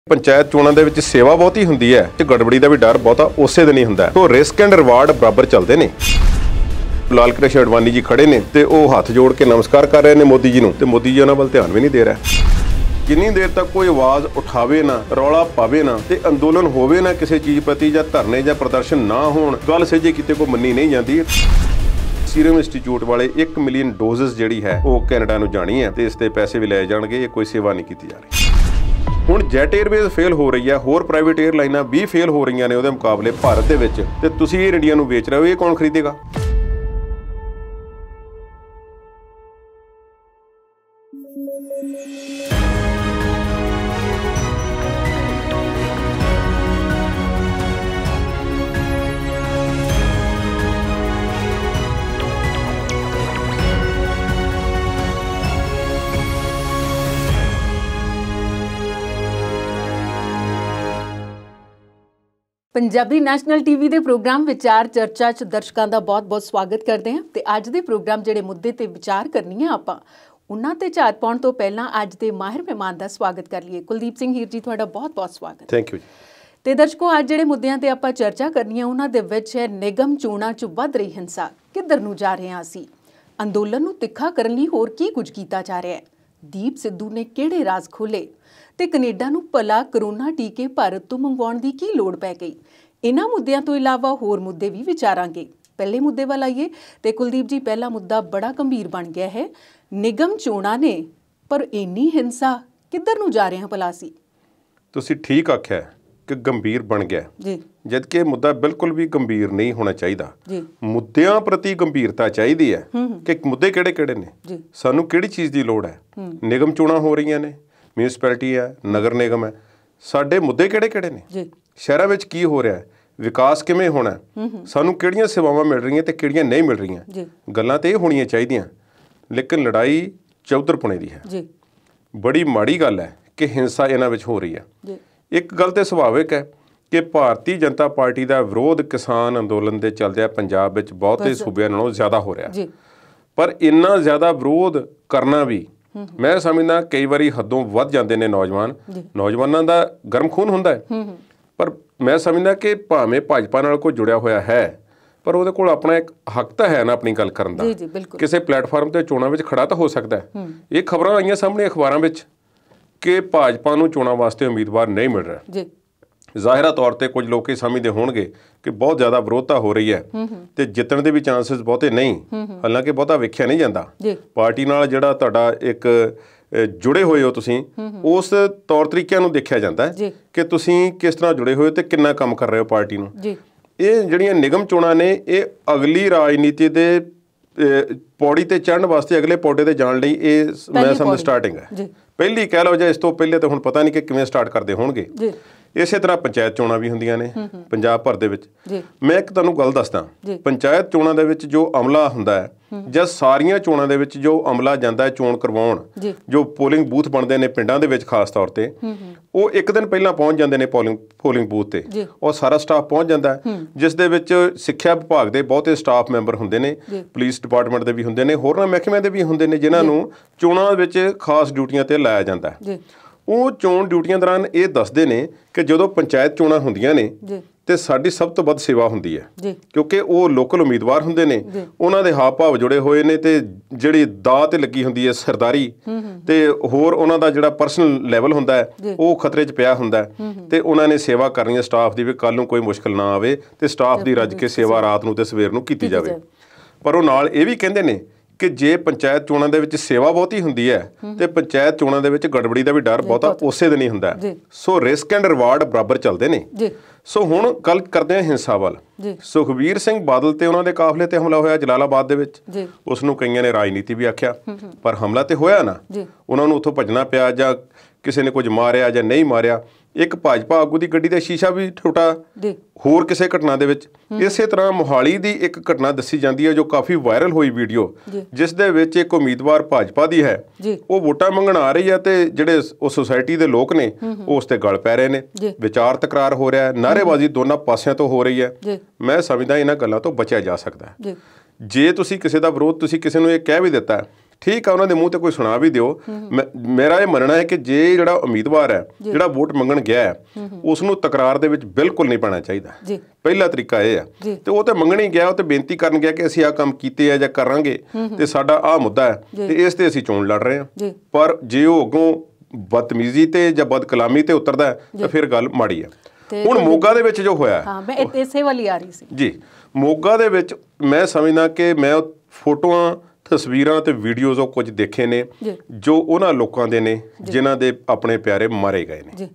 पंचायत चोणां दे विच सेवा बहुती हुंदी है ते गड़बड़ी दा भी डर बहुता उसे दिन ही हुंदा है। तो रिस्क एंड रिवार्ड बराबर चलते ने। लाल कृष्ण अडवाणी जी खड़े ने ते वो हाथ जोड़ के नमस्कार कर रहे हैं मोदी जी नूं ते मोदी जी उन्हां वल ध्यान भी नहीं दे रहा। जिन्नी देर तक कोई आवाज़ उठावे ना, रौला पावे ना ते अंदोलन होवे ना किसी चीज़ प्रति जां धरने जां प्रदर्शन ना होण, गल सजे किते कोई मन्नी नहीं जाती। सीरम इंस्टीट्यूट वाले 1 मिलियन डोजेस जिहड़ी है वो कैनेडा नूं जानी है ते इसते पैसे भी लै जाणगे, कोई सेवा नहीं की जा रही। ਹੁਣ ਜੈਟ 에ਅਰਵੇਜ਼ ਫੇਲ ਹੋ ਰਹੀ ਹੈ, ਹੋਰ ਪ੍ਰਾਈਵੇਟ 에ਅਰਲਾਈਨਾਂ ਵੀ ਫੇਲ ਹੋ ਰਹੀਆਂ ਨੇ ਉਹਦੇ ਮੁਕਾਬਲੇ ਭਾਰਤ ਦੇ ਵਿੱਚ, ਤੇ ਤੁਸੀਂ ਇਹ ਇੰਡੀਆ ਨੂੰ ਵੇਚ ਰਹੇ ਹੋ, ਇਹ ਕੌਣ ਖਰੀਦੇਗਾ? पंजाबी नैशनल टीवी के प्रोग्राम विचार चर्चा च दर्शकों का बहुत बहुत स्वागत करते हैं। तो अज के प्रोग्राम जिहड़े मुद्दे ते विचार करनी है आपां उन्हां ते झात पाउण तो पहलां अज के माहिर मेहमान का स्वागत कर लिए। कुलदीप सिंह हीर जी तुहाडा बहुत बहुत स्वागत। Thank you. तो दर्शकों अज जिहड़े मुद्दिआं ते आपां चर्चा करनी है उन्हां दे विच है निगम चोणां च वध रही हिंसा, किधर नूं जा रहे हां असीं, अंदोलन नूं तिखा करन लई होर की कुछ कीता जा रहा है, दीप सिद्धू ने किहड़े राज खोले ते कनेडा नूं भला करोना टीके भारत तो मंगवाउण दी की लोड़ पै गई। इन्हां मुद्दिआं तो इलावा होर मुद्दे भी विचारांगे। पहले मुद्दे वाल आइए तो कुलदीप जी पहला मुद्दा बड़ा गंभीर बन गया है, निगम चोणां ने पर इन्नी हिंसा किधर नूं जा रहे हैं भला असीं? तुसीं ठीक आख्या कि गंभीर बन गया जी, जबकि मुद्दा बिल्कुल भी गंभीर नहीं होना चाहिए। मुद्दिआं प्रति गंभीरता चाहिए है कि मुद्दे किहड़े-किहड़े ने, सानूं किहड़ी चीज़ की लोड़ है। निगम चोणां हो रही ने, म्यूनसिपैलिटी है, नगर निगम है, साडे मुद्दे किहड़े-किहड़े ने, शहरां विच की हो रहा है, विकास किवें होना, सानूं किहड़ियां सेवावां मिल रही ते किहड़ियां नहीं मिल रही, गल्लां ते होणीआं चाहीदियां। लेकिन लड़ाई चौधरपुणे दी है। बड़ी माड़ी गल है कि हिंसा इन्हां विच हो रही है। एक गल ते सुभाविक है कि भारतीय जनता पार्टी का विरोध किसान अंदोलन के चलदे पंजाब विच बहुते सूबिਆਂ नालों ज़्यादा हो रहा, पर इन्ना ज़्यादा विरोध करना भी मैं समझदा कई बारी हदों वध जाते हैं। नौजवानों का गर्म खून हुंदा है, पर मैं समझदा कि भावें भाजपा नाल कोई जुड़िया होया है पर उहदे कोल अपना एक हक तो है ना अपनी गल करन दा, किसी प्लेटफार्म ते चोणां विच खड़ा तो हो सकता है। ये खबरां आईयां सामने अखबारां विच कि भाजपा नूं चोणां वास्ते उम्मीदवार नहीं मिल रहा। ज़ाहिरा तौर पर कुछ लोग समझते होणगे कि बहुत ज़्यादा विरोधता हो रही है तो जितने के भी चांसेस बहुते नहीं, हालांकि बहुता वेख्या नहीं जाता। पार्टी नाल जिहड़ा तुहाडा एक जुड़े हुए हो तुसीं, उस तौर तरीक़िਆਂ ਨੂੰ देखा जाता है कि तुसीं किस तरह जुड़े हुए तो कितना काम कर रहे हो पार्टी नूं। ये जिहड़ियां निगम चोणां ने ये अगली राजनीति दे पौड़ी ते चढ़न वास्ते अगले पौड़े ते जाण लई ये मैं समझ स्टार्टिंग है। पहली कह लो जां इस तो पहले तो हुण पता नहीं कि किवें स्टार्ट करदे होणगे। इसे तरह पंचायत चोणां भी हुंदियां ने पंजाब भर दे विच। मैं एक तुहानूं गल दसदा, पंचायत चोणां दे विच जो अमला हुंदा है जां सारियां चोणां दे विच जो अमला जांदा है चोण करवाउण, जो पोलिंग बूथ बनदे ने पिंडां दे विच खास तौर ते, वो एक दिन पहलां पहुंच जांदे ने पोलिंग बूथ ते और सारा स्टाफ पहुंच जांदा है, जिस दे विच सिੱਖਿਆ विभाग दे बहुते स्टाफ मैंबर हुंदे ने, पुलिस डिपार्टमेंट दे भी हुंदे ने, होरनां महकमिਆਂ दे भी हुंदे ने जिन्हां नूं चोणां विच खास ड्यूटियां ते लाया जांदा है। ਉਹ ਚੋਣ ਡਿਊਟੀਆਂ ਦੌਰਾਨ ਇਹ ਦੱਸਦੇ ਨੇ ਕਿ ਜਦੋਂ ਪੰਚਾਇਤ ਚੋਣਾਂ ਹੁੰਦੀਆਂ ਨੇ ਤੇ ਸਾਡੀ ਸਭ ਤੋਂ ਵੱਧ ਸੇਵਾ ਹੁੰਦੀ ਹੈ, ਕਿਉਂਕਿ ਉਹ ਲੋਕਲ ਉਮੀਦਵਾਰ ਹੁੰਦੇ ਨੇ, ਉਹਨਾਂ ਦੇ ਹਾਵ ਭਾਵ ਜੁੜੇ ਹੋਏ ਨੇ ਤੇ ਜਿਹੜੀ ਦਾਅ ਤੇ ਲੱਗੀ ਹੁੰਦੀ ਹੈ ਸਰਦਾਰੀ ਤੇ ਹੋਰ ਉਹਨਾਂ ਦਾ ਜਿਹੜਾ ਪਰਸਨਲ ਲੈਵਲ ਹੁੰਦਾ ਹੈ ਉਹ ਖਤਰੇ 'ਚ ਪਿਆ ਹੁੰਦਾ ਤੇ ਉਹਨਾਂ ਨੇ ਸੇਵਾ ਕਰਨੀ ਹੈ ਸਟਾਫ ਦੀ ਵੀ ਕੱਲ ਨੂੰ ਕੋਈ ਮੁਸ਼ਕਲ ਨਾ ਆਵੇ ਤੇ ਸਟਾਫ ਦੀ ਰੱਜ ਕੇ ਸੇਵਾ ਰਾਤ ਨੂੰ ਤੇ ਸਵੇਰ ਨੂੰ ਕੀਤੀ ਜਾਵੇ। ਪਰ ਉਹ ਨਾਲ ਇਹ ਵੀ ਕਹਿੰਦੇ ਨੇ कि जे पंचायत चोणां दे विच सेवा बहुती हुंदी है तो पंचायत चोणां दे विच गड़बड़ी का भी डर बहुता उसे दिन ही हुंदा है। सो रिस्क एंड रिवार्ड बराबर चलते हैं। सो हुण गल करते हैं हिंसा वाल। सुखबीर सिंह बादल ते उन्हां दे काफले ते हमला होया जलालाबाद दे विच, उसनूं कईयां ने राजनीति भी आख्या, पर हमला तो होया ना, उन्हां नूं उत्थों भजना पिया जां किसी ने कुछ मारिया जां नहीं मारिया। एक भाजपा आगू की गड्डी का शीशा भी टुटा होर किसी घटना दे विच। इसे तरह मोहाली की एक घटना दसी जाती है जो काफ़ी वायरल हुई वीडियो, जिस दे विच एक उम्मीदवार भाजपा की है, वो वोटां मंगण आ रही है तो जिहड़े उस सोसाइटी के लोग ने उस ते गल पै रहे हैं, विचार तकरार हो रहा है, नारेबाजी दोनों पासियां तो हो रही है। मैं समझदा इन्हां गल्लां तो बचिया जा सकता है। जे तुसीं किसी का विरोध तुसीं किसी नूं ये कह भी दिता ਠੀਕ ਆ, ਉਹਨਾਂ ਦੇ ਮੂੰਹ ਤੇ ਕੋਈ ਸੁਣਾ ਵੀ ਦਿਓ। ਮੇਰਾ ਇਹ ਮੰਨਣਾ ਹੈ ਕਿ ਜੇ ਜਿਹੜਾ ਉਮੀਦਵਾਰ ਹੈ, ਜਿਹੜਾ ਵੋਟ ਮੰਗਣ ਗਿਆ ਹੈ, ਉਸ ਨੂੰ ਤਕਰਾਰ ਦੇ ਵਿੱਚ ਬਿਲਕੁਲ ਨਹੀਂ ਪੈਣਾ ਚਾਹੀਦਾ। ਪਹਿਲਾ ਤਰੀਕਾ ਇਹ ਆ। ਤੇ ਉਹ ਤੇ ਮੰਗਣ ਹੀ ਗਿਆ, ਉਹ ਤੇ ਬੇਨਤੀ ਕਰਨ ਗਿਆ ਕਿ ਅਸੀਂ ਆਹ ਕੰਮ ਕੀਤੇ ਆ ਜਾਂ ਕਰਾਂਗੇ ਤੇ ਸਾਡਾ ਆਹ ਮੁੱਦਾ ਹੈ ਤੇ ਇਸ ਤੇ ਅਸੀਂ ਚੋਣ ਲੜ ਰਹੇ ਹਾਂ। ਪਰ ਜੇ ਉਹ ਅੱਗੋਂ ਬਦਤਮੀਜ਼ੀ ਤੇ ਜਾਂ ਬਦਕਲਾਮੀ ਤੇ ਉਤਰਦਾ ਤਾਂ ਫਿਰ ਗੱਲ ਮਾੜੀ ਹੈ। ਹੁਣ ਮੋਗਾ ਦੇ ਵਿੱਚ ਜੋ ਹੋਇਆ, ਹਾਂ ਮੈਂ ਇਸੇ ਵਾਲੀ ਆ ਰਹੀ ਸੀ ਜੀ, ਮੋਗਾ ਦੇ ਵਿੱਚ ਮੈਂ ਸਮਝਦਾ ਕਿ ਮੈਂ ਫੋਟੋਆਂ, ਤਸਵੀਰਾਂ ਤੇ ਵੀਡੀਓਜ਼ ਉਹ ਕੁਝ ਦੇਖੇ ਨੇ ਜੋ ਉਹਨਾਂ ਲੋਕਾਂ ਦੇ ਨੇ ਜਿਨ੍ਹਾਂ ਦੇ ਆਪਣੇ ਪਿਆਰੇ ਮਾਰੇ ਗਏ ਨੇ।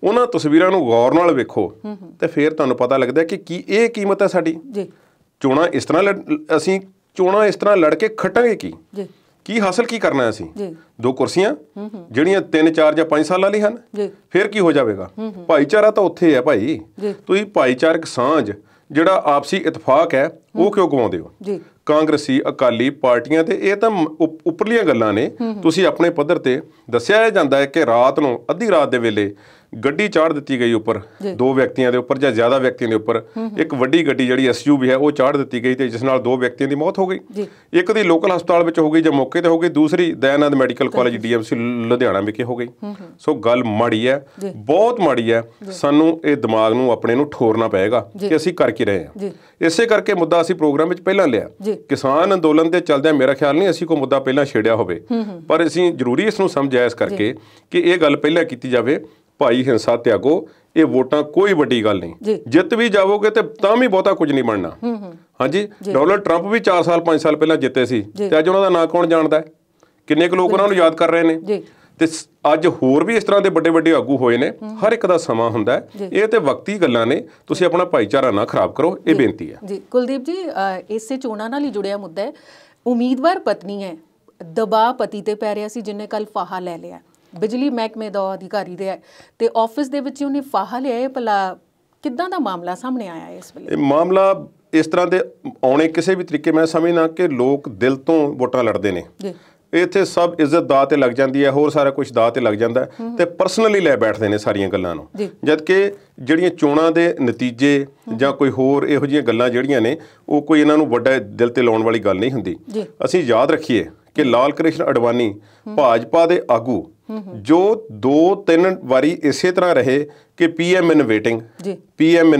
ਉਹਨਾਂ ਤਸਵੀਰਾਂ ਨੂੰ ਗੌਰ ਨਾਲ ਵੇਖੋ ਤੇ ਫਿਰ ਤੁਹਾਨੂੰ ਪਤਾ ਲੱਗਦਾ ਕਿ ਕੀ ਇਹ ਕੀਮਤ ਹੈ ਸਾਡੀ। ਚੋਣਾਂ ਇਸ ਤਰ੍ਹਾਂ ਅਸੀਂ ਚੋਣਾਂ ਇਸ ਤਰ੍ਹਾਂ ਲੜ ਕੇ ਖੱਟਾਂਗੇ ਕੀ ਹਾਸਲ ਕੀ ਕਰਨਾ ਅਸੀਂ? 2 ਕੁਰਸੀਆਂ ਜਿਹੜੀਆਂ 3, 4 ਜਾਂ 5 ਸਾਲਾਂ ਲਈ ਹਨ। ਫਿਰ ਕੀ ਹੋ ਜਾਵੇਗਾ? ਭਾਈਚਾਰਾ ਤਾਂ ਉੱਥੇ ਹੈ ਭਾਈ। ਤੁਸੀਂ ਭਾਈਚਾਰਕ ਸਾਂਝ, ਜਿਹੜਾ ਆਪਸੀ ਇਤਫਾਕ ਹੈ, ਉਹ ਕਿਉਂ ਗਵਾਉਂਦੇ ਹੋ? ਕਾਂਗਰਸੀ, ਅਕਾਲੀ ਪਾਰਟੀਆਂ ਤੇ ਇਹ ਤਾਂ ਉੱਪਰਲੀਆਂ ਗੱਲਾਂ ਨੇ। ਤੁਸੀਂ ਆਪਣੇ ਪੱਧਰ ਤੇ ਦੱਸਿਆ ਜਾਂਦਾ ਹੈ ਕਿ ਰਾਤ ਨੂੰ ਅੱਧੀ ਰਾਤ ਦੇ ਵੇਲੇ ਗੱਡੀ ਚਾੜ ਦਿੱਤੀ ਗਈ ਉੱਪਰ 2 ਵਿਅਕਤੀਆਂ ਦੇ ਉੱਪਰ ਜਾਂ ਜ਼ਿਆਦਾ ਵਿਅਕਤੀਆਂ ਦੇ ਉੱਪਰ। ਇੱਕ ਵੱਡੀ ਗੱਡੀ ਜਿਹੜੀ SUV ਹੈ ਉਹ ਚਾੜ ਦਿੱਤੀ ਗਈ ਤੇ ਜਿਸ ਨਾਲ 2 ਵਿਅਕਤੀਆਂ ਦੀ ਮੌਤ ਹੋ ਗਈ। ਇੱਕ ਦੀ ਲੋਕਲ ਹਸਪਤਾਲ ਵਿੱਚ ਹੋ ਗਈ ਜਾਂ ਮੌਕੇ ਤੇ ਹੋ ਗਈ, ਦੂਸਰੀ Dayanand medical college DMC Ludhiana ਵਿਖੇ ਹੋ ਗਈ। ਸੋ ਗੱਲ ਮਾੜੀ ਹੈ, ਬਹੁਤ ਮਾੜੀ ਹੈ। ਸਾਨੂੰ ਇਹ ਦਿਮਾਗ ਨੂੰ ਆਪਣੇ ਨੂੰ ਠੋਰਨਾ ਪਏਗਾ ਕਿ ਅਸੀਂ ਕਰ ਕੀ ਰਹੇ ਹਾਂ। ਇਸੇ ਕਰਕੇ ਮੁੱਦਾ ਅਸੀਂ ਪ੍ਰੋਗਰਾਮ ਵਿੱਚ ਪਹਿਲਾਂ ਲਿਆ। ਕਿਸਾਨ ਅੰਦੋਲਨ ਦੇ ਚੱਲਦਿਆਂ ਮੇਰਾ ਖਿਆਲ ਨਹੀਂ ਅਸੀਂ ਕੋਈ ਮੁੱਦਾ ਪਹਿਲਾਂ ਛੇੜਿਆ ਹੋਵੇ, ਪਰ ਅਸੀਂ ਜ਼ਰੂਰੀ ਇਸ ਨੂੰ ਸਮਝਿਆ ਇਸ ਕਰਕੇ ਕਿ ਇਹ ਗੱਲ ਪਹਿਲਾਂ ਕੀਤੀ ਜਾਵੇ। ਭਾਈ ਹਿੰਸਾ ਤਿਆਗੋ, ਇਹ ਵੋਟਾਂ ਕੋਈ ਵੱਡੀ ਗੱਲ ਨਹੀਂ। ਜਿੱਤ ਵੀ ਜਾਵੋਗੇ ਤੇ ਤਾਂ ਵੀ ਬਹੁਤਾ ਕੁਝ ਨਹੀਂ ਬਣਨਾ। ਹਾਂਜੀ, ਡੋਨਾਲਡ ਟਰੰਪ ਵੀ 4 ਸਾਲ 5 ਸਾਲ ਪਹਿਲਾਂ ਜਿੱਤੇ ਸੀ ਤੇ ਅੱਜ ਉਹਨਾਂ ਦਾ ਨਾਂ ਕੌਣ ਜਾਣਦਾ ਹੈ? ਕਿੰਨੇ ਕੁ ਲੋਕ ਉਹਨਾਂ ਨੂੰ ਯਾਦ ਕਰ ਰਹੇ ਨੇ? ਤੇ ਅੱਜ ਹੋਰ ਵੀ ਇਸ ਤਰ੍ਹਾਂ ਦੇ ਵੱਡੇ ਵੱਡੇ ਆਗੂ ਹੋਏ ਨੇ। ਹਰ ਇੱਕ ਦਾ ਸਮਾਂ ਹੁੰਦਾ ਹੈ। ਇਹ ਤੇ ਵਕਤੀ ਗੱਲਾਂ ਨੇ। ਤੁਸੀਂ ਆਪਣਾ ਭਾਈਚਾਰਾ ਨਾ ਖਰਾਬ ਕਰੋ, ਇਹ ਬੇਨਤੀ ਹੈ। ਜੀ ਕੁਲਦੀਪ ਜੀ, ਇਸੇ ਚੋਣਾਂ ਨਾਲ ਹੀ ਜੁੜਿਆ ਮੁੱਦਾ ਹੈ। ਉਮੀਦਵਾਰ ਪਤਨੀ ਹੈ, ਦਬਾਅ ਪਤੀ ਤੇ ਪੈ ਰਿਹਾ ਸੀ ਜਿੰਨੇ ਕੱਲ ਫਾਹਾ ਲੈ ਲਿਆ। ਬਿਜਲੀ ਮਹਿਕਮੇ ਦਾ ਅਧਿਕਾਰੀ ਦੇ ਤੇ ਆਫਿਸ ਦੇ ਵਿੱਚ ਉਹਨੇ ਫਾਹਾ ਲਿਆ। ਭਲਾ ਕਿੱਦਾਂ ਦਾ ਮਾਮਲਾ ਸਾਹਮਣੇ ਆਇਆ ਇਸ ਵੇਲੇ? ਇਹ ਮਾਮਲਾ ਇਸ ਤਰ੍ਹਾਂ ਦੇ ਆਉਣੇ ਕਿਸੇ ਵੀ ਤਰੀਕੇ, ਮੈਂ ਸਮਝਦਾ ਕਿ ਲੋਕ ਦਿਲ ਤੋਂ ਵੋਟਾਂ ਲੜਦੇ ਨੇ। ਇੱਥੇ ਸਭ ਇੱਜ਼ਤ ਦਾਅ ਤੇ ਲੱਗ ਜਾਂਦੀ ਹੈ, ਹੋਰ ਸਾਰਾ ਕੁਝ ਦਾਅ ਤੇ ਲੱਗ ਜਾਂਦਾ ਤੇ ਪਰਸਨਲੀ ਲੈ ਬੈਠਦੇ ਨੇ ਸਾਰੀਆਂ ਗੱਲਾਂ ਨੂੰ। ਜਦ ਕਿ ਜਿਹੜੀਆਂ ਚੋਣਾਂ ਦੇ ਨਤੀਜੇ ਜਾਂ ਕੋਈ ਹੋਰ ਇਹੋ ਜਿਹੀਆਂ ਗੱਲਾਂ ਜਿਹੜੀਆਂ ਨੇ, ਉਹ ਕੋਈ ਇਹਨਾਂ ਨੂੰ ਵੱਡਾ ਦਿਲ ਤੇ ਲਾਉਣ ਵਾਲੀ ਗੱਲ ਨਹੀਂ ਹੁੰਦੀ। ਅਸੀਂ ਯਾਦ ਰੱਖੀਏ ਕਿ ਲਾਲ ਕ੍ਰਿਸ਼ਨ ਅਡਵਾਨੀ ਭਾਜਪਾ ਦੇ ਆਗੂ ਜੋ 2-3 ਵਾਰੀ ਇਸੇ ਤਰ੍ਹਾਂ ਰਹੇ ਕਿ PM ਇਨ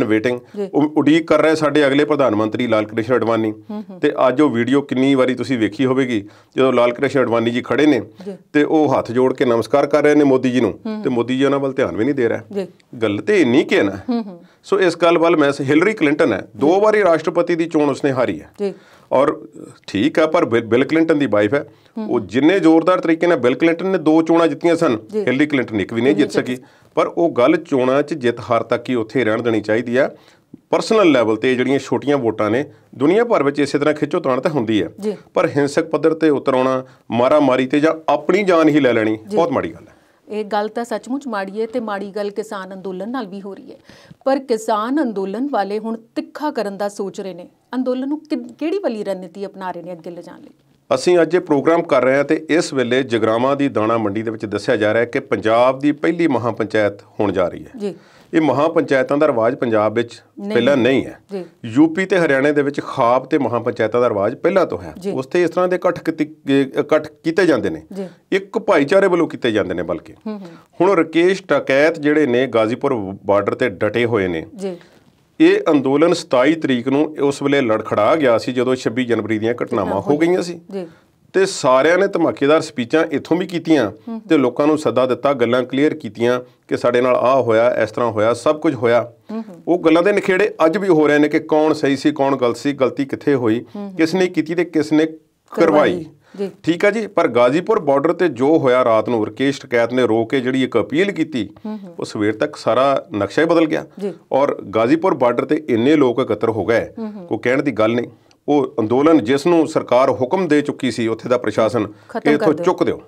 ਵੇਟਿੰਗ ਉਡੀਕ ਕਰ ਰਹੇ ਸਾਡੇ ਅਗਲੇ ਪ੍ਰਧਾਨ ਮੰਤਰੀ ਲਾਲ ਕ੍ਰਿਸ਼ਨ ਅਡਵਾਨੀ। ਤੇ ਅੱਜ ਉਹ ਵੀਡੀਓ ਕਿੰਨੀ ਵਾਰੀ ਤੁਸੀਂ ਵੇਖੀ ਹੋਵੇਗੀ, ਜਦੋਂ ਲਾਲ ਕ੍ਰਿਸ਼ਨ ਅਡਵਾਨੀ ਜੀ ਖੜੇ ਨੇ ਤੇ ਉਹ ਹੱਥ ਜੋੜ ਕੇ ਨਮਸਕਾਰ ਕਰ ਰਹੇ ਨੇ ਮੋਦੀ ਜੀ ਨੂੰ, ਤੇ ਮੋਦੀ ਜੀ ਉਹਨਾਂ ਵੱਲ ਧਿਆਨ ਵੀ ਨਹੀਂ ਦੇ ਰਿਹਾ। ਗੱਲ ਤੇ ਇੰਨੀ ਕਿ ਨਾ। ਸੋ ਇਸ ਗੱਲ ਵੱਲ ਮੈਂ, ਹਿਲਰੀ ਕਲਿੰਟਨ ਹੈ, 2 ਵਾਰੀ ਰਾਸ਼ਟਰਪਤੀ ਦੀ ਚੋਣ ਉਸਨੇ ਹਾਰੀ ਹੈ। ਔਰ ਠੀਕ ਹੈ, ਪਰ ਬਿਲ ਕਲਿੰਟਨ ਦੀ ਵਾਈਫ ਹੈ। ਉਹ ਜਿੰਨੇ ਜ਼ੋਰਦਾਰ ਤਰੀਕੇ ਨਾਲ ਬਿਲ ਕਲਿੰਟਨ ਨੇ 2 ਚੋਣਾਂ ਜਿੱਤੀਆਂ ਸਨ, ਹਿਲਰੀ ਕਲਿੰਟਨ ਇੱਕ ਵੀ ਨਹੀਂ ਜਿੱਤ ਸਕੀ। ਪਰ ਉਹ ਗੱਲ ਚੋਣਾਂ 'ਚ ਜਿੱਤ ਹਾਰ ਤੱਕ ਹੀ ਉੱਥੇ ਰਹਿਣ ਦੇਣੀ ਚਾਹੀਦੀ ਆ। ਪਰਸਨਲ ਲੈਵਲ ਤੇ ਜਿਹੜੀਆਂ ਛੋਟੀਆਂ ਵੋਟਾਂ ਨੇ ਦੁਨੀਆ ਭਰ ਵਿੱਚ ਇਸੇ ਤਰ੍ਹਾਂ ਖਿੱਚੋ ਤਾਣ ਤਾਂ ਹੁੰਦੀ ਹੈ, ਪਰ ਹਿੰਸਕ ਪੱਧਰ ਤੇ ਉਤਰ ਆਉਣਾ, ਮਾਰਾ ਮਾਰੀ ਤੇ ਜਾਂ ਆਪਣੀ ਜਾਨ ਹੀ ਲੈ ਲੈਣੀ, ਬਹੁਤ ਮਾੜੀ ਗੱਲ ਹੈ। ਇਹ ਗੱਲ ਤਾਂ ਸੱਚਮੁੱਚ ਮਾੜੀ ਹੈ ਤੇ ਮਾੜੀ ਗੱਲ ਕਿਸਾਨ ਅੰਦੋਲਨ ਨਾਲ ਵੀ ਹੋ ਰਹੀ ਹੈ। ਪਰ ਕਿਸਾਨ ਅੰਦੋਲਨ ਵਾਲੇ ਹੁਣ ਤਿੱਖਾ ਕਰਨ ਦਾ ਸੋਚ ਰਹੇ ਨੇ। ਅੰਦੋਲਨ ਨੂੰ ਕਿਹੜੀ ਵਾਲੀ ਰਣਨੀਤੀ ਅਪਣਾ ਰਹੇ ਨੇ ਅੱਗੇ ਲਿਜਾਣ ਲਈ? ਅਸੀਂ ਅੱਜ ਇਹ ਪ੍ਰੋਗਰਾਮ ਕਰ ਰਹੇ ਹਾਂ ਤੇ ਇਸ ਵੇਲੇ ਜਗਰਾਵਾਂ ਦੀ ਦਾਣਾ ਮੰਡੀ ਦੇ ਵਿੱਚ ਦੱਸਿਆ ਜਾ ਰਿਹਾ ਹੈ ਕਿ ਪੰਜਾਬ ਦੀ ਪਹਿਲੀ ਮਹਾਪੰਚਾਇਤ ਹੋਣ ਜਾ ਰਹੀ ਹੈ। ਇਹ ਮਹਾਪੰਚਾਇਤਾਂ ਦਾ ਰਿਵਾਜ ਪੰਜਾਬ ਵਿੱਚ ਪਹਿਲਾਂ ਨਹੀਂ ਹੈ। ਯੂਪੀ ਤੇ ਹਰਿਆਣੇ ਦੇ ਵਿੱਚ ਖਾਪ ਤੇ ਮਹਾਪੰਚਾਇਤਾਂ ਦਾ ਰਿਵਾਜ ਪਹਿਲਾਂ ਤੋਂ ਹੈ। ਉਸ ਤੇ ਇਸ ਤਰ੍ਹਾਂ ਦੇ ਇਕੱਠ ਕੀਤੇ ਜਾਂਦੇ ਨੇ, ਇੱਕ ਭਾਈਚਾਰੇ ਵੱਲੋਂ ਕੀਤੇ ਜਾਂਦੇ ਨੇ। ਬਲਕਿ ਹੁਣ ਰਕੇਸ਼ ਟਕੈਤ ਜਿਹੜੇ ਨੇ ਗਾਜ਼ੀਪੁਰ ਬਾਰਡਰ ਤੇ ਡਟੇ ਹੋਏ ਨੇ। ਇਹ ਅੰਦੋਲਨ 27 ਤਰੀਕ ਨੂੰ ਉਸ ਵੇਲੇ ਲੜਖੜਾ ਗਿਆ ਸੀ ਜਦੋਂ 26 ਜਨਵਰੀ ਦੀਆਂ ਘਟਨਾਵਾਂ ਹੋ ਗਈਆਂ ਸੀ ਤੇ ਸਾਰਿਆਂ ਨੇ ਧਮਾਕੇਦਾਰ ਸਪੀਚਾਂ ਇੱਥੋਂ ਵੀ ਕੀਤੀਆਂ ਤੇ ਲੋਕਾਂ ਨੂੰ ਸੱਦਾ ਦਿੱਤਾ, ਗੱਲਾਂ ਕਲੀਅਰ ਕੀਤੀਆਂ ਕਿ ਸਾਡੇ ਨਾਲ ਆਹ ਹੋਇਆ, ਇਸ ਤਰ੍ਹਾਂ ਹੋਇਆ, ਸਭ ਕੁਝ ਹੋਇਆ। ਉਹ ਗੱਲਾਂ ਦੇ ਨਿਖੇੜੇ ਅੱਜ ਵੀ ਹੋ ਰਹੇ ਨੇ ਕਿ ਕੌਣ ਸਹੀ ਸੀ, ਕੌਣ ਗਲਤ ਸੀ, ਗਲਤੀ ਕਿੱਥੇ ਹੋਈ, ਕਿਸ ਨੇ ਕੀਤੀ ਤੇ ਕਿਸ ਨੇ ਕਰਵਾਈ। ਠੀਕ ਹੈ ਜੀ। ਪਰ ਗਾਜ਼ੀਪੁਰ ਬਾਰਡਰ ਤੇ ਜੋ ਹੋਇਆ ਰਾਤ ਨੂੰ, ਰਕੇਸ਼ ਟਕੈਤ ਨੇ ਰੋ ਕੇ ਜਿਹੜੀ ਇੱਕ ਅਪੀਲ ਕੀਤੀ, ਉਹ ਸਵੇਰ ਤੱਕ ਸਾਰਾ ਨਕਸ਼ਾ ਹੀ ਬਦਲ ਗਿਆ। ਔਰ ਗਾਜ਼ੀਪੁਰ ਬਾਰਡਰ ਤੇ ਇੰਨੇ ਲੋਕ ਇਕੱਤਰ ਹੋ ਗਏ, ਕੋਈ ਕਹਿਣ ਦੀ ਗੱਲ ਨਹੀਂ। ਉਹ ਅੰਦੋਲਨ ਜਿਸ ਨੂੰ ਸਰਕਾਰ ਹੁਕਮ ਦੇ ਚੁੱਕੀ ਸੀ ਉੱਥੇ ਦਾ ਪ੍ਰਸ਼ਾਸਨ ਕਿ ਇੱਥੋਂ ਚੁੱਕ ਦਿਓ,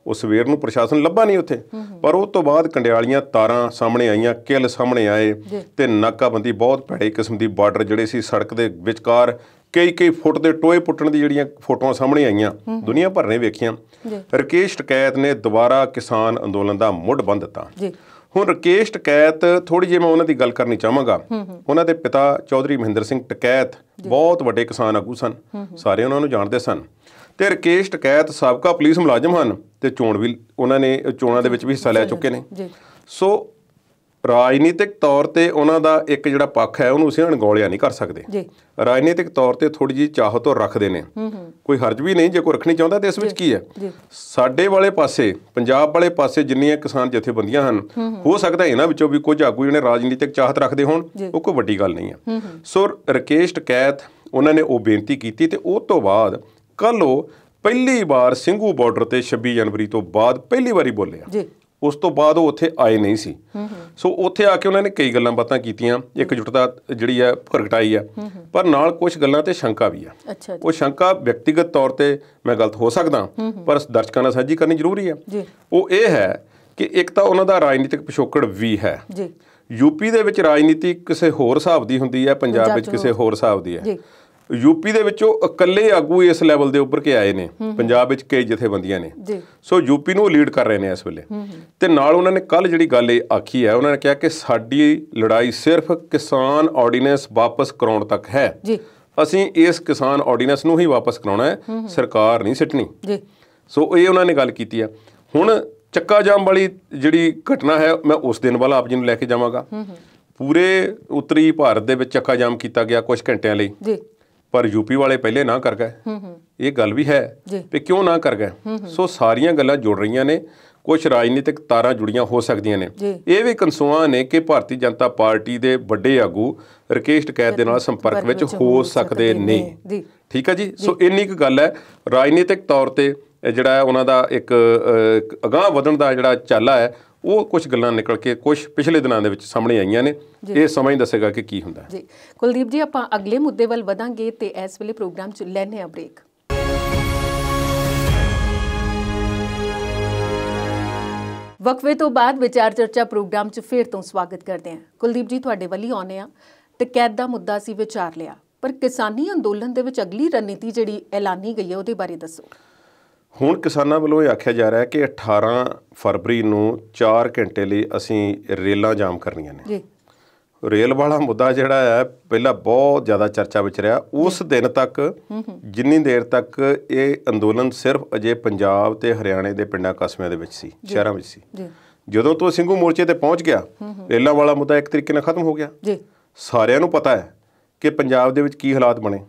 ਉਹ ਸਵੇਰ ਨੂੰ ਪ੍ਰਸ਼ਾਸਨ ਲੱਭਾ ਨਹੀਂ ਉੱਥੇ। ਪਰ ਉਹ ਤੋਂ ਬਾਅਦ ਕੰਡਿਆਲੀਆਂ ਤਾਰਾਂ ਸਾਹਮਣੇ ਆਈਆਂ, ਕਿੱਲ ਸਾਹਮਣੇ ਆਏ ਤੇ ਨਾਕਾਬੰਦੀ, ਬਹੁਤ ਭੈੜੇ ਕਿਸਮ ਦੀ ਬਾਰਡਰ ਜਿਹੜੇ ਸੀ ਸੜਕ ਦੇ ਵਿਚਕਾਰ ਕਈ ਫੁੱਟ ਦੇ ਟੋਏ ਪੁੱਟਣ ਦੀ ਜਿਹੜੀਆਂ ਫੋਟੋਆਂ ਸਾਹਮਣੇ ਆਈਆਂ, ਦੁਨੀਆ ਭਰ ਨੇ ਵੇਖੀਆਂ। ਰਕੇਸ਼ ਟਕੈਤ ਨੇ ਦੁਬਾਰਾ ਕਿਸਾਨ ਅੰਦੋਲਨ ਦਾ ਮੁੱਢ ਬੰਨ੍ਹ ਦਿੱਤਾ। ਹੁਣ ਰਕੇਸ਼ ਟਕੈਤ, ਥੋੜ੍ਹੀ ਜਿਹੀ ਮੈਂ ਉਹਨਾਂ ਦੀ ਗੱਲ ਕਰਨੀ ਚਾਹਾਂਗਾ। ਉਹਨਾਂ ਦੇ ਪਿਤਾ ਚੌਧਰੀ ਮਹਿੰਦਰ ਸਿੰਘ ਟਕੈਤ ਬਹੁਤ ਵੱਡੇ ਕਿਸਾਨ ਆਗੂ ਸਨ, ਸਾਰੇ ਉਹਨਾਂ ਨੂੰ ਜਾਣਦੇ ਸਨ ਤੇ ਰਕੇਸ਼ ਟਕੈਤ ਸਾਬਕਾ ਪੁਲਿਸ ਮੁਲਾਜ਼ਮ ਹਨ ਤੇ ਚੋਣ ਵੀ ਉਹਨਾਂ ਨੇ ਚੋਣਾਂ ਦੇ ਵਿੱਚ ਵੀ ਹਿੱਸਾ ਲੈ ਚੁੱਕੇ ਨੇ। ਸੋ ਰਾਜਨੀਤਿਕ ਤੌਰ ਤੇ ਉਹਨਾਂ ਦਾ ਇੱਕ ਜਿਹੜਾ ਪੱਖ ਹੈ ਉਹਨੂੰ ਅਸੀਂ ਅਣਗੌਲਿਆ ਨਹੀਂ ਕਰ ਸਕਦੇ। ਰਾਜਨੀਤਿਕ ਤੌਰ ਤੇ ਥੋੜੀ ਜਿਹੀ ਚਾਹਤ ਉਹ ਰੱਖਦੇ ਨੇ, ਕੋਈ ਹਰਜ ਵੀ ਨਹੀਂ ਜੇ ਕੋਈ ਰੱਖਣੀ ਚਾਹੁੰਦਾ ਤੇ ਇਸ ਵਿੱਚ ਕੀ ਹੈ। ਸਾਡੇ ਵਾਲੇ ਪਾਸੇ, ਪੰਜਾਬ ਵਾਲੇ ਪਾਸੇ ਜਿੰਨੀਆਂ ਕਿਸਾਨ ਜਥੇਬੰਦੀਆਂ ਹਨ, ਹੋ ਸਕਦਾ ਇਹਨਾਂ ਵਿੱਚੋਂ ਵੀ ਕੁਝ ਆਗੂ ਜਿਹੜੇ ਰਾਜਨੀਤਿਕ ਚਾਹਤ ਰੱਖਦੇ ਹੋਣ, ਉਹ ਕੋਈ ਵੱਡੀ ਗੱਲ ਨਹੀਂ ਹੈ। ਸੋ ਰਕੇਸ਼ ਟਕੈਤ ਉਹਨਾਂ ਨੇ ਉਹ ਬੇਨਤੀ ਕੀਤੀ ਤੇ ਉਹ ਤੋਂ ਬਾਅਦ ਕੱਲ ਉਹ ਪਹਿਲੀ ਵਾਰ ਸਿੰਘੂ ਬਾਰਡਰ ਤੇ 26 ਜਨਵਰੀ ਤੋਂ ਬਾਅਦ ਪਹਿਲੀ ਵਾਰੀ ਬੋਲਿਆ। ਉਸ ਤੋਂ ਬਾਅਦ ਉਹ ਉੱਥੇ ਆਏ ਨਹੀਂ ਸੀ। ਸੋ ਉੱਥੇ ਆ ਕੇ ਉਹਨਾਂ ਨੇ ਕਈ ਗੱਲਾਂ ਬਾਤਾਂ ਕੀਤੀਆਂ, ਇਕਜੁੱਟਤਾ ਜਿਹੜੀ ਹੈ ਪ੍ਰਗਟਾਈ ਆ, ਪਰ ਨਾਲ ਕੁਝ ਗੱਲਾਂ ਤੇ ਸ਼ੰਕਾ ਵੀ ਆ। ਉਹ ਸ਼ੰਕਾ ਵਿਅਕਤੀਗਤ ਤੌਰ ਤੇ ਮੈਂ ਗਲਤ ਹੋ ਸਕਦਾ, ਪਰ ਦਰਸ਼ਕਾਂ ਨਾਲ ਸਾਂਝੀ ਕਰਨੀ ਜ਼ਰੂਰੀ ਆ। ਉਹ ਇਹ ਹੈ ਕਿ ਇੱਕ ਤਾਂ ਉਹਨਾਂ ਦਾ ਰਾਜਨੀਤਿਕ ਪਿਛੋਕੜ ਵੀ ਹੈ। ਯੂਪੀ ਦੇ ਵਿੱਚ ਰਾਜਨੀਤੀ ਕਿਸੇ ਹੋਰ ਹਿਸਾਬ ਦੀ ਹੁੰਦੀ ਹੈ, ਪੰਜਾਬ ਵਿੱਚ ਕਿਸੇ ਹੋਰ ਹਿਸਾਬ ਦੀ ਹੈ। ਯੂਪੀ ਦੇ ਵਿੱਚੋਂ ਇਕੱਲੇ ਆਗੂ ਇਸ ਲੈਵਲ ਦੇ ਉੱਪਰ ਕੇ ਆਏ ਨੇ, ਪੰਜਾਬ ਵਿੱਚ ਕਈ ਜਥੇਬੰਦੀਆਂ ਨੇ। ਸੋ ਯੂਪੀ ਨੂੰ ਲੀਡ ਕਰ ਰਹੇ ਨੇ ਇਸ ਵੇਲੇ। ਤੇ ਨਾਲ ਉਹਨਾਂ ਨੇ ਕੱਲ ਜਿਹੜੀ ਗੱਲ ਇਹ ਆਖੀ ਹੈ, ਉਹਨਾਂ ਨੇ ਕਿਹਾ ਕਿ ਸਾਡੀ ਲੜਾਈ ਸਿਰਫ ਕਿਸਾਨ ਆਰਡੀਨੈਂਸ ਵਾਪਸ ਕਰਾਉਣ ਤੱਕ ਹੈ। ਅਸੀਂ ਇਸ ਕਿਸਾਨ ਆਰਡੀਨੈਂਸ ਨੂੰ ਹੀ ਵਾਪਸ ਕਰਾਉਣਾ ਹੈ, ਸਰਕਾਰ ਨਹੀਂ ਸਿੱਟਣੀ। ਸੋ ਇਹ ਉਹਨਾਂ ਨੇ ਗੱਲ ਕੀਤੀ ਆ। ਹੁਣ ਚੱਕਾ ਜਾਮ ਵਾਲੀ ਜਿਹੜੀ ਘਟਨਾ ਹੈ, ਮੈਂ ਉਸ ਦਿਨ ਵੱਲ ਆਪ ਜੀ ਨੂੰ ਲੈ ਕੇ ਜਾਵਾਂਗਾ। ਪੂਰੇ ਉੱਤਰੀ ਭਾਰਤ ਦੇ ਵਿੱਚ ਚੱਕਾ ਜਾਮ ਕੀਤਾ ਗਿਆ ਕੁਝ ਘੰਟਿਆਂ ਲਈ, ਪਰ ਯੂਪੀ ਵਾਲੇ ਪਹਿਲੇ ਨਾ ਕਰ ਗਏ। ਇਹ ਗੱਲ ਵੀ ਹੈ ਵੀ ਕਿਉਂ ਨਾ ਕਰ ਗਏ। ਸੋ ਸਾਰੀਆਂ ਗੱਲਾਂ ਜੁੜ ਰਹੀਆਂ ਨੇ, ਕੁਝ ਰਾਜਨੀਤਿਕ ਤਾਰਾਂ ਜੁੜੀਆਂ ਹੋ ਸਕਦੀਆਂ ਨੇ। ਇਹ ਵੀ ਕਨਸੂਆਂ ਨੇ ਕਿ ਭਾਰਤੀ ਜਨਤਾ ਪਾਰਟੀ ਦੇ ਵੱਡੇ ਆਗੂ ਰਕੇਸ਼ ਟਕੈਤ ਦੇ ਨਾਲ ਸੰਪਰਕ ਵਿੱਚ ਹੋ ਸਕਦੇ ਨੇ। ਠੀਕ ਹੈ ਜੀ। ਸੋ ਇੰਨੀ ਕੁ ਗੱਲ ਹੈ। ਰਾਜਨੀਤਿਕ ਤੌਰ ਤੇ ਜਿਹੜਾ ਹੈ ਉਹਨਾਂ ਦਾ ਇੱਕ ਅਗਾਂਹ ਵਧਣ ਦਾ ਜਿਹੜਾ ਚਾਲਾ ਹੈ, ਉਹ ਕੁਝ ਗੱਲਾਂ ਨਿਕਲ ਕੇ ਕੁਝ ਪਿਛਲੇ ਦਿਨਾਂ ਦੇ ਵਿੱਚ ਸਾਹਮਣੇ ਆਈਆਂ ਨੇ। ਇਹ ਸਮਾਂ ਹੀ ਦੱਸੇਗਾ ਕਿ ਕੀ ਹੁੰਦਾ ਜੀ। ਕੁਲਦੀਪ ਜੀ, ਆਪਾਂ ਅਗਲੇ ਮੁੱਦੇ ਵੱਲ ਵਧਾਂਗੇ ਤੇ ਇਸ ਵੇਲੇ ਪ੍ਰੋਗਰਾਮ 'ਚ ਲੈਣੇ ਆ ਬ੍ਰੇਕ। ਵਕਫੇ ਤੋਂ ਬਾਅਦ ਵਿਚਾਰ ਚਰਚਾ ਪ੍ਰੋਗਰਾਮ 'ਚ ਫਿਰ ਤੋਂ ਸਵਾਗਤ ਕਰਦੇ ਹਾਂ। ਕੁਲਦੀਪ ਜੀ, ਤੁਹਾਡੇ ਵੱਲ ਹੀ ਆਉਂਦੇ ਆ। ਟਕੈਤ ਦਾ ਮੁੱਦਾ ਅਸੀਂ ਵਿਚਾਰ ਲਿਆ, ਪਰ ਕਿਸਾਨੀ ਅੰਦੋਲਨ ਦੇ ਵਿੱਚ ਅਗਲੀ ਰਣਨੀਤੀ ਜਿਹੜੀ ਐਲਾਨੀ ਗਈ ਹੈ ਉਹਦੇ ਬਾਰੇ ਦੱਸੋ। ਹੁਣ ਕਿਸਾਨਾਂ ਵੱਲੋਂ ਇਹ ਆਖਿਆ ਜਾ ਰਿਹਾ ਕਿ 18 ਫਰਵਰੀ ਨੂੰ 4 ਘੰਟੇ ਲਈ ਅਸੀਂ ਰੇਲਾਂ ਜਾਮ ਕਰਨੀਆਂ ਨੇ। ਰੇਲ ਵਾਲਾ ਮੁੱਦਾ ਜਿਹੜਾ ਹੈ ਪਹਿਲਾਂ ਬਹੁਤ ਜ਼ਿਆਦਾ ਚਰਚਾ ਵਿੱਚ ਰਿਹਾ। ਉਸ ਦਿਨ ਤੱਕ, ਜਿੰਨੀ ਦੇਰ ਤੱਕ ਇਹ ਅੰਦੋਲਨ ਸਿਰਫ ਅਜੇ ਪੰਜਾਬ ਤੇ ਹਰਿਆਣੇ ਦੇ ਪਿੰਡਾਂ ਕਸਬਿਆਂ ਦੇ ਵਿੱਚ ਸੀ, ਸ਼ਹਿਰਾਂ ਵਿੱਚ ਸੀ। ਜਦੋਂ ਤੋਂ ਸਿੰਘੂ ਮੋਰਚੇ ਤੇ ਪਹੁੰਚ ਗਿਆ, ਰੇਲਾਂ ਵਾਲਾ ਮੁੱਦਾ ਇੱਕ ਤਰੀਕੇ ਨਾਲ ਖਤਮ ਹੋ ਗਿਆ। ਸਾਰਿਆਂ ਨੂੰ ਪਤਾ ਹੈ ਕਿ ਪੰਜਾਬ ਦੇ ਵਿੱਚ ਕੀ ਹਾਲਾਤ ਬਣੇ,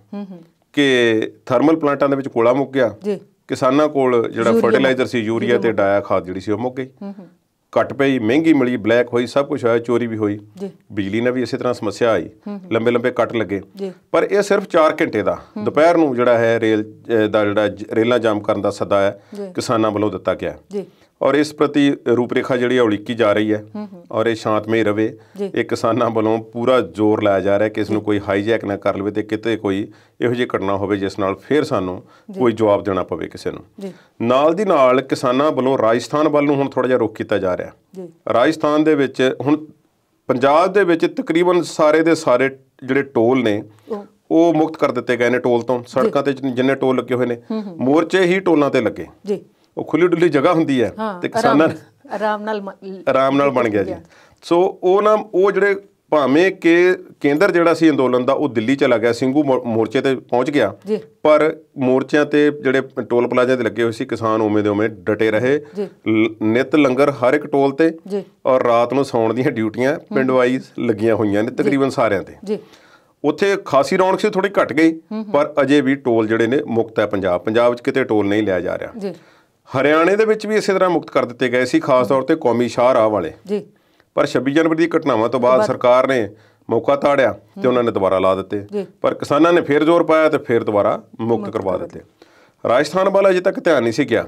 ਕਿ ਥਰਮਲ ਪਲਾਂਟਾਂ ਦੇ ਵਿੱਚ ਕੋਲਾ ਮੁੱਕ ਗਿਆ, ਕਿਸਾਨਾਂ ਕੋਲ ਜਿਹੜਾ ਫਰਟੀਲਾਈਜ਼ਰ ਸੀ, ਯੂਰੀਆ ਤੇ ਡਾਇਆ ਖਾਦ ਜਿਹੜੀ ਸੀ ਉਹ ਮੁੱਕ ਗਈ, ਘੱਟ ਪਈ, ਮਹਿੰਗੀ ਮਿਲੀ, ਬਲੈਕ ਹੋਈ, ਸਭ ਕੁਝ ਹੋਇਆ, ਚੋਰੀ ਵੀ ਹੋਈ। ਬਿਜਲੀ ਨਾਲ ਵੀ ਇਸੇ ਤਰ੍ਹਾਂ ਸਮੱਸਿਆ ਆਈ, ਲੰਬੇ ਲੰਬੇ ਕੱਟ ਲੱਗੇ। ਪਰ ਇਹ ਸਿਰਫ 4 ਘੰਟੇ ਦਾ ਦੁਪਹਿਰ ਨੂੰ ਜਿਹੜਾ ਹੈ ਰੇਲ ਦਾ ਜਿਹੜਾ ਰੇਲਾਂ ਜਾਮ ਕਰਨ ਦਾ ਸੱਦਾ ਹੈ ਕਿਸਾਨਾਂ ਵੱਲੋਂ ਦਿੱਤਾ ਗਿਆ। ਔਰ ਇਸ ਪ੍ਰਤੀ ਰੂਪਰੇਖਾ ਜਿਹੜੀ ਉਲੀਕੀ ਜਾ ਰਹੀ ਹੈ ਔਰ ਇਹ ਸ਼ਾਂਤਮਈ ਰਵੇ। ਇਹ ਕਿਸਾਨਾਂ ਵੱਲੋਂ ਪੂਰਾ ਜ਼ੋਰ ਲਾਇਆ ਜਾ ਰਿਹਾ ਕਿ ਇਸ ਨੂੰ ਕੋਈ ਹਾਈਜੈਕ ਨਾ ਕਰ ਲਵੇ ਤੇ ਕਿਤੇ ਕੋਈ ਇਹੋ ਜਿਹੀ ਘਟਨਾ ਹੋਵੇ ਜਿਸ ਨਾਲ ਫਿਰ ਸਾਨੂੰ ਕੋਈ ਜਵਾਬ ਦੇਣਾ ਪਵੇ ਕਿਸੇ ਨੂੰ। ਨਾਲ ਦੀ ਨਾਲ ਕਿਸਾਨਾਂ ਵੱਲੋਂ ਰਾਜਸਥਾਨ ਵੱਲ ਨੂੰ ਹੁਣ ਥੋੜ੍ਹਾ ਜਿਹਾ ਰੁਖ ਕੀਤਾ ਜਾ ਰਿਹਾ। ਰਾਜਸਥਾਨ ਦੇ ਵਿੱਚ ਹੁਣ ਪੰਜਾਬ ਦੇ ਵਿੱਚ ਤਕਰੀਬਨ ਸਾਰੇ ਦੇ ਸਾਰੇ ਜਿਹੜੇ ਟੋਲ ਨੇ ਉਹ ਮੁਕਤ ਕਰ ਦਿੱਤੇ ਗਏ ਨੇ ਟੋਲ ਤੋਂ। ਸੜਕਾਂ ਤੇ ਜਿੰਨੇ ਟੋਲ ਲੱਗੇ ਹੋਏ ਨੇ, ਮੋਰਚੇ ਹੀ ਟੋਲਾਂ ਤੇ ਲੱਗੇ। ਉਹ ਖੁੱਲੀ ਡੁੱਲੀ ਜਗ੍ਹਾ ਹੁੰਦੀ ਹੈ ਤੇ ਕਿਸਾਨਾਂ ਆਰਾਮ ਨਾਲ ਬਣ ਗਿਆ ਜੀ। ਸੋ ਉਹ ਜਿਹੜੇ ਭਾਵੇਂ ਕਿ ਕੇਂਦਰ ਜਿਹੜਾ ਸੀ ਅੰਦੋਲਨ ਦਾ ਉਹ ਦਿੱਲੀ ਚਲਾ ਗਿਆ, ਸਿੰਘੂ ਮੋਰਚੇ ਤੇ ਪਹੁੰਚ ਗਿਆ, ਪਰ ਮੋਰਚਿਆਂ ਤੇ ਜਿਹੜੇ ਟੋਲ ਪਲਾਜ਼ਿਆਂ ਤੇ ਲੱਗੇ ਹੋਏ ਸੀ ਕਿਸਾਨ ਉਵੇਂ ਦੇ ਉਵੇਂ ਡਟੇ ਰਹੇ। ਨਿੱਤ ਲੰਗਰ ਹਰ ਇੱਕ ਟੋਲ ਤੇ ਔਰ ਰਾਤ ਨੂੰ ਸੌਣ ਦੀਆਂ ਡਿਊਟੀਆਂ ਪਿੰਡ ਵਾਈਜ਼ ਲੱਗੀਆਂ ਹੋਈਆਂ ਨੇ ਤਕਰੀਬਨ ਸਾਰਿਆਂ ਤੇ। ਉੱਥੇ ਖਾਸੀ ਰੌਣਕ ਸੀ, ਥੋੜ੍ਹੀ ਘਟ ਗਈ, ਪਰ ਅਜੇ ਵੀ ਟੋਲ ਜਿਹੜੇ ਨੇ ਮੁਕਤ ਹੈ। ਪੰਜਾਬ ਵਿੱਚ ਕਿਤੇ ਟੋਲ ਨਹੀਂ ਲਿਆ ਜਾ ਰਿਹਾ। ਹਰਿਆਣੇ ਦੇ ਵਿੱਚ ਵੀ ਇਸੇ ਤਰ੍ਹਾਂ ਮੁਕਤ ਕਰ ਦਿੱਤੇ ਗਏ ਸੀ, ਖਾਸ ਤੌਰ ਤੇ ਕੌਮੀ ਸ਼ਾਹਰਾਹ ਵਾਲੇ। ਪਰ 26 ਜਨਵਰੀ ਦੀ ਘਟਨਾਵਾਂ ਤੋਂ ਬਾਅਦ ਸਰਕਾਰ ਨੇ ਮੌਕਾ ਤਾੜਿਆ ਤੇ ਉਹਨਾਂ ਨੇ ਦੁਬਾਰਾ ਲਾ ਦਿੱਤੇ। ਪਰ ਕਿਸਾਨਾਂ ਨੇ ਫਿਰ ਜ਼ੋਰ ਪਾਇਆ ਤੇ ਫਿਰ ਦੁਬਾਰਾ ਮੁਕਤ ਕਰਵਾ ਦਿੱਤੇ। ਰਾਜਸਥਾਨ ਵੱਲ ਅਜੇ ਤੱਕ ਧਿਆਨ ਨਹੀਂ ਸੀ ਗਿਆ।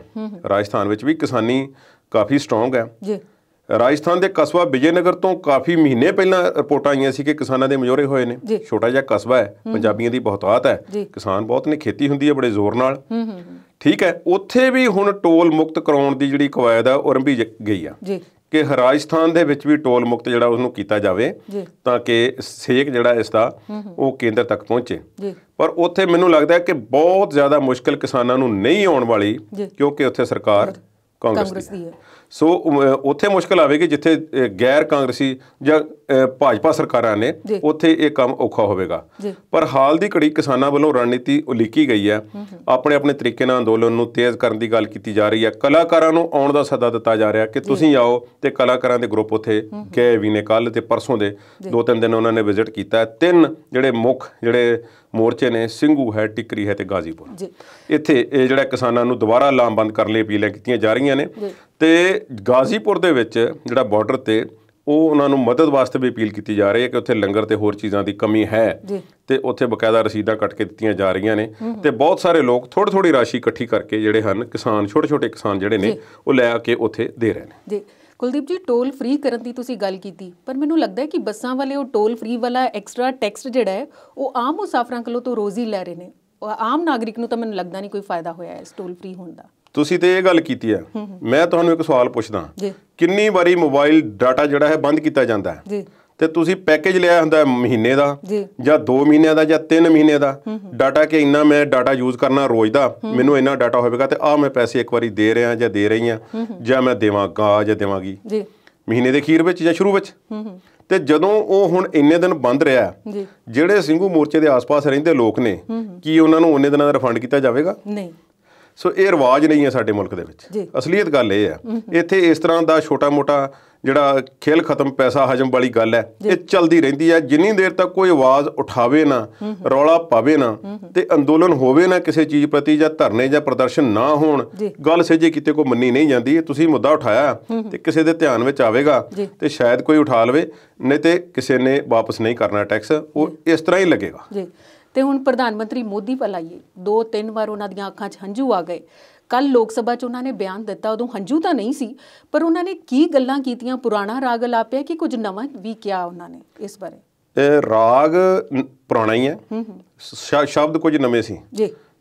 ਰਾਜਸਥਾਨ ਵਿੱਚ ਵੀ ਕਿਸਾਨੀ ਕਾਫੀ ਸਟਰੋਂਗ ਹੈ। ਰਾਜਸਥਾਨ ਦੇ ਕਸਬਾ ਵਿਜੇਨਗਰ ਤੋਂ ਕਾਫੀ ਮਹੀਨੇ ਪਹਿਲਾਂ ਰਿਪੋਰਟਾਂ ਆਈਆਂ ਸੀ ਕਿ ਕਿਸਾਨਾਂ ਦੇ ਮੁਜ਼ਾਹਰੇ ਹੋਏ ਨੇ। ਛੋਟਾ ਜਿਹਾ ਕਸਬਾ ਹੈ, ਪੰਜਾਬੀਆਂ ਦੀ ਬਹੁਤਾਤ ਹੈ, ਕਿਸਾਨ ਬਹੁਤ ਨੇ, ਖੇਤੀ ਹੁੰਦੀ ਹੈ ਬੜੇ ਜ਼ੋਰ ਨਾਲ। ਠੀਕ ਹੈ, ਉੱਥੇ ਵੀ ਹੁਣ ਟੋਲ ਮੁਕਤ ਕਰਾਉਣ ਦੀ ਜਿਹੜੀ ਕਵਾਇਦ ਆ ਉਹ ਆਰੰਭੀ ਗਈ ਆ ਕਿ ਰਾਜਸਥਾਨ ਦੇ ਵਿੱਚ ਵੀ ਟੋਲ ਮੁਕਤ ਜਿਹੜਾ ਉਸਨੂੰ ਕੀਤਾ ਜਾਵੇ ਤਾਂ ਕਿ ਸੇਕ ਜਿਹੜਾ ਇਸ ਦਾ ਉਹ ਕੇਂਦਰ ਤੱਕ ਪਹੁੰਚੇ। ਪਰ ਉੱਥੇ ਮੈਨੂੰ ਲੱਗਦਾ ਕਿ ਬਹੁਤ ਜ਼ਿਆਦਾ ਮੁਸ਼ਕਿਲ ਕਿਸਾਨਾਂ ਨੂੰ ਨਹੀਂ ਆਉਣ ਵਾਲੀ, ਕਿਉਂਕਿ ਉੱਥੇ ਸਰਕਾਰ ਕਾਂਗਰਸ ਦੀ ਹੈ। ਸੋ ਉੱਥੇ ਮੁਸ਼ਕਲ ਆਵੇਗੀ ਜਿੱਥੇ ਗੈਰ ਕਾਂਗਰਸੀ ਜਾਂ ਭਾਜਪਾ ਸਰਕਾਰਾਂ ਨੇ, ਉੱਥੇ ਇਹ ਕੰਮ ਔਖਾ ਹੋਵੇਗਾ। ਪਰ ਹਾਲ ਦੀ ਘੜੀ ਕਿਸਾਨਾਂ ਵੱਲੋਂ ਰਣਨੀਤੀ ਉਲੀਕੀ ਗਈ ਹੈ। ਆਪਣੇ ਆਪਣੇ ਤਰੀਕੇ ਨਾਲ ਅੰਦੋਲਨ ਨੂੰ ਤੇਜ਼ ਕਰਨ ਦੀ ਗੱਲ ਕੀਤੀ ਜਾ ਰਹੀ ਹੈ। ਕਲਾਕਾਰਾਂ ਨੂੰ ਆਉਣ ਦਾ ਸੱਦਾ ਦਿੱਤਾ ਜਾ ਰਿਹਾ ਕਿ ਤੁਸੀਂ ਆਓ, ਤੇ ਕਲਾਕਾਰਾਂ ਦੇ ਗਰੁੱਪ ਉੱਥੇ ਗਏ ਵੀ ਨੇ। ਕੱਲ੍ਹ ਤੇ ਪਰਸੋਂ ਦੇ 2-3 ਦਿਨ ਉਹਨਾਂ ਨੇ ਵਿਜ਼ਿਟ ਕੀਤਾ ਹੈ। 3 ਜਿਹੜੇ ਮੁੱਖ ਜਿਹੜੇ ਮੋਰਚੇ ਨੇ, ਸਿੰਘੂ ਹੈ, ਟਿੱਕਰੀ ਹੈ ਤੇ ਗਾਜ਼ੀਪੁਰ, ਇੱਥੇ ਇਹ ਜਿਹੜਾ ਕਿਸਾਨਾਂ ਨੂੰ ਦੁਬਾਰਾ ਲਾਮਬੰਦ ਕਰਨ ਲਈ ਅਪੀਲਾਂ ਕੀਤੀਆਂ ਜਾ ਰਹੀਆਂ ਨੇ। ਤੇ ਗਾਜ਼ੀਪੁਰ ਦੇ ਵਿੱਚ ਜਿਹੜਾ ਬਾਰਡਰ ਤੇ ਉਹ ਉਹਨਾਂ ਨੂੰ ਮਦਦ ਵਾਸਤੇ ਵੀ ਅਪੀਲ ਕੀਤੀ ਜਾ ਰਹੀ ਹੈ ਕਿ ਉੱਥੇ ਲੰਗਰ ਤੇ ਹੋਰ ਚੀਜ਼ਾਂ ਦੀ ਕਮੀ ਹੈ, ਤੇ ਉੱਥੇ ਬਕਾਇਦਾ ਰਸੀਦਾਂ ਕੱਟ ਕੇ ਦਿੱਤੀਆਂ ਜਾ ਰਹੀਆਂ ਨੇ। ਤੇ ਬਹੁਤ ਸਾਰੇ ਲੋਕ ਥੋੜ੍ਹੀ ਰਾਸ਼ੀ ਇਕੱਠੀ ਕਰਕੇ ਜਿਹੜੇ ਹਨ ਕਿਸਾਨ, ਛੋਟੇ ਕਿਸਾਨ ਜਿਹੜੇ ਨੇ, ਉਹ ਲੈ ਕੇ ਉੱਥੇ ਦੇ ਰਹੇ ਨੇ। ਕੁਲਦੀਪ ਜੀ, ਟੋਲ ਫ੍ਰੀ ਕਰਨ ਦੀ ਤੁਸੀਂ ਗੱਲ ਕੀਤੀ, ਪਰ ਮੈਨੂੰ ਲੱਗਦਾ ਹੈ ਕਿ ਬੱਸਾਂ ਵਾਲੇ ਉਹ ਟੋਲ ਫ੍ਰੀ ਵਾਲਾ ਐਕਸਟਰਾ ਟੈਕਸ ਜਿਹੜਾ ਹੈ ਉਹ ਆਮ ਮੁਸਾਫਰਾਂ ਕੋਲੋਂ ਤੋਂ ਰੋਜ਼ ਹੀ ਲੈ ਰਹੇ ਨੇ। ਆਮ ਨਾਗਰਿਕ ਨੂੰ ਤਾਂ ਮੈਨੂੰ ਲੱਗਦਾ ਨਹੀਂ ਕੋਈ ਫਾਇਦਾ ਹੋਇਆ ਇਸ ਟੋਲ ਫ੍ਰੀ ਹੋਣ ਦਾ। ਤੁਸੀਂ ਤੇ ਇਹ ਗੱਲ ਕੀਤੀ ਹੈ, ਮੈਂ ਤੁਹਾਨੂੰ ਇੱਕ ਸਵਾਲ ਪੁੱਛਦਾ, ਕਿੰਨੀ ਵਾਰੀ ਮੋਬਾਈਲ ਡਾਟਾ ਜਿਹੜਾ ਹੈ ਬੰਦ ਕੀਤਾ ਜਾਂਦਾ ਹੈ, ਤੇ ਤੁਸੀਂ ਪੈਕੇਜ ਲਿਆ ਹੁੰਦਾ ਮਹੀਨੇ ਦਾ ਜਾਂ 2 ਮਹੀਨਿਆਂ ਦਾ ਜਾਂ 3 ਮਹੀਨੇ ਦਾ ਡਾਟਾ, ਕਿ ਇੰਨਾ ਮੈਂ ਡਾਟਾ ਯੂਜ਼ ਕਰਨਾ ਰੋਜ਼ ਦਾ, ਮੈਨੂੰ ਇੰਨਾ ਡਾਟਾ ਹੋਵੇਗਾ ਤੇ ਆਹ ਮੈਂ ਪੈਸੇ ਇੱਕ ਵਾਰੀ ਦੇ ਰਿਹਾ ਜਾਂ ਦੇ ਰਹੀ ਹਾਂ ਜਾਂ ਮੈਂ ਦੇਵਾਂਗਾ ਜਾਂ ਦੇਵਾਂਗੀ ਮਹੀਨੇ ਦੇ ਅਖੀਰ ਵਿੱਚ ਜਾਂ ਸ਼ੁਰੂ ਵਿੱਚ। ਤੇ ਜਦੋਂ ਉਹ ਹੁਣ ਇੰਨੇ ਦਿਨ ਬੰਦ ਰਿਹਾ, ਜਿਹੜੇ ਸਿੰਘੂ ਮੋਰਚੇ ਦੇ ਆਸ-ਪਾਸ ਰਹਿੰਦੇ ਲੋਕ ਨੇ, ਕੀ ਉਹਨਾਂ ਨੂੰ ਉਨੇ ਦਿਨਾਂ ਦਾ ਰਿਫੰਡ ਕੀਤਾ ਜਾਵੇਗਾ? ਨਹੀਂ। ਸੋ ਇਹ ਰਿਵਾਜ ਨਹੀਂ ਹੈ ਸਾਡੇ ਮੁਲਕ ਦੇ ਵਿੱਚ। ਅਸਲੀਅਤ ਗੱਲ ਇਹ ਹੈ, ਇੱਥੇ ਇਸ ਤਰ੍ਹਾਂ ਦਾ ਛੋਟਾ-ਮੋਟਾ ਜਿਹੜਾ ਖੇਲ ਖਤਮ ਪੈਸਾ ਹਜਮ ਵਾਲੀ ਗੱਲ ਹੈ, ਇਹ ਚੱਲਦੀ ਰਹਿੰਦੀ ਹੈ। ਜਿੰਨੀ ਦੇਰ ਤੱਕ ਕੋਈ ਆਵਾਜ਼ ਉਠਾਵੇ ਨਾ, ਰੌਲਾ ਪਾਵੇ ਨਾ, ਤੇ ਅੰਦੋਲਨ ਹੋਵੇ ਨਾ ਕਿਸੇ ਚੀਜ਼ ਪ੍ਰਤੀ, ਜਾਂ ਧਰਨੇ ਜਾਂ ਪ੍ਰਦਰਸ਼ਨ ਨਾ ਹੋਣ, ਗੱਲ ਸਹਿਜੇ ਕਿਤੇ ਕੋਈ ਮੰਨੀ ਨਹੀਂ ਜਾਂਦੀ। ਤੁਸੀਂ ਮੁੱਦਾ ਉਠਾਇਆ ਤੇ ਕਿਸੇ ਦੇ ਧਿਆਨ ਵਿੱਚ ਆਵੇਗਾ ਤੇ ਸ਼ਾਇਦ ਕੋਈ ਉਠਾ ਲਵੇ, ਨਹੀਂ ਤੇ ਕਿਸੇ ਨੇ ਵਾਪਸ ਨਹੀਂ ਕਰਨਾ ਟੈਕਸ, ਉਹ ਇਸ ਤਰ੍ਹਾਂ ਹੀ ਲੱਗੇਗਾ। ਤੇ ਹੁਣ ਪ੍ਰਧਾਨ ਮੰਤਰੀ ਮੋਦੀ ਵੱਲ ਆਈਏ, 2-3 ਵਾਰ ਉਹਨਾਂ ਦੀਆਂ ਅੱਖਾਂ 'ਚ ਹੰਝੂ ਆ ਗਏ। ਕੱਲ੍ਹ ਲੋਕ ਸਭਾ 'ਚ ਉਹਨਾਂ ਨੇ ਬਿਆਨ ਦਿੱਤਾ, ਉਦੋਂ ਹੰਝੂ ਤਾਂ ਨਹੀਂ ਸੀ, ਪਰ ਉਹਨਾਂ ਨੇ ਕੀ ਗੱਲਾਂ ਕੀਤੀਆਂ, ਪੁਰਾਣਾ ਰਾਗ ਅਲਾਪਿਆ ਕਿ ਕੁਝ ਨਵਾਂ ਵੀ ਕਿਹਾ ਉਹਨਾਂ ਨੇ ਇਸ ਬਾਰੇ? ਇਹ ਰਾਗ ਪੁਰਾਣਾ ਹੀ ਹੈ, ਸ਼ਬਦ ਕੁਝ ਨਵੇਂ ਸੀ,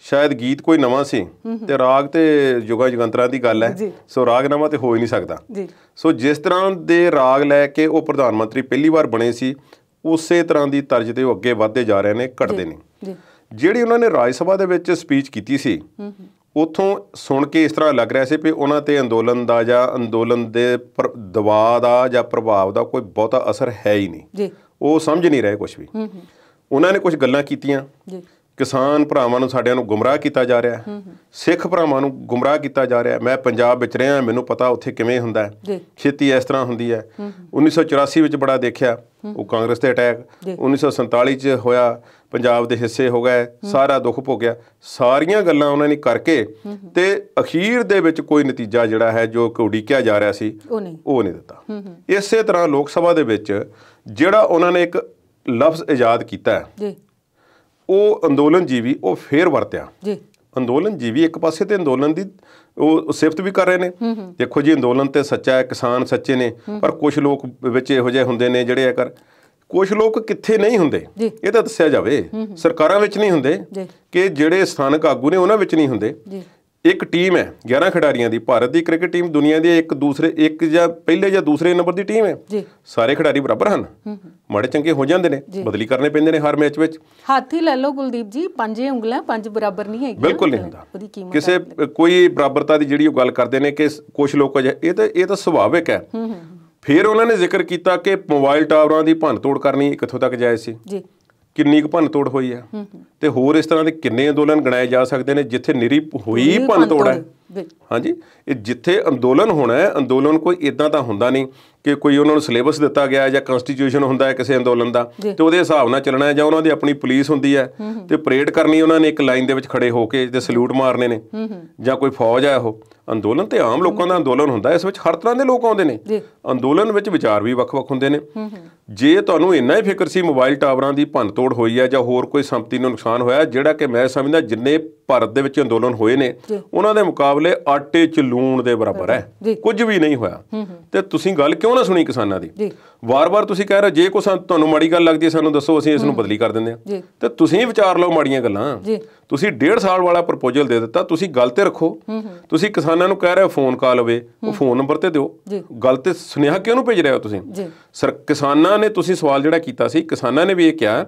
ਸ਼ਾਇਦ ਗੀਤ ਕੋਈ ਨਵਾਂ ਸੀ, ਤੇ ਰਾਗ ਤੇ ਯੁਗਾ ਯੁਗੰਤਰਾਂ ਦੀ ਗੱਲ ਹੈ। ਸੋ ਰਾਗ ਨਵਾਂ ਤੇ ਹੋ ਹੀ ਨਹੀਂ ਸਕਦਾ। ਸੋ ਜਿਸ ਤਰ੍ਹਾਂ ਦੇ ਰਾਗ ਲੈ ਕੇ ਉਹ ਪ੍ਰਧਾਨ ਮੰਤਰੀ ਪਹਿਲੀ ਵਾਰ ਬਣੇ ਸੀ, ਉਸੇ ਤਰ੍ਹਾਂ ਦੀ ਤਰਜ਼ ਤੇ ਉਹ ਅੱਗੇ ਵੱਧਦੇ ਜਾ ਰਹੇ ਨੇ, ਘਟਦੇ ਨਹੀਂ। ਜਿਹੜੀ ਉਹਨਾਂ ਨੇ ਰਾਜ ਸਭਾ ਦੇ ਵਿੱਚ ਸਪੀਚ ਕੀਤੀ ਸੀ, ਉੱਥੋਂ ਸੁਣ ਕੇ ਇਸ ਤਰ੍ਹਾਂ ਲੱਗ ਰਿਹਾ ਸੀ ਵੀ ਉਹਨਾਂ ਤੇ ਅੰਦੋਲਨ ਦਾ ਜਾਂ ਅੰਦੋਲਨ ਦੇ ਦਬਾਅ ਦਾ ਜਾਂ ਪ੍ਰਭਾਵ ਦਾ ਕੋਈ ਬਹੁਤਾ ਅਸਰ ਹੈ ਹੀ ਨਹੀਂ। ਉਹ ਸਮਝ ਨਹੀਂ ਰਹੇ ਕੁਛ ਵੀ। ਉਹਨਾਂ ਨੇ ਕੁਝ ਗੱਲਾਂ ਕੀਤੀਆਂ, ਕਿਸਾਨ ਭਰਾਵਾਂ ਨੂੰ ਸਾਡਿਆਂ ਨੂੰ ਗੁੰਮਰਾਹ ਕੀਤਾ ਜਾ ਰਿਹਾ, ਸਿੱਖ ਭਰਾਵਾਂ ਨੂੰ ਗੁੰਮਰਾਹ ਕੀਤਾ ਜਾ ਰਿਹਾ। ਮੈਂ ਪੰਜਾਬ ਵਿੱਚ ਰਿਹਾ, ਮੈਨੂੰ ਪਤਾ ਉੱਥੇ ਕਿਵੇਂ ਹੁੰਦਾ, ਖੇਤੀ ਇਸ ਤਰ੍ਹਾਂ ਹੁੰਦੀ ਹੈ। 1984 ਵਿੱਚ ਬੜਾ ਦੇਖਿਆ, ਉਹ ਕਾਂਗਰਸ ਤੇ ਅਟੈਕ। 1947 'ਚ ਹੋਇਆ, ਪੰਜਾਬ ਦੇ ਹਿੱਸੇ ਹੋ ਗਏ, ਸਾਰਾ ਦੁੱਖ ਭੋਗਿਆ। ਸਾਰੀਆਂ ਗੱਲਾਂ ਉਹਨਾਂ ਨੇ ਕਰਕੇ ਤੇ ਅਖੀਰ ਦੇ ਵਿੱਚ ਕੋਈ ਨਤੀਜਾ ਜਿਹੜਾ ਹੈ ਜੋ ਉਡੀਕਿਆ ਜਾ ਰਿਹਾ ਸੀ, ਉਹ ਨਹੀਂ ਦਿੱਤਾ। ਇਸੇ ਤਰ੍ਹਾਂ ਲੋਕ ਸਭਾ ਦੇ ਵਿੱਚ ਜਿਹੜਾ ਉਹਨਾਂ ਨੇ ਇੱਕ ਲਫ਼ਜ਼ ਇਜਾਦ ਕੀਤਾ ਹੈ, ਉਹ ਅੰਦੋਲਨ ਜੀਵੀ, ਉਹ ਫੇਰ ਵਰਤਿਆ। ਅੰਦੋਲਨ ਜੀਵੀ ਇੱਕ ਪਾਸੇ ਤੇ ਅੰਦੋਲਨ ਦੀ ਉਹ ਸਿਫਤ ਵੀ ਕਰ ਰਹੇ ਨੇ। ਦੇਖੋ ਜੀ, ਅੰਦੋਲਨ ਤੇ ਸੱਚਾ ਹੈ, ਕਿਸਾਨ ਸੱਚੇ ਨੇ, ਪਰ ਕੁਝ ਲੋਕ ਵਿੱਚ ਇਹੋ ਜਿਹੇ ਹੁੰਦੇ ਨੇ ਜਿਹੜੇ ਕਰ, ਕੁਝ ਲੋਕ ਕਿੱਥੇ ਨਹੀਂ ਹੁੰਦੇ, ਇਹ ਤਾਂ ਦੱਸਿਆ ਜਾਵੇ। ਸਰਕਾਰਾਂ ਵਿੱਚ ਨਹੀਂ ਹੁੰਦੇ, ਕਿ ਜਿਹੜੇ ਸਥਾਨਕ ਆਗੂ ਨੇ ਉਹਨਾਂ ਵਿੱਚ ਨਹੀਂ ਹੁੰਦੇ। ਇੱਕ ਟੀਮ ਹੈ 11 ਖਿਡਾਰੀਆਂ ਦੀ, ਭਾਰਤ ਦੀ ਕ੍ਰਿਕਟ ਟੀਮ ਦੁਨੀਆ ਦੀ ਇੱਕ ਜਾਂ ਪਹਿਲੇ ਜਾਂ ਦੂਸਰੇ ਨੰਬਰ ਦੀ ਟੀਮ ਹੈ। ਸਾਰੇ ਖਿਡਾਰੀ ਬਰਾਬਰ ਹਨ, ਮਾੜੇ ਚੰਗੇ ਹੋ ਜਾਂਦੇ ਨੇ, ਬਦਲੀ ਕਰਨੇ ਪੈਂਦੇ ਨੇ ਹਰ ਮੈਚ ਵਿੱਚ। ਹੱਥ ਹੀ ਲੈ ਲਓ ਕੁਲਦੀਪ ਜੀ, 5 ਉਂਗਲਾਂ 5 ਬਰਾਬਰ ਨਹੀਂ ਹੈਗੀਆਂ, ਬਿਲਕੁਲ ਨਹੀਂ ਹੁੰਦਾ ਕਿਸੇ ਕੋਈ ਬਰਾਬਰਤਾ ਦੀ। ਜਿਹੜੀ ਉਹ ਗੱਲ ਕਰਦੇ ਨੇ ਕਿ ਕੁਝ ਲੋਕ ਇਹ ਤਾਂ ਸੁਭਾਵਿਕ ਹੈ। ਫਿਰ ਉਹਨਾਂ ਨੇ ਜ਼ਿਕਰ ਕੀਤਾ ਕਿ ਮੋਬਾਈਲ ਟਾਵਰਾਂ ਦੀ ਭੰਨ ਤੋੜ ਕਰਨੀ ਕਿੱਥੋਂ ਤੱਕ ਜਾਇਜ਼ ਸੀ, ਕਿੰਨੀ ਕੁ ਭੰਨ ਤੋੜ ਹੋਈ ਹੈ, ਤੇ ਹੋਰ ਇਸ ਤਰ੍ਹਾਂ ਦੇ ਕਿੰਨੇ ਅੰਦੋਲਨ ਗਿਣਾਏ ਜਾ ਸਕਦੇ ਨੇ ਜਿੱਥੇ ਨਿਰੀ ਹੋਈ ਭੰਨ ਤੋੜ ਹੈ। ਹਾਂਜੀ, ਇਹ ਜਿੱਥੇ ਅੰਦੋਲਨ ਹੋਣਾ ਹੈ, ਅੰਦੋਲਨ ਕੋਈ ਇੱਦਾਂ ਤਾਂ ਹੁੰਦਾ ਨਹੀਂ ਕਿ ਕੋਈ ਉਹਨਾਂ ਨੂੰ ਸਿਲੇਬਸ ਦਿੱਤਾ ਗਿਆ ਜਾਂ ਕਨਸਟੀਟਿਊਸ਼ਨ ਹੁੰਦਾ ਹੈ ਕਿਸੇ ਅੰਦੋਲਨ ਦਾ, ਤੇ ਉਹਦੇ ਹਿਸਾਬ ਨਾਲ ਚੱਲਣਾ ਹੈ, ਜਾਂ ਉਹਨਾਂ ਦੀ ਆਪਣੀ ਪੁਲਿਸ ਹੁੰਦੀ ਹੈ ਤੇ ਪਰੇਡ ਕਰਨੀ ਉਹਨਾਂ ਨੇ ਇੱਕ ਲਾਈਨ ਦੇ ਵਿੱਚ ਖੜੇ ਹੋ ਕੇ ਤੇ ਸਲੂਟ ਮਾਰਨੇ ਨੇ, ਜਾਂ ਕੋਈ ਫੌਜ ਹੈ। ਉਹ ਅੰਦੋਲਨ ਤੇ ਆਮ ਲੋਕਾਂ ਦਾ ਅੰਦੋਲਨ ਹੁੰਦਾ, ਇਸ ਵਿੱਚ ਹਰ ਤਰ੍ਹਾਂ ਦੇ ਲੋਕ ਆਉਂਦੇ ਨੇ। ਅੰਦੋਲਨ ਵਿੱਚ ਵਿਚਾਰ ਵੀ ਵੱਖ-ਵੱਖ ਹੁੰਦੇ ਨੇ। ਜੇ ਤੁਹਾਨੂੰ ਇੰਨਾ ਹੀ ਫਿਕਰ ਸੀ ਮੋਬਾਈਲ ਟਾਵਰਾਂ ਦੀ ਭੰਨ ਤੋੜ ਹੋਈ ਹੈ ਜਾਂ ਹੋਰ ਕੋਈ ਸੰਪਤੀ ਨੂੰ ਨੁਕਸਾਨ ਹੋਇਆ, ਜਿਹੜਾ ਕਿ ਮੈਂ ਸਮਝਦਾ ਜਿੰਨੇ ਭਾਰਤ ਦੇ ਵਿੱਚ ਅੰਦੋਲਨ ਹੋਏ ਨੇ ਉਹਨਾਂ ਦੇ ਮੁਕਾਬਲੇ ਆਟੇ 'ਚ ਲੂਣ ਦੇ ਬਰਾਬਰ ਹੈ, ਕੁਝ ਵੀ ਨਹੀਂ ਹੋਇਆ। ਤੇ ਤੁਸੀਂ ਗੱਲ ਕਿਉਂ ਨਾ ਸੁਣੀ ਕਿਸਾਨਾਂ ਦੀ? ਵਾਰ-ਵਾਰ ਤੁਸੀਂ ਕਹਿ ਰਹੇ ਜੇ ਕੋਈ ਤੁਹਾਨੂੰ ਮਾੜੀ ਗੱਲ ਲੱਗਦੀ ਹੈ ਸਾਨੂੰ ਦੱਸੋ, ਅਸੀਂ ਇਸ ਨੂੰ ਬਦਲੀ ਕਰ ਦਿੰਦੇ ਹਾਂ। ਤੇ ਤੁਸੀਂ ਵਿਚਾਰ ਲਓ ਮਾੜੀਆਂ ਗੱਲਾਂ। ਤੁਸੀਂ 1.5 ਸਾਲ ਵਾਲਾ ਪ੍ਰਪੋਜ਼ਲ ਦੇ ਦਿੱਤਾ, ਤੁਸੀਂ ਗੱਲ ਤੇ ਰੱਖੋ। ਤੁਸੀਂ ਕਿਸਾਨਾਂ ਨੂੰ ਕਹਿ ਰਹੇ ਹੋ ਫੋਨ ਕਾਲ ਹੋਵੇ, ਉਹ ਫੋਨ ਨੰਬਰ ਤੇ ਦਿਓ। ਗੱਲ ਤੇ ਸੁਨੇਹਾ ਕਿਉਂ ਨੂੰ ਭੇਜ ਰਹੇ ਹੋ ਤੁਸੀਂ? ਕਿਸਾਨਾਂ ਨੇ, ਤੁਸੀਂ ਸਵਾਲ ਜਿਹੜਾ ਕੀਤਾ ਸੀ, ਕਿਸਾਨਾਂ ਨੇ ਵੀ ਇਹ ਕਿਹਾ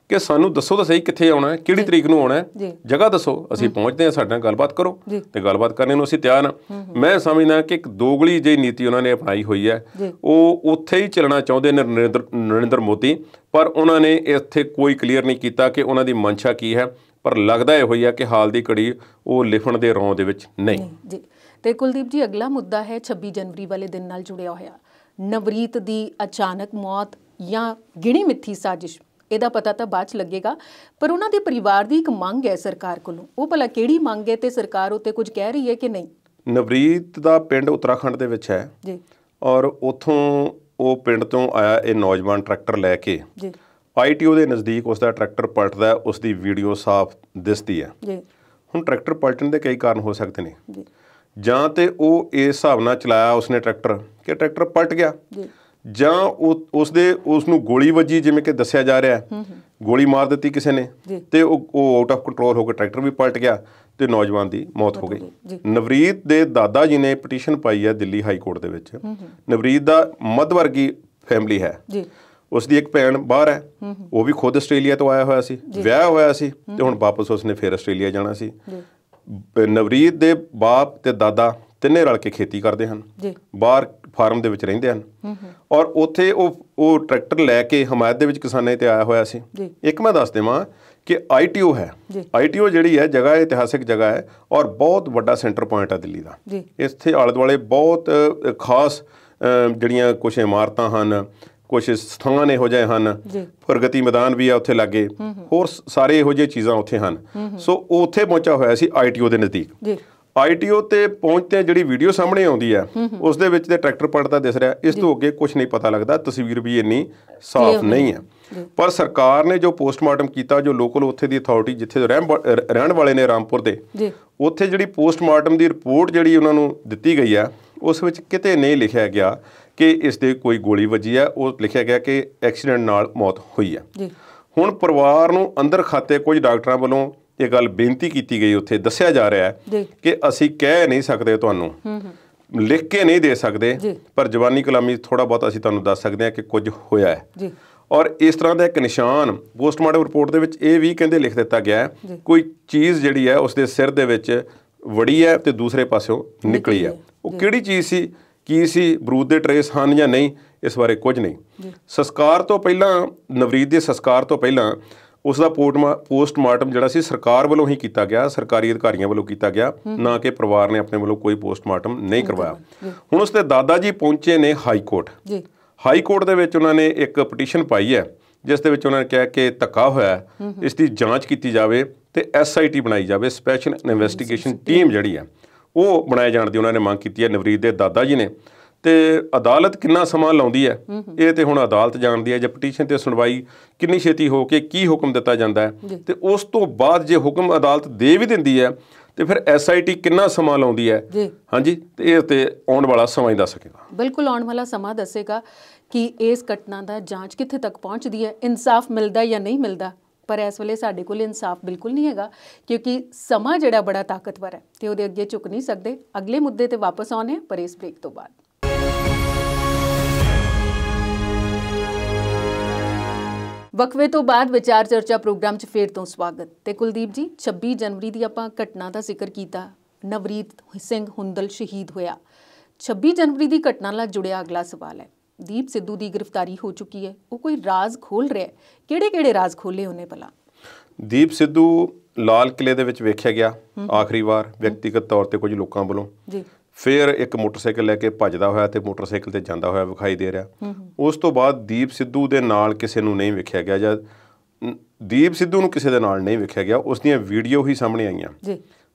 ਕਿ ਸਾਨੂੰ ਦੱਸੋ ਤਾਂ ਸਹੀ ਕਿੱਥੇ ਆਉਣਾ ਹੈ, ਕਿਹੜੀ ਤਰੀਕ ਨੂੰ ਆਉਣਾ ਹੈ, ਜਗ੍ਹਾ ਦੱਸੋ, ਅਸੀਂ ਪਹੁੰਚਦੇ ਹਾਂ, ਸਾਡੇ ਨਾਲ ਗੱਲਬਾਤ ਕਰੋ ਤੇ ਗੱਲਬਾਤ ਕਰਨ ਨੂੰ ਅਸੀਂ ਤਿਆਰ ਹਾਂ। ਮੈਂ ਸਮਝਦਾ ਕਿ ਇੱਕ ਦੋਗਲੀ ਜਿਹੀ ਨੀਤੀ ਉਹਨਾਂ ਨੇ ਅਪਣਾਈ ਹੋਈ ਹੈ, ਉਹ ਉੱਥੇ ਹੀ ਚੱਲਣਾ ਚਾਹੁੰਦੇ ਨੇ ਨਰਿੰਦਰ ਮੋਦੀ, ਪਰ ਉਹਨਾਂ ਨੇ ਇੱਥੇ ਕੋਈ ਕਲੀਅਰ ਨਹੀਂ ਕੀਤਾ ਕਿ ਉਹਨਾਂ ਦੀ ਮਨਸ਼ਾ ਕੀ ਹੈ। ਪਰ ਲੱਗਦਾ ਇਹੋ ਹੀ ਆ ਕਿ ਹਾਲ ਦੀ ਘੜੀ ਉਹ ਲਿਖਣ ਦੇ ਰੌਂ ਦੇ ਵਿੱਚ ਨਹੀਂ ਜੀ। ਤੇ ਕੁਲਦੀਪ ਜੀ, ਅਗਲਾ ਮੁੱਦਾ ਹੈ 26 ਜਨਵਰੀ ਵਾਲੇ ਦਿਨ ਨਾਲ ਜੁੜਿਆ ਹੋਇਆ ਨਵਰੀਤ ਦੀ ਅਚਾਨਕ ਮੌਤ ਜਾਂ ਗਿਣੀ ਮਿੱਥੀ ਸਾਜ਼ਿਸ਼, ਇਹਦਾ ਪਤਾ ਤਾਂ ਬਾਅਦ 'ਚ ਲੱਗੇਗਾ, ਪਰ ਉਹਨਾਂ ਦੇ ਪਰਿਵਾਰ ਦੀ ਇੱਕ ਮੰਗ ਹੈ ਸਰਕਾਰ ਕੋਲੋਂ, ਉਹ ਭਲਾ ਕਿਹੜੀ ਮੰਗ ਹੈ ਤੇ ਸਰਕਾਰ ਉੱਤੇ ਕੁਝ ਕਹਿ ਰਹੀ ਹੈ ਕਿ ਨਹੀਂ? ਨਵਰੀਤ ਦਾ ਪਿੰਡ ਉੱਤਰਾਖੰਡ ਦੇ ਵਿੱਚ ਹੈ ਜੀ, ਔਰ ਉੱਥੋਂ ਉਹ ਪਿੰਡ ਤੋਂ ਆਇਆ ਇਹ ਨੌਜਵਾਨ ਟਰੈਕਟਰ ਲੈ ਕੇ ਜੀ ITO ਦੇ ਨਜ਼ਦੀਕ ਉਸਦਾ ਟਰੈਕਟਰ ਪਲਟਦਾ, ਉਸ ਦੀ ਵੀਡੀਓ ਸਾਫ਼ ਦਿਸਦੀ ਹੈ ਜੀ। ਹੁਣ ਟਰੈਕਟਰ ਪਲਟਣ ਦੇ ਕਈ ਕਾਰਨ ਹੋ ਸਕਦੇ ਨੇ ਜੀ, ਜਾਂ ਤੇ ਉਹ ਇਸ ਹਿਸਾਬ ਨਾਲ ਚਲਾਇਆ ਉਸਨੇ ਟਰੈਕਟਰ ਕਿ ਟਰੈਕਟਰ ਪਲਟ ਗਿਆ ਜੀ, ਜਾਂ ਉਸ ਨੂੰ ਗੋਲੀ ਵੱਜੀ, ਜਿਵੇਂ ਕਿ ਦੱਸਿਆ ਜਾ ਰਿਹਾ ਗੋਲੀ ਮਾਰ ਦਿੱਤੀ ਕਿਸੇ ਨੇ ਤੇ ਉਹ ਆਊਟ ਆਫ ਕੰਟਰੋਲ ਹੋ ਕੇ ਟਰੈਕਟਰ ਵੀ ਪਲਟ ਗਿਆ ਤੇ ਨੌਜਵਾਨ ਦੀ ਮੌਤ ਹੋ ਗਈ। ਨਵਰੀਤ ਦੇ ਦਾਦਾ ਜੀ ਨੇ ਪਟੀਸ਼ਨ ਪਾਈ ਹੈ ਦਿੱਲੀ ਹਾਈ ਕੋਰਟ ਦੇ ਵਿੱਚ। ਨਵਰੀਤ ਦਾ ਮੱਧ ਵਰਗੀ ਫੈਮਿਲੀ ਹੈ, ਉਸ ਦੀ ਇੱਕ ਭੈਣ ਬਾਹਰ ਹੈ, ਉਹ ਵੀ ਖੁਦ ਆਸਟ੍ਰੇਲੀਆ ਤੋਂ ਆਇਆ ਹੋਇਆ ਸੀ, ਵਿਆਹ ਹੋਇਆ ਸੀ ਤੇ ਹੁਣ ਵਾਪਸ ਉਸਨੇ ਫਿਰ ਆਸਟ੍ਰੇਲੀਆ ਜਾਣਾ ਸੀ। ਨਵਰੀਤ ਦੇ ਬਾਪ ਤੇ ਦਾਦਾ ਤਿੰਨੇ ਰਲ ਕੇ ਖੇਤੀ ਕਰਦੇ ਹਨ, ਬਾਹਰ ਫਾਰਮ ਦੇ ਵਿੱਚ ਰਹਿੰਦੇ ਹਨ, ਔਰ ਉੱਥੇ ਉਹ ਟਰੈਕਟਰ ਲੈ ਕੇ ਹਮਾਇਤ ਦੇ ਵਿੱਚ ਕਿਸਾਨਾਂ 'ਤੇ ਆਇਆ ਹੋਇਆ ਸੀ। ਇੱਕ ਮੈਂ ਦੱਸ ਦੇਵਾਂ ਕਿ ITO ਹੈ, ITO ਜਿਹੜੀ ਹੈ ਜਗ੍ਹਾ ਇਤਿਹਾਸਿਕ ਜਗ੍ਹਾ ਹੈ ਔਰ ਬਹੁਤ ਵੱਡਾ ਸੈਂਟਰ ਪੁਆਇੰਟ ਹੈ ਦਿੱਲੀ ਦਾ। ਇੱਥੇ ਆਲੇ ਦੁਆਲੇ ਬਹੁਤ ਖਾਸ ਜਿਹੜੀਆਂ ਕੁਛ ਇਮਾਰਤਾਂ ਹਨ, ਕੁਛ ਸਥਾਨ ਇਹੋ ਜਿਹੇ ਹਨ, ਪ੍ਰਗਤੀ ਮੈਦਾਨ ਵੀ ਆ ਉੱਥੇ ਲਾਗੇ, ਹੋਰ ਸਾਰੇ ਇਹੋ ਜਿਹੇ ਚੀਜ਼ਾਂ ਉੱਥੇ ਹਨ। ਸੋ ਉਹ ਉੱਥੇ ਪਹੁੰਚਾ ਹੋਇਆ ਸੀ ITO ਦੇ ਨਜ਼ਦੀਕ। ITO ਤੇ ਪਹੁੰਚਦੇ ਜਿਹੜੀ ਵੀਡੀਓ ਸਾਹਮਣੇ ਆਉਂਦੀ ਹੈ ਉਸ ਦੇ ਵਿੱਚ ਤੇ ਟਰੈਕਟਰ ਪਲਟਦਾ ਦਿਸ ਰਿਹਾ, ਇਸ ਤੋਂ ਅੱਗੇ ਕੁਛ ਨਹੀਂ ਪਤਾ ਲੱਗਦਾ, ਤਸਵੀਰ ਵੀ ਇੰਨੀ ਸਾਫ਼ ਨਹੀਂ ਹੈ। ਪਰ ਸਰਕਾਰ ਨੇ ਜੋ ਪੋਸਟਮਾਰਟਮ ਕੀਤਾ, ਜੋ ਲੋਕਲ ਉੱਥੇ ਦੀ ਅਥਾਰਟੀ ਜਿੱਥੇ ਰਹਿਣ ਵਾਲੇ ਨੇ ਰਾਮਪੁਰ ਦੇ, ਉੱਥੇ ਜਿਹੜੀ ਪੋਸਟਮਾਰਟਮ ਦੀ ਰਿਪੋਰਟ ਜਿਹੜੀ ਉਹਨਾਂ ਨੂੰ ਦਿੱਤੀ ਗਈ ਆ, ਉਸ ਵਿੱਚ ਕਿਤੇ ਨਹੀਂ ਲਿਖਿਆ ਗਿਆ ਕਿ ਇਸ ਦੇ ਕੋਈ ਗੋਲੀ ਵੱਜੀ ਹੈ, ਉਹ ਲਿਖਿਆ ਗਿਆ ਕਿ ਐਕਸੀਡੈਂਟ ਨਾਲ ਮੌਤ ਹੋਈ ਹੈ। ਹੁਣ ਪਰਿਵਾਰ ਨੂੰ ਅੰਦਰ ਖਾਤੇ ਕੁਝ ਡਾਕਟਰਾਂ ਵੱਲੋਂ ਇਹ ਗੱਲ ਬੇਨਤੀ ਕੀਤੀ ਗਈ, ਉੱਥੇ ਦੱਸਿਆ ਜਾ ਰਿਹਾ ਹੈ ਕਿ ਅਸੀਂ ਕਹਿ ਨਹੀਂ ਸਕਦੇ, ਤੁਹਾਨੂੰ ਲਿਖ ਕੇ ਨਹੀਂ ਦੇ ਸਕਦੇ, ਪਰ ਜ਼ਬਾਨੀ ਕਲਾਮੀ ਥੋੜ੍ਹਾ ਬਹੁਤ ਅਸੀਂ ਤੁਹਾਨੂੰ ਦੱਸ ਸਕਦੇ ਹਾਂ ਕਿ ਕੁਝ ਹੋਇਆ ਹੈ। ਔਰ ਇਸ ਤਰ੍ਹਾਂ ਦਾ ਇੱਕ ਨਿਸ਼ਾਨ ਪੋਸਟਮਾਰਟਮ ਰਿਪੋਰਟ ਦੇ ਵਿੱਚ ਇਹ ਵੀ ਕਹਿੰਦੇ ਲਿਖ ਦਿੱਤਾ ਗਿਆ ਹੈ, ਕੋਈ ਚੀਜ਼ ਜਿਹੜੀ ਹੈ ਉਸਦੇ ਸਿਰ ਦੇ ਵਿੱਚ ਵੜੀ ਹੈ ਤੇ ਦੂਸਰੇ ਪਾਸਿਓਂ ਨਿਕਲੀ ਹੈ। ਉਹ ਕਿਹੜੀ ਚੀਜ਼ ਸੀ, ਕੀ ਸੀ, ਬਰੂਦ ਦੇ ਟਰੇਸ ਹਨ ਜਾਂ ਨਹੀਂ, ਇਸ ਬਾਰੇ ਕੁਝ ਨਹੀਂ। ਸੰਸਕਾਰ ਤੋਂ ਪਹਿਲਾਂ, ਨਵਰੀਤ ਦੇ ਸੰਸਕਾਰ ਤੋਂ ਪਹਿਲਾਂ ਉਸ ਦਾ ਪੋਸਟਮਾਰਟਮ ਜਿਹੜਾ ਸੀ ਸਰਕਾਰ ਵੱਲੋਂ ਹੀ ਕੀਤਾ ਗਿਆ, ਸਰਕਾਰੀ ਅਧਿਕਾਰੀਆਂ ਵੱਲੋਂ ਕੀਤਾ ਗਿਆ, ਨਾ ਕਿ ਪਰਿਵਾਰ ਨੇ ਆਪਣੇ ਵੱਲੋਂ ਕੋਈ ਪੋਸਟਮਾਰਟਮ ਨਹੀਂ ਕਰਵਾਇਆ। ਹੁਣ ਉਸ ਦੇ ਦਾਦਾ ਜੀ ਪਹੁੰਚੇ ਨੇ ਹਾਈ ਕੋਰਟ। ਹਾਈ ਕੋਰਟ ਦੇ ਵਿੱਚ ਉਹਨਾਂ ਨੇ ਇੱਕ ਪਟੀਸ਼ਨ ਪਾਈ ਹੈ, ਜਿਸ ਦੇ ਵਿੱਚ ਉਹਨਾਂ ਨੇ ਕਿਹਾ ਕਿ ਧੱਕਾ ਹੋਇਆ, ਇਸ ਦੀ ਜਾਂਚ ਕੀਤੀ ਜਾਵੇ ਤੇ SIT ਬਣਾਈ ਜਾਵੇ, ਸਪੈਸ਼ਲ ਇਨਵੈਸਟੀਗੇਸ਼ਨ ਟੀਮ ਜਿਹੜੀ ਹੈ ਉਹ ਬਣਾਏ ਜਾਣ ਦੀ ਉਹਨਾਂ ਨੇ ਮੰਗ ਕੀਤੀ ਹੈ ਨਵਰੀਤ ਦੇ ਦਾਦਾ ਜੀ ਨੇ। ਤੇ ਅਦਾਲਤ ਕਿੰਨਾ ਸਮਾਂ ਲਾਉਂਦੀ ਹੈ ਇਹ ਤੇ ਹੁਣ ਅਦਾਲਤ ਜਾਣਦੀ ਹੈ, ਜੇ ਪਟੀਸ਼ਨ ਤੇ ਸੁਣਵਾਈ ਕਿੰਨੀ ਛੇਤੀ ਹੋ ਕੇ ਕੀ ਹੁਕਮ ਦਿੱਤਾ ਜਾਂਦਾ ਹੈ, ਤੇ ਉਸ ਤੋਂ ਬਾਅਦ ਜੇ ਹੁਕਮ ਅਦਾਲਤ ਦੇ ਵੀ ਦਿੰਦੀ ਹੈ ਤੇ ਫਿਰ SIT ਕਿੰਨਾ ਸਮਾਂ ਲਾਉਂਦੀ ਹੈ। ਹਾਂਜੀ, ਤੇ ਇਹ ਤੇ ਆਉਣ ਵਾਲਾ ਸਮਾਂ ਹੀ ਦੱਸ ਸਕੇਗਾ। ਬਿਲਕੁਲ ਆਉਣ ਵਾਲਾ ਸਮਾਂ ਦੱਸੇਗਾ ਕਿ ਇਸ ਘਟਨਾ ਦਾ ਜਾਂਚ ਕਿੱਥੇ ਤੱਕ ਪਹੁੰਚਦੀ ਹੈ, ਇਨਸਾਫ ਮਿਲਦਾ ਜਾਂ ਨਹੀਂ ਮਿਲਦਾ। ਪਰ ਇਸ ਵੇਲੇ ਸਾਡੇ ਕੋਲ ਇਨਸਾਫ ਬਿਲਕੁਲ ਨਹੀਂ ਹੈਗਾ, ਕਿਉਂਕਿ ਸਮਾਂ ਜਿਹੜਾ ਬੜਾ ਤਾਕਤਵਰ ਹੈ ਤੇ ਉਹਦੇ ਅੱਗੇ ਝੁਕ ਨਹੀਂ ਸਕਦੇ। ਅਗਲੇ ਮੁੱਦੇ ਤੇ ਵਾਪਸ ਆਉਣੇ ਆ, ਪਰ ਇਸ ਬ੍ਰੇਕ ਤੋਂ ਬਾਅਦ। ਵਕਫੇ ਤੋਂ ਬਾਅਦ ਵਿਚਾਰ ਚਰਚਾ ਪ੍ਰੋਗਰਾਮ 'ਚ ਫੇਰ ਤੋਂ ਸਵਾਗਤ। ਤੇ ਕੁਲਦੀਪ ਜੀ, 26 ਜਨਵਰੀ ਦੀ ਆਪਾਂ ਘਟਨਾ ਦਾ ਜ਼ਿਕਰ ਕੀਤਾ, ਨਵਰੀਤ ਸਿੰਘ ਹੁੰਦਲ ਸ਼ਹੀਦ ਹੋਇਆ। 26 ਜਨਵਰੀ ਦੀ ਘਟਨਾ ਨਾਲ ਜੁੜਿਆ ਅਗਲਾ ਸਵਾਲ ਹੈ, ਦੀਪ ਸਿੱਧੂ ਦੀ ਗ੍ਰਿਫਤਾਰੀ ਹੋ ਚੁੱਕੀ ਹੈ, ਉਹ ਕੋਈ ਰਾਜ਼ ਖੋਲ੍ਹ ਰਿਹਾ ਹੈ, ਕਿਹੜੇ-ਕਿਹੜੇ ਰਾਜ਼ ਖੋਲ੍ਹੇ ਉਹਨੇ ਭਲਾ? ਦੀਪ ਸਿੱਧੂ ਲਾਲ ਕਿਲੇ ਦੇ ਵਿੱਚ ਵੇਖਿਆ ਗਿਆ ਆਖਰੀ ਵਾਰ ਵਿਅਕਤੀਗਤ ਤੌਰ ਤੇ ਕੁਝ ਲੋਕਾਂ ਵੱਲੋਂ, ਫਿਰ ਇੱਕ ਮੋਟਰਸਾਈਕਲ ਲੈ ਕੇ ਭੱਜਦਾ ਹੋਇਆ ਤੇ ਮੋਟਰਸਾਈਕਲ ਤੇ ਜਾਂਦਾ ਹੋਇਆ ਵਿਖਾਈ ਦੇ ਰਿਹਾ। ਉਸ ਤੋਂ ਬਾਅਦ ਦੀਪ ਸਿੱਧੂ ਦੇ ਨਾਲ ਕਿਸੇ ਨੂੰ ਨਹੀਂ ਵੇਖਿਆ ਗਿਆ, ਜਾਂ ਦੀਪ ਸਿੱਧੂ ਨੂੰ ਕਿਸੇ ਦੇ ਨਾਲ ਨਹੀਂ ਵੇਖਿਆ ਗਿਆ। ਉਸ ਦੀਆਂ ਵੀਡੀਓ ਹੀ ਸਾਹਮਣੇ ਆਈਆਂ,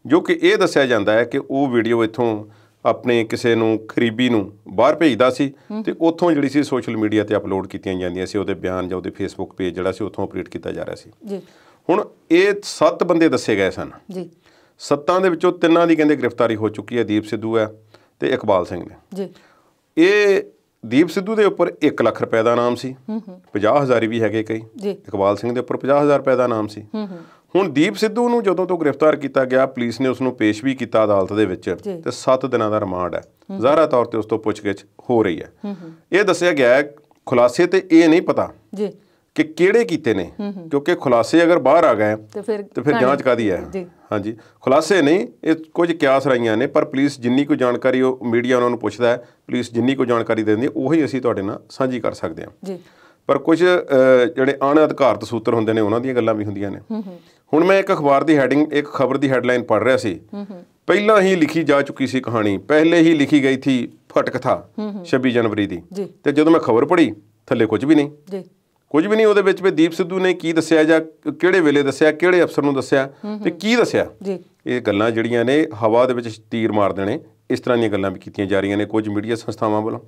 ਜੋ ਕਿ ਇਹ ਦੱਸਿਆ ਜਾਂਦਾ ਹੈ ਕਿ ਉਹ ਵੀਡੀਓ ਇੱਥੋਂ ਆਪਣੇ ਕਿਸੇ ਨੂੰ ਕਰੀਬੀ ਨੂੰ ਬਾਹਰ ਭੇਜਦਾ ਸੀ ਤੇ ਉੱਥੋਂ ਜਿਹੜੀ ਸੀ ਸੋਸ਼ਲ ਮੀਡੀਆ ਤੇ ਅਪਲੋਡ ਕੀਤੀਆਂ ਜਾਂਦੀਆਂ ਸੀ, ਉਹਦੇ ਬਿਆਨ ਜਾਂ ਉਹਦੇ ਫੇਸਬੁੱਕ ਪੇਜ ਜਿਹੜਾ ਸੀ ਉੱਥੋਂ ਅਪਡੇਟ ਕੀਤਾ ਜਾ ਰਿਹਾ ਸੀ। ਹੁਣ ਇਹ 7 ਬੰਦੇ ਦੱਸੇ ਗਏ ਸਨ, 7 ਦੇ ਵਿੱਚੋਂ 3 ਦੀ ਕਹਿੰਦੇ ਗ੍ਰਿਫਤਾਰੀ ਹੋ ਚੁੱਕੀ ਹੈ, ਦੀਪ ਸਿੱਧੂ ਹੈ ਤੇ ਇਕਬਾਲ ਸਿੰਘ ਨੇ। ਇਹ ਦੀਪ ਸਿੱਧੂ ਦੇ ਉੱਪਰ 1 ਲੱਖ ਰੁਪਏ ਦਾ ਇਨਾਮ ਸੀ, 50,000 ਵੀ ਹੈਗੇ ਕਈ। ਇਕਬਾਲ ਸਿੰਘ ਦੇ ਉੱਪਰ 50,000 ਰੁਪਏ ਦਾ ਇਨਾਮ ਸੀ। ਹੁਣ ਦੀਪ ਸਿੱਧੂ ਨੂੰ ਜਦੋਂ ਤੋਂ ਗ੍ਰਿਫਤਾਰ ਕੀਤਾ ਗਿਆ, ਪੁਲਿਸ ਨੇ ਉਸ ਨੂੰ ਪੇਸ਼ ਵੀ ਕੀਤਾ ਅਦਾਲਤ ਦੇ ਵਿੱਚ ਤੇ 7 ਦਿਨਾਂ ਦਾ ਰਿਮਾਂਡ ਹੈ। ਜ਼ਾਹਰਾ ਤੌਰ ਤੇ ਉਸ ਤੋਂ ਪੁੱਛਗਿੱਛ ਹੋ ਰਹੀ ਹੈ। ਇਹ ਦੱਸਿਆ ਗਿਆ ਹੈ, ਖੁਲਾਸੇ ਤੇ ਇਹ ਨਹੀਂ ਪਤਾ ਕਿ ਕਿਹੜੇ ਕੀਤੇ ਨੇ, ਕਿਉਂਕਿ ਖੁਲਾਸੇ ਅਗਰ ਬਾਹਰ ਆ ਗਏ ਤੇ ਫਿਰ ਜਾਂਚ ਕਾਹਦੀ ਹੈ। ਹਾਂਜੀ, ਖੁਲਾਸੇ ਨਹੀਂ, ਇਹ ਕੁਝ ਕਿਆਸ ਰਾਈਆਂ ਨੇ, ਪਰ ਪੁਲਿਸ ਜਿੰਨੀ ਕੋਈ ਜਾਣਕਾਰੀ ਉਹ ਮੀਡੀਆ ਉਹਨਾਂ ਨੂੰ ਪੁੱਛਦਾ ਹੈ, ਪੁਲਿਸ ਜਿੰਨੀ ਕੋਈ ਜਾਣਕਾਰੀ ਦਿੰਦੀ ਉਹੀ ਅਸੀਂ ਤੁਹਾਡੇ ਨਾਲ ਸਾਂਝੀ ਕਰ ਸਕਦੇ ਹਾਂ। ਪਰ ਕੁਝ ਜਿਹੜੇ ਅਣਅਧਿਕਾਰਤ ਸੂਤਰ ਹੁੰਦੇ ਨੇ ਉਹਨਾਂ ਦੀਆਂ ਗੱਲਾਂ ਵੀ ਹੁੰਦੀਆਂ ਨੇ। ਹੁਣ ਮੈਂ ਇੱਕ ਅਖਬਾਰ ਦੀ ਇੱਕ ਖਬਰ ਦੀ ਹੈਡਲਾਈਨ ਪੜ੍ਹ ਰਿਹਾ ਸੀ, ਪਹਿਲਾਂ ਹੀ ਲਿਖੀ ਜਾ ਚੁੱਕੀ ਸੀ ਕਹਾਣੀ, ਪਹਿਲੇ ਹੀ ਲਿਖੀ ਗਈ ਥੀ ਫਟਕਥਾ 26 ਜਨਵਰੀ ਦੀ, ਤੇ ਜਦੋਂ ਮੈਂ ਖਬਰ ਪੜ੍ਹੀ ਥੱਲੇ ਕੁਝ ਵੀ ਨਹੀਂ, ਕੁਝ ਵੀ ਨਹੀਂ ਉਹਦੇ ਵਿੱਚ ਵੀ ਦੀਪ ਸਿੱਧੂ ਨੇ ਕੀ ਦੱਸਿਆ ਜਾਂ ਕਿਹੜੇ ਵੇਲੇ ਦੱਸਿਆ, ਕਿਹੜੇ ਅਫਸਰ ਨੂੰ ਦੱਸਿਆ ਤੇ ਕੀ ਦੱਸਿਆ। ਇਹ ਗੱਲਾਂ ਜਿਹੜੀਆਂ ਨੇ ਹਵਾ ਦੇ ਵਿੱਚ ਤੀਰ ਮਾਰ ਦੇਣੇ, ਇਸ ਤਰ੍ਹਾਂ ਦੀਆਂ ਗੱਲਾਂ ਵੀ ਕੀਤੀਆਂ ਜਾ ਰਹੀਆਂ ਨੇ ਕੁਝ ਮੀਡੀਆ ਸੰਸਥਾਵਾਂ ਵੱਲੋਂ।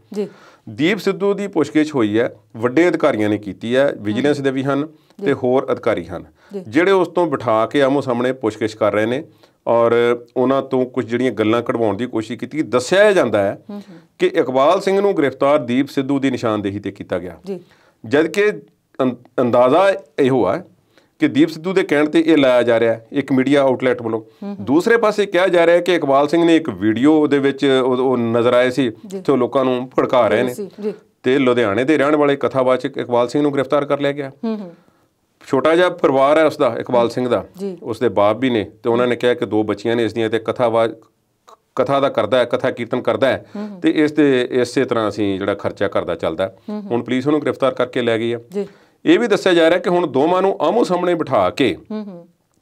ਦੀਪ ਸਿੱਧੂ ਦੀ ਪੁੱਛਗਿੱਛ ਹੋਈ ਹੈ, ਵੱਡੇ ਅਧਿਕਾਰੀਆਂ ਨੇ ਕੀਤੀ ਹੈ, ਵਿਜੀਲੈਂਸ ਦੇ ਵੀ ਹਨ ਤੇ ਹੋਰ ਅਧਿਕਾਰੀ ਹਨ ਜਿਹੜੇ ਉਸ ਤੋਂ ਬਿਠਾ ਕੇ ਆਮੋ ਸਾਹਮਣੇ ਪੁੱਛਗਿੱਛ ਕਰ ਰਹੇ ਨੇ ਔਰ ਉਹਨਾਂ ਤੋਂ ਕੁਝ ਜਿਹੜੀਆਂ ਗੱਲਾਂ ਕਢਵਾਉਣ ਦੀ ਕੋਸ਼ਿਸ਼ ਕੀਤੀ। ਦੱਸਿਆ ਜਾਂਦਾ ਹੈ ਕਿ ਇਕਬਾਲ ਸਿੰਘ ਨੂੰ ਗ੍ਰਿਫਤਾਰ ਦੀਪ ਸਿੱਧੂ ਦੀ ਨਿਸ਼ਾਨਦੇਹੀ ਤੇ ਕੀਤਾ ਗਿਆ, ਜਦ ਕਿ ਅੰਦਾਜ਼ਾ ਇਹੋ ਹੈ ਕਿ ਦੀਪ ਸਿੱਧੂ ਦੇ ਕਹਿਣ ਤੇ ਇਹ ਲਾਇਆ ਜਾ ਰਿਹਾ ਇੱਕ ਮੀਡੀਆ ਆਊਟਲੈਟ ਵੱਲੋਂ। ਦੂਸਰੇ ਪਾਸੇ ਕਿਹਾ ਜਾ ਰਿਹਾ ਕਿ ਇਕਬਾਲ ਸਿੰਘ ਨੇ ਇੱਕ ਵੀਡੀਓ ਦੇ ਵਿੱਚ ਉਹ ਨਜ਼ਰ ਆਏ ਸੀ ਜਿੱਥੇ ਉਹ ਲੋਕਾਂ ਨੂੰ ਭੜਕਾ ਰਹੇ ਨੇ, ਤੇ ਲੁਧਿਆਣੇ ਦੇ ਰਹਿਣ ਵਾਲੇ ਕਥਾਵਾਚਕ ਇਕਬਾਲ ਸਿੰਘ ਨੂੰ ਗ੍ਰਿਫਤਾਰ ਕਰ ਲਿਆ ਗਿਆ। ਛੋਟਾ ਜਿਹਾ ਪਰਿਵਾਰ ਹੈ ਉਸਦਾ, ਇਕਬਾਲ ਸਿੰਘ ਦਾ, ਉਸਦੇ ਬਾਪ ਵੀ ਨੇ, ਤੇ ਉਹਨਾਂ ਨੇ ਕਿਹਾ ਕਿ 2 ਬੱਚੀਆਂ ਨੇ ਇਸਦੀਆਂ, ਤੇ ਕਥਾ ਦਾ ਕਰਦਾ ਹੈ, ਕਥਾ ਕੀਰਤਨ ਕਰਦਾ ਹੈ, ਤੇ ਇਸੇ ਤਰ੍ਹਾਂ ਅਸੀਂ ਜਿਹੜਾ ਖਰਚਾ ਕਰਦਾ ਚੱਲਦਾ। ਹੁਣ ਪੁਲਿਸ ਉਹਨੂੰ ਗ੍ਰਿਫਤਾਰ ਕਰਕੇ ਲੈ ਗਈ ਹੈ। ਇਹ ਵੀ ਦੱਸਿਆ ਜਾ ਰਿਹਾ ਕਿ ਹੁਣ ਦੋਵਾਂ ਨੂੰ ਆਮੋ ਸਾਹਮਣੇ ਬਿਠਾ ਕੇ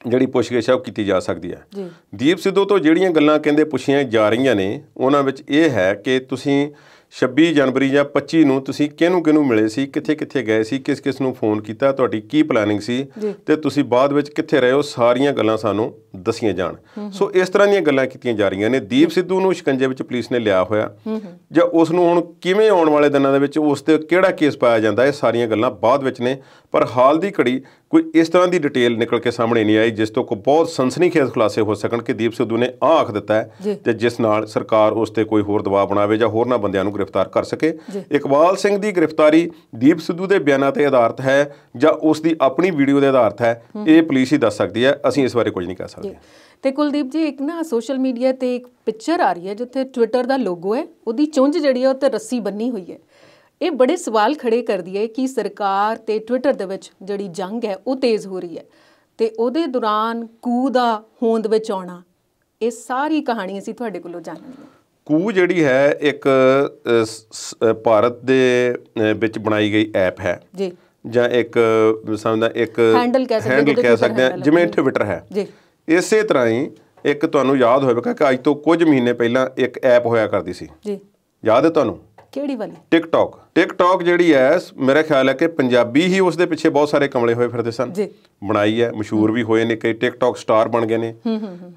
ਜਿਹੜੀ ਪੁੱਛਗਿੱਛ ਹੈ ਉਹ ਕੀਤੀ ਜਾ ਸਕਦੀ ਹੈ। ਦੀਪ ਸਿੱਧੂ ਤੋਂ ਜਿਹੜੀਆਂ ਗੱਲਾਂ ਕਹਿੰਦੇ ਪੁੱਛੀਆਂ ਜਾ ਰਹੀਆਂ ਨੇ ਉਹਨਾਂ ਵਿੱਚ ਇਹ ਹੈ ਕਿ ਤੁਸੀਂ 26 ਜਨਵਰੀ ਜਾਂ 25 ਨੂੰ ਤੁਸੀਂ ਕਿਹਨੂੰ ਮਿਲੇ ਸੀ, ਕਿੱਥੇ ਗਏ ਸੀ, ਕਿਸ ਨੂੰ ਫੋਨ ਕੀਤਾ, ਤੁਹਾਡੀ ਕੀ ਪਲੈਨਿੰਗ ਸੀ, ਤੇ ਤੁਸੀਂ ਬਾਅਦ ਵਿੱਚ ਕਿੱਥੇ ਰਹੇ ਹੋ, ਸਾਰੀਆਂ ਗੱਲਾਂ ਸਾਨੂੰ ਦੱਸੀਆਂ ਜਾਣ। ਸੋ ਇਸ ਤਰ੍ਹਾਂ ਦੀਆਂ ਗੱਲਾਂ ਕੀਤੀਆਂ ਜਾ ਰਹੀਆਂ ਨੇ। ਦੀਪ ਸਿੱਧੂ ਨੂੰ ਸ਼ਿਕੰਜੇ ਵਿੱਚ ਪੁਲਿਸ ਨੇ ਲਿਆ ਹੋਇਆ ਜਾਂ ਉਸ ਨੂੰ ਹੁਣ ਕਿਵੇਂ ਆਉਣ ਵਾਲੇ ਦਿਨਾਂ ਦੇ ਵਿੱਚ ਉਸ ਤੇ ਕਿਹੜਾ ਕੇਸ ਪਾਇਆ ਜਾਂਦਾ, ਇਹ ਸਾਰੀਆਂ ਗੱਲਾਂ ਬਾਅਦ ਵਿੱਚ ਨੇ। ਪਰ ਹਾਲ ਦੀ ਘੜੀ ਕੋਈ ਇਸ ਤਰ੍ਹਾਂ ਦੀ ਡਿਟੇਲ ਨਿਕਲ ਕੇ ਸਾਹਮਣੇ ਨਹੀਂ ਆਈ ਜਿਸ ਤੋਂ ਕੋਈ ਬਹੁਤ ਸਨਸਨੀਖੇਜ਼ ਖੁਲਾਸੇ ਹੋ ਸਕਣ ਕਿ ਦੀਪ ਸਿੱਧੂ ਨੇ ਆਹ ਆਖ ਦਿੱਤਾ ਹੈ, ਤੇ ਜਿਸ ਨਾਲ ਸਰਕਾਰ ਉਸ ਤੇ ਕੋਈ ਹੋਰ ਦਬਾਅ ਬਣਾਵੇ ਜਾਂ ਹੋਰਨਾਂ ਬੰਦਿਆਂ ਨੂੰ ਗ੍ਰਿਫਤਾਰ ਕਰ ਸਕੇ। ਇਕਬਾਲ ਸਿੰਘ ਦੀ ਗ੍ਰਿਫਤਾਰੀ ਦੀਪ ਸਿੱਧੂ ਦੇ ਬਿਆਨਾਂ ਤੇ ਆਧਾਰਿਤ ਹੈ ਜਾਂ ਉਸ ਦੀ ਆਪਣੀ ਵੀਡੀਓ ਦੇ ਆਧਾਰਿਤ ਹੈ, ਇਹ ਪੁਲਿਸ ਹੀ ਦੱਸ ਸਕਦੀ ਹੈ, ਅਸੀਂ ਇਸ ਬਾਰੇ ਕੁਝ ਨਹੀਂ ਕਹਿ ਸਕਦੇ। ਤੇ ਕੁਲਦੀਪ ਜੀ, ਇੱਕ ਨਾ ਸੋਸ਼ਲ ਮੀਡੀਆ ਤੇ ਇੱਕ ਪਿਕਚਰ ਆ ਰਹੀ ਹੈ ਜਿੱਥੇ ਟਵਿੱਟਰ ਦਾ ਲੋਗੋ ਹੈ, ਉਹਦੀ ਚੁੰਝ ਜਿਹੜੀ ਹੈ ਉਹ ਤੇ ਰੱਸੀ ਬੰਨੀ ਹੋਈ ਹੈ। ਇਹ ਬੜੇ ਸਵਾਲ ਖੜੇ ਕਰਦੀ ਹੈ ਕਿ ਸਰਕਾਰ ਤੇ ਟਵਿੱਟਰ ਦੇ ਵਿੱਚ ਜਿਹੜੀ ਜੰਗ ਹੈ ਉਹ ਤੇਜ਼ ਹੋ ਰਹੀ ਹੈ, ਤੇ ਉਹਦੇ ਦੌਰਾਨ ਕੂ ਦਾ ਹੋਂਦ ਵਿੱਚ ਆਉਣਾ, ਇਹ ਸਾਰੀ ਕਹਾਣੀ ਅਸੀਂ ਤੁਹਾਡੇ ਕੋਲੋਂ ਜਾਣਨੀ ਹੈ। ਕੂ ਜਿਹੜੀ ਹੈ ਇੱਕ ਭਾਰਤ ਦੇ ਵਿੱਚ ਬਣਾਈ ਗਈ ਐਪ ਹੈ ਜੀ, ਜਾਂ ਇੱਕ ਸਮਝਦਾ ਇੱਕ ਹੈਂਡਲ ਕਹਿ ਸਕਦੇ ਹਾਂ, ਜਿਵੇਂ ਟਵਿੱਟਰ ਹੈ। ਇਸੇ ਤਰ੍ਹਾਂ ਹੀ ਇੱਕ ਤੁਹਾਨੂੰ ਯਾਦ ਹੋਵੇਗਾ ਕਿ ਅੱਜ ਤੋਂ ਕੁਝ ਮਹੀਨੇ ਪਹਿਲਾਂ ਇੱਕ ਐਪ ਹੋਇਆ ਕਰਦੀ ਸੀ ਜੀ, ਯਾਦ ਹੈ ਤੁਹਾਨੂੰ? ਕਿਹੜੀ ਵਾਲੀ? ਟਿਕਟੌਕ ਜਿਹੜੀ ਹੈ, ਮੇਰਾ ਖਿਆਲ ਹੈ ਕਿ ਪੰਜਾਬੀ ਹੀ ਉਸ ਦੇ ਪਿੱਛੇ ਬਹੁਤ ਸਾਰੇ ਕਮਲੇ ਹੋਏ ਫਿਰਦੇ ਸਨ, ਬਣਾਈ ਹੈ, ਮਸ਼ਹੂਰ ਵੀ ਹੋਏ ਨੇ, ਕਈ ਟਿਕਟੌਕ ਸਟਾਰ ਬਣ ਗਏ ਨੇ।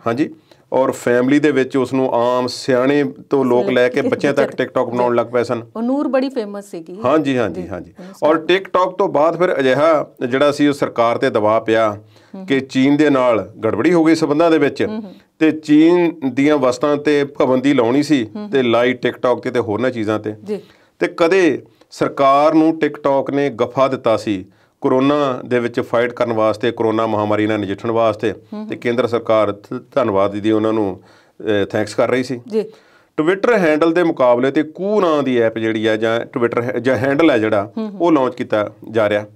ਹਾਂਜੀ, ਔਰ ਫੈਮਿਲੀ ਦੇ ਵਿੱਚ ਉਸ ਨੂੰ ਆਮ ਸਿਆਣੇ ਤੋਂ ਲੋਕ ਲੈ ਕੇ ਬੱਚਿਆਂ ਤੱਕ ਟਿਕਟੌਕ ਬਣਾਉਣ ਲੱਗ ਪਏ ਸਨ। ਉਹ ਨੂਰ ਬੜੀ ਫੇਮਸ ਸੀਗੀ। ਹਾਂਜੀ। ਔਰ ਟਿਕਟੌਕ ਤੋਂ ਬਾਅਦ ਫਿਰ ਅਜਿਹਾ ਜਿਹੜਾ ਸੀ ਉਹ ਸਰਕਾਰ ਤੇ ਦਬਾਅ ਪਿਆ ਕਿ ਚੀਨ ਦੇ ਨਾਲ ਗੜਬੜੀ ਹੋ ਗਈ ਸਬੰਧਾਂ ਦੇ ਵਿੱਚ, ਤੇ ਚੀਨ ਦੀਆਂ ਵਸਤਾਂ ਤੇ ਪਾਬੰਦੀ ਲਾਉਣੀ ਸੀ, ਤੇ ਲਾਈ ਟਿਕਟੌਕ ਤੇ ਹੋਰਨਾਂ ਚੀਜ਼ਾਂ ਤੇ ਕਦੇ ਸਰਕਾਰ ਨੂੰ ਟਿਕਟੌਕ ਨੇ ਗਫਾ ਦਿੱਤਾ ਸੀ ਕੋਰੋਨਾ ਦੇ ਵਿੱਚ ਫਾਈਟ ਕਰਨ ਵਾਸਤੇ, ਕੋਰੋਨਾ ਮਹਾਮਾਰੀ ਨਾਲ ਨਜਿੱਠਣ ਵਾਸਤੇ, ਤੇ ਕੇਂਦਰ ਸਰਕਾਰ ਧੰਨਵਾਦ ਦੀ ਉਹਨਾਂ ਨੂੰ ਥੈਂਕਸ ਕਰ ਰਹੀ ਸੀ। ਟਵਿੱਟਰ ਹੈਂਡਲ ਦੇ ਮੁਕਾਬਲੇ ਤੇ ਕੂ ਨਾਂ ਦੀ ਐਪ ਜਿਹੜੀ ਆ ਜਾਂ ਟਵਿੱਟਰ ਜਾਂ ਹੈਂਡਲ ਹੈ ਜਿਹੜਾ ਉਹ ਲਾਂਚ ਕੀਤਾ ਜਾ ਰਿਹਾ।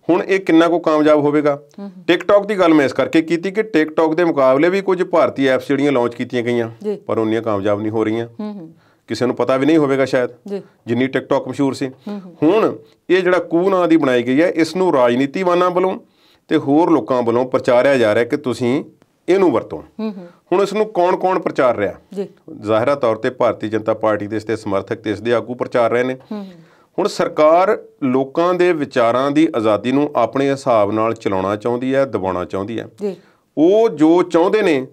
ਹੁਣ ਇਹ ਕਿੰਨਾ ਕੁ ਕਾਮਯਾਬ ਹੋਵੇਗਾ? ਟਿਕਟੌਕ ਦੀ ਗੱਲ ਮੈਂ ਇਸ ਕਰਕੇ ਕੀਤੀ ਕਿ ਟਿਕਟੌਕ ਦੇ ਮੁਕਾਬਲੇ ਵੀ ਕੁਝ ਭਾਰਤੀ ਐਪਸ ਜਿਹੜੀਆਂ ਲਾਂਚ ਕੀਤੀਆਂ ਗਈਆਂ ਪਰ ਉਨੀਆਂ ਕਾਮਯਾਬ ਨਹੀਂ ਹੋ ਰਹੀਆਂ। ਕਿਸੇ ਨੂੰ ਪਤਾ ਵੀ ਨਹੀਂ ਹੋਵੇਗਾ ਸ਼ਾਇਦ ਜਿੰਨੀ ਟਿਕਟੌਕ ਮਸ਼ਹੂਰ ਸੀ। ਹੁਣ ਇਹ ਜਿਹੜਾ ਕੂ ਨਾਂ ਦੀ ਬਣਾਈ ਗਈ ਹੈ, ਇਸ ਨੂੰ ਰਾਜਨੀਤੀਵਾਨਾਂ ਵੱਲੋਂ ਤੇ ਹੋਰ ਲੋਕਾਂ ਵੱਲੋਂ ਪ੍ਰਚਾਰਿਆ ਜਾ ਰਿਹਾ ਕਿ ਤੁਸੀਂ ਇਹਨੂੰ ਵਰਤੋ। ਹੁਣ ਇਸ ਨੂੰ ਕੌਣ ਪ੍ਰਚਾਰ ਰਿਹਾ? ਜ਼ਾਹਿਰਾ ਤੌਰ ਤੇ ਭਾਰਤੀ ਜਨਤਾ ਪਾਰਟੀ ਦੇ ਇਸ ਦੇ ਸਮਰਥਕ ਤੇ ਇਸ ਦੇ ਆਗੂ ਪ੍ਰਚਾਰ ਰਹੇ ਨੇ। ਹੁਣ ਸਰਕਾਰ ਲੋਕਾਂ ਦੇ ਵਿਚਾਰਾਂ ਦੀ ਆਜ਼ਾਦੀ ਨੂੰ ਆਪਣੇ ਹਿਸਾਬ ਨਾਲ ਚਲਾਉਣਾ ਚਾਹੁੰਦੀ ਹੈ, ਦਬਾਉਣਾ ਚਾਹੁੰਦੀ ਹੈ। ਉਹ ਜੋ ਚਾਹੁੰਦੇ ਨੇ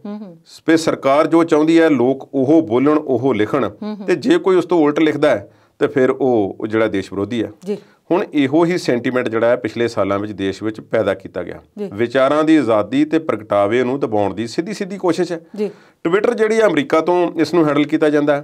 ਸਪੇ ਸਰਕਾਰ ਜੋ ਚਾਹੁੰਦੀ ਹੈ ਲੋਕ ਉਹ ਬੋਲਣ, ਉਹ ਲਿਖਣ, ਤੇ ਜੇ ਕੋਈ ਉਸ ਤੋਂ ਉਲਟ ਲਿਖਦਾ ਹੈ ਤੇ ਫਿਰ ਉਹ ਜਿਹੜਾ ਦੇਸ਼ ਵਿਰੋਧੀ ਹੈ। ਹੁਣ ਇਹੋ ਹੀ ਸੈਂਟੀਮੈਂਟ ਜਿਹੜਾ ਹੈ ਪਿਛਲੇ ਸਾਲਾਂ ਵਿੱਚ ਦੇਸ਼ ਵਿੱਚ ਪੈਦਾ ਕੀਤਾ ਗਿਆ। ਵਿਚਾਰਾਂ ਦੀ ਆਜ਼ਾਦੀ ਤੇ ਪ੍ਰਗਟਾਵੇ ਨੂੰ ਦਬਾਉਣ ਦੀ ਸਿੱਧੀ ਕੋਸ਼ਿਸ਼ ਹੈ। ਟਵਿੱਟਰ ਜਿਹੜੀ ਅਮਰੀਕਾ ਤੋਂ ਇਸ ਨੂੰ ਹੈਂਡਲ ਕੀਤਾ ਜਾਂਦਾ ਹੈ,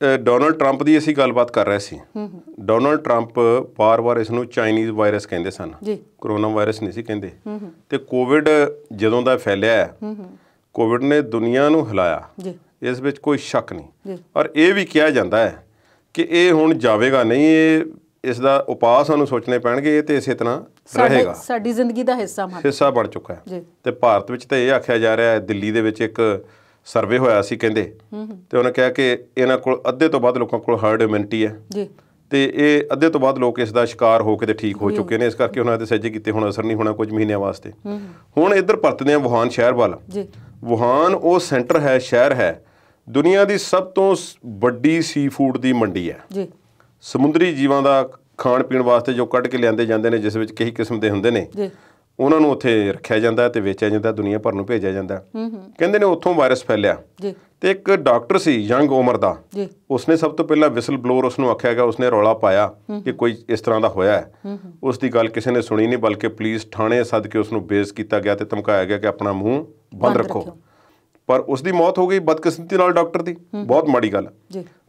ਡੋਨਲਡ ਟਰੰਪ ਦੀ ਅਸੀਂ ਗੱਲਬਾਤ ਕਰ ਰਹੇ ਸੀ। ਡੋਨਲਡ ਟਰੰਪ ਵਾਰ-ਵਾਰ ਇਸ ਨੂੰ ਚਾਈਨੀਜ਼ ਵਾਇਰਸ ਕਹਿੰਦੇ ਸਨ, ਕਰੋਨਾ ਵਾਇਰਸ ਨਹੀਂ ਸੀ ਕਹਿੰਦੇ। ਤੇ ਕੋਵਿਡ ਜਦੋਂ ਦਾ ਫੈਲਿਆ, ਕੋਵਿਡ ਨੇ ਦੁਨੀਆ ਨੂੰ ਹਿਲਾਇਆ, ਇਸ ਵਿੱਚ ਕੋਈ ਸ਼ੱਕ ਨਹੀਂ। ਔਰ ਇਹ ਵੀ ਕਿਹਾ ਜਾਂਦਾ ਹੈ ਕਿ ਇਹ ਹੁਣ ਜਾਵੇਗਾ ਨਹੀਂ, ਇਹ ਇਸ ਦਾ ਉਪਾਅ ਸਾਨੂੰ ਸੋਚਣੇ ਪੈਣਗੇ, ਇਹ ਤੇ ਇਸੇ ਤਰ੍ਹਾਂ ਰਹੇਗਾ, ਸਾਡੀ ਜ਼ਿੰਦਗੀ ਦਾ ਹਿੱਸਾ ਬਣ ਚੁੱਕਾ ਹੈ। ਤੇ ਭਾਰਤ ਵਿੱਚ ਤਾਂ ਇਹ ਆਖਿਆ ਜਾ ਰਿਹਾ ਹੈ, ਦਿੱਲੀ ਦੇ ਵਿੱਚ ਇੱਕ ਸਰਵੇ ਹੋਇਆ ਸੀ ਕਹਿੰਦੇ, ਤੇ ਉਹਨੇ ਕਿਹਾ ਕਿ ਇਹਨਾਂ ਕੋਲ ਅੱਧੇ ਤੋਂ ਵੱਧ ਲੋਕਾਂ ਕੋਲ ਹਰਡ ਇਮਿਊਨਿਟੀ ਹੈ, ਤੇ ਇਹ ਅੱਧੇ ਤੋਂ ਵੱਧ ਲੋਕ ਇਸ ਦਾ ਸ਼ਿਕਾਰ ਹੋ ਕੇ ਤੇ ਠੀਕ ਹੋ ਚੁੱਕੇ ਨੇ। ਇਸ ਕਰਕੇ ਉਹਨਾਂ ਦੇ ਸਹਿਜੇ ਕੀਤੇ ਹੁਣ ਅਸਰ ਨਹੀਂ ਹੋਣਾ ਕੁਝ ਮਹੀਨਿਆਂ ਵਾਸਤੇ। ਹੁਣ ਇੱਧਰ ਪਰਤਦੇ ਹਾਂ ਵੁਹਾਨ ਸ਼ਹਿਰ ਵੱਲ। ਵੁਹਾਨ ਉਹ ਸੈਂਟਰ ਹੈ, ਸ਼ਹਿਰ ਹੈ, ਦੁਨੀਆ ਦੀ ਸਭ ਤੋਂ ਵੱਡੀ ਸੀ ਫੂਡ ਦੀ ਮੰਡੀ ਹੈ। ਸਮੁੰਦਰੀ ਜੀਵਾਂ ਦਾ ਖਾਣ ਪੀਣ ਵਾਸਤੇ ਜੋ ਕੱਢ ਕੇ ਲਿਆਂਦੇ ਜਾਂਦੇ ਨੇ, ਜਿਸ ਵਿੱਚ ਕਈ ਕਿਸਮ ਦੇ ਹੁੰਦੇ ਨੇ, ਉਹਨਾਂ ਨੂੰ ਉੱਥੇ ਰੱਖਿਆ ਜਾਂਦਾ ਤੇ ਵੇਚਿਆ ਜਾਂਦਾ, ਦੁਨੀਆ ਭਰ ਨੂੰ ਭੇਜਿਆ ਜਾਂਦਾ। ਕਹਿੰਦੇ ਨੇ ਉੱਥੋਂ ਵਾਇਰਸ ਫੈਲਿਆ। ਤੇ ਇੱਕ ਡਾਕਟਰ ਸੀ ਯੰਗ ਉਮਰ ਦਾ, ਉਸਨੇ ਸਭ ਤੋਂ ਪਹਿਲਾਂ ਵਿਸਲ ਬਲੋਅਰ ਉਸਨੂੰ ਆਖਿਆ ਗਿਆ, ਉਸਨੇ ਰੌਲਾ ਪਾਇਆ ਕਿ ਕੋਈ ਇਸ ਤਰ੍ਹਾਂ ਦਾ ਹੋਇਆ ਹੈ। ਉਸ ਦੀ ਗੱਲ ਕਿਸੇ ਨੇ ਸੁਣੀ ਨਹੀਂ, ਬਲਕਿ ਪੁਲਿਸ ਥਾਣੇ ਸੱਦ ਕੇ ਉਸਨੂੰ ਬੇਇੱਜ਼ਤ ਕੀਤਾ ਗਿਆ ਤੇ ਧਮਕਾਇਆ ਗਿਆ ਕਿ ਆਪਣਾ ਮੂੰਹ ਬੰਦ ਰੱਖੋ। ਪਰ ਉਸ ਦੀ ਮੌਤ ਹੋ ਗਈ ਬਦਕਿਸਮਤੀ ਨਾਲ ਡਾਕਟਰ ਦੀ, ਬਹੁਤ ਮਾੜੀ ਗੱਲ।